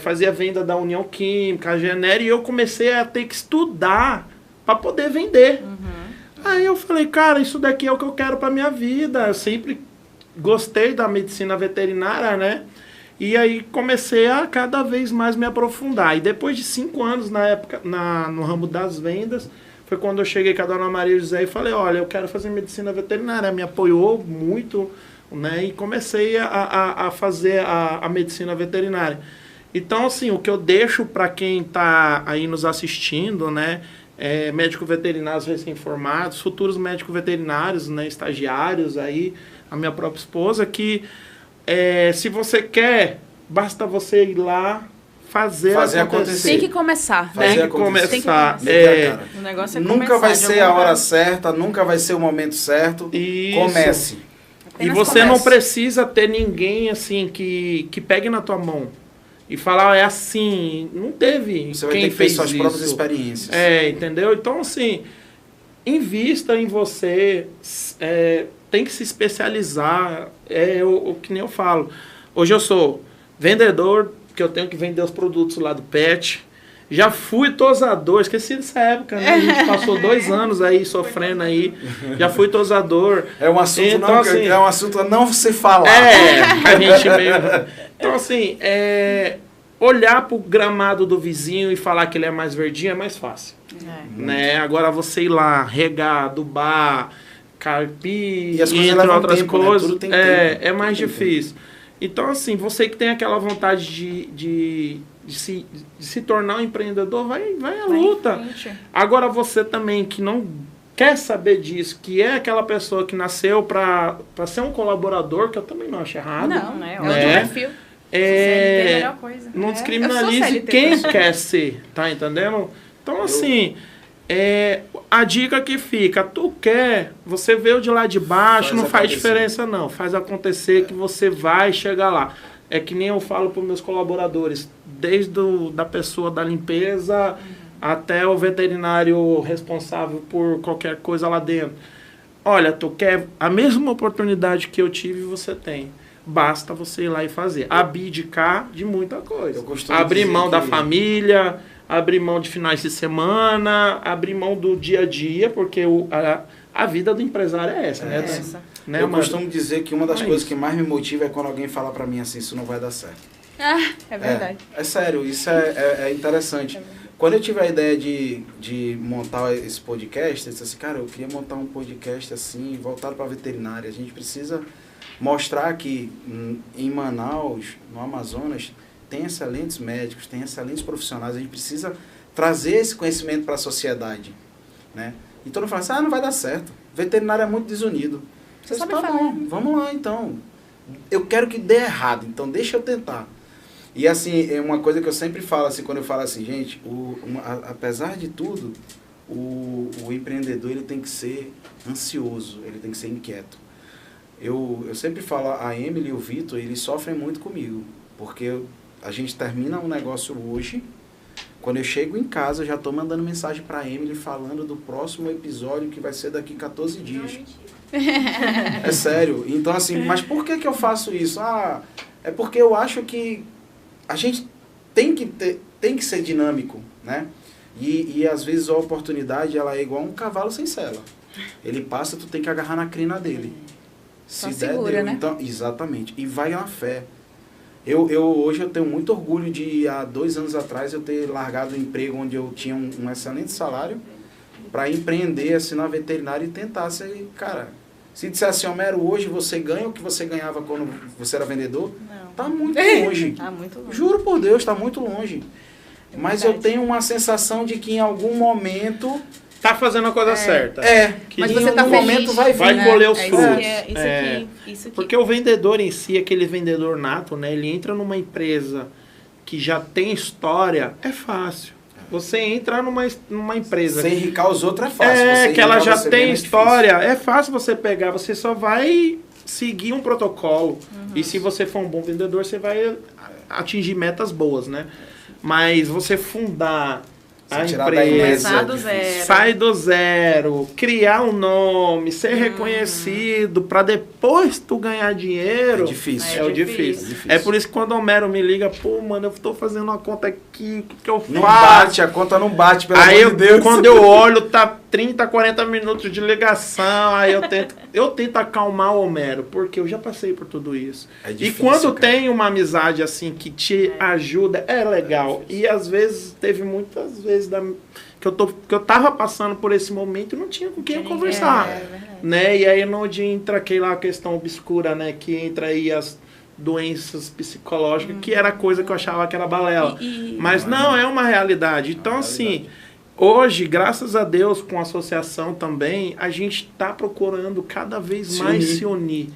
Fazia venda da União Química, a Genera, e eu comecei a ter que estudar para poder vender. Aí eu falei, cara, isso daqui é o que eu quero para minha vida. Eu sempre gostei da medicina veterinária, né? E aí comecei a cada vez mais me aprofundar. E depois de 5 anos na época, no ramo das vendas, foi quando eu cheguei com a Dona Maria José e falei, olha, eu quero fazer medicina veterinária. Ela me apoiou muito, né? E comecei a fazer a medicina veterinária. Então, assim, o que eu deixo para quem está aí nos assistindo, né? médicos veterinários recém-formados, futuros médicos veterinários, né, estagiários, aí, a minha própria esposa, que se você quer, basta você ir lá fazer acontecer. Tem que começar, né? Tem que começar. O negócio é nunca vai ser a hora certa, nunca vai ser o momento certo. Isso. Comece. E você não precisa ter ninguém assim que pegue na tua mão e falar, é assim, não teve. Você vai quem ter que fez ter suas isso. próprias experiências. Entendeu? Então, assim, invista em você, tem que se especializar. O que nem eu falo. Hoje eu sou vendedor, que eu tenho que vender os produtos lá do pet. Já fui tosador, esqueci dessa época, né? A gente passou 2 anos aí sofrendo aí. Já fui tosador. É um assunto, então, assim, é um assunto a não se falar. A gente mesmo. Então, assim, olhar pro gramado do vizinho e falar que ele é mais verdinho é mais fácil. Né? Agora você ir lá, regar, adubar, carpir, e as coisas entre outras tempo, coisas, né? Tudo tem tempo. É mais difícil. Então, assim, você que tem aquela vontade de se tornar um empreendedor, vai à luta. Agora, você também que não quer saber disso, que é aquela pessoa que nasceu para ser um colaborador, que eu também não acho errado. Não, né? É né? outro perfil. CLT é a melhor coisa. Não Eu descriminalize sou CLT quem também. quer ser, tá entendendo? Então, assim, a dica que fica, tu quer, você veio de lá de baixo, não faz diferença não, faz acontecer que você vai chegar lá. É que nem eu falo para os meus colaboradores, desde da pessoa da limpeza até o veterinário responsável por qualquer coisa lá dentro. Olha, tu quer a mesma oportunidade que eu tive, você tem. Basta você ir lá e fazer. Abdicar de muita coisa. Abrir mão da família, abrir mão de finais de semana, abrir mão do dia a dia, porque a vida do empresário é essa, né? Eu costumo dizer que uma das coisas que mais me motiva é quando alguém fala pra mim assim, isso não vai dar certo. É verdade. É sério, isso é interessante. Quando eu tive a ideia de montar esse podcast, eu disse assim, cara, eu queria montar um podcast assim, voltado para veterinária. A gente precisa mostrar que em Manaus, no Amazonas, tem excelentes médicos, tem excelentes profissionais. A gente precisa trazer esse conhecimento para a sociedade, né? E todo mundo fala assim, não vai dar certo. Veterinário é muito desunido. Você sabe falar. Bom, vamos lá então. Eu quero que dê errado, então deixa eu tentar. E assim, é uma coisa que eu sempre falo assim, quando eu falo assim, gente, apesar de tudo, o empreendedor ele tem que ser ansioso, ele tem que ser inquieto. Eu sempre falo, a Emily e o Vitor, eles sofrem muito comigo, porque a gente termina um negócio hoje, quando eu chego em casa, eu já estou mandando mensagem para a Emily falando do próximo episódio que vai ser daqui 14 dias. É sério. Então assim, mas por que eu faço isso? É porque eu acho que a gente tem que ser dinâmico, né? E às vezes a oportunidade ela é igual um cavalo sem sela. Ele passa, tu tem que agarrar na crina dele. Se segura, deu, né? Então, exatamente. E vai na fé. Hoje eu tenho muito orgulho de, há 2 anos atrás, eu ter largado o emprego onde eu tinha um excelente salário para empreender assim, na veterinária e tentar ser, cara, se disser assim, Homero, hoje você ganha o que você ganhava quando você era vendedor, não. Tá muito longe. Tá muito longe. Juro por Deus, tá muito longe. Mas eu tenho uma sensação de que em algum momento tá fazendo a coisa certa. Que mas você tá um feliz, momento vai vir, vai colher os frutos. Isso aqui. Porque o vendedor em si, aquele vendedor nato, né? Ele entra numa empresa que já tem história, é fácil. Você entrar numa empresa... Sem enricar os outros é fácil. Que ela já tem história, é fácil você pegar, você só vai seguir um protocolo. E se você for um bom vendedor, você vai atingir metas boas, né? Mas você fundar a empresa, sai do zero, criar um nome, ser reconhecido, para depois tu ganhar dinheiro. É difícil. É difícil. É por isso que quando o Homero me liga, pô, mano, eu tô fazendo uma conta aqui, o que eu faço? Não bate, a conta não bate, pelo amor de Deus. Quando eu olho, tá 30, 40 minutos de ligação, aí eu tento acalmar o Homero, porque eu já passei por tudo isso. É difícil, e quando tem uma amizade assim que te ajuda, é legal. E às vezes, teve muitas vezes que eu tava passando por esse momento e não tinha com quem eu conversar. Né? E aí onde entra aquela questão obscura, né? Que entra aí as doenças psicológicas, que era coisa que eu achava que era balela. Mas não, é uma realidade. Então, assim, hoje, graças a Deus, com a associação também, a gente está procurando cada vez mais se unir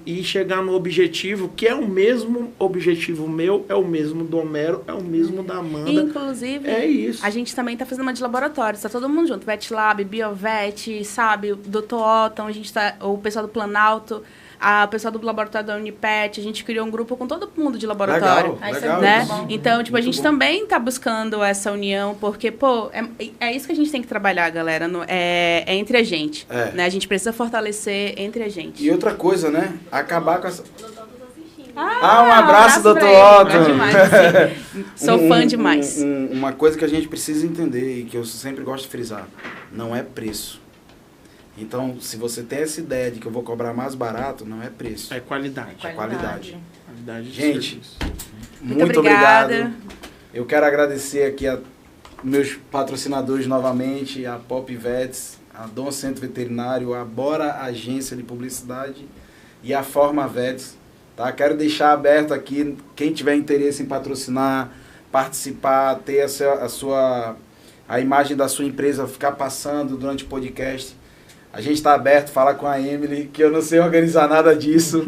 e chegar no objetivo, que é o mesmo objetivo meu, é o mesmo do Homero, é o mesmo da Amanda. Inclusive, é isso. A gente também está fazendo uma de laboratório, está todo mundo junto, VetLab, BioVet, sabe, o Dr. Otton, a gente tá, o pessoal do Planalto, o pessoal do laboratório da Unipet, a gente criou um grupo com todo mundo de laboratório. Legal, né? Então, tipo, a gente também está buscando essa união, porque, pô, é isso que a gente tem que trabalhar, galera, é entre a gente. Né? A gente precisa fortalecer entre a gente. E outra coisa, né? Acabar com essa... Um abraço, Dr. Otton. Sou fã demais. Uma coisa que a gente precisa entender e que eu sempre gosto de frisar, não é preço. Então, se você tem essa ideia de que eu vou cobrar mais barato, não é preço. É qualidade. É qualidade. Qualidade de gente, serviço. muito obrigado. Eu quero agradecer aqui a meus patrocinadores novamente, a Pop Vets, a Dom Centro Veterinário, a Bora Agência de Publicidade e a Forma Vets. Tá? Quero deixar aberto aqui, quem tiver interesse em patrocinar, participar, ter a imagem da sua empresa ficar passando durante o podcast. A gente está aberto, fala com a Emily, que eu não sei organizar nada disso.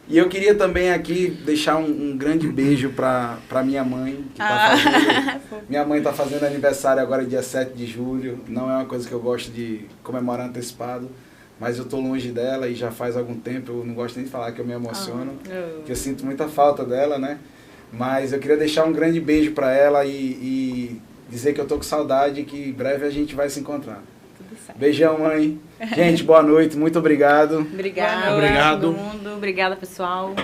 E eu queria também aqui deixar um grande beijo para minha mãe, que tá fazendo... Minha mãe está fazendo aniversário agora, dia 7 de julho. Não é uma coisa que eu gosto de comemorar antecipado, mas eu estou longe dela e já faz algum tempo. Eu não gosto nem de falar que eu me emociono, que eu sinto muita falta dela, né? Mas eu queria deixar um grande beijo para ela e dizer que eu tô com saudade e que em breve a gente vai se encontrar. Beijão, mãe. Gente, boa noite. Muito obrigado. Obrigada. Obrigado. Todo mundo. Obrigada, pessoal.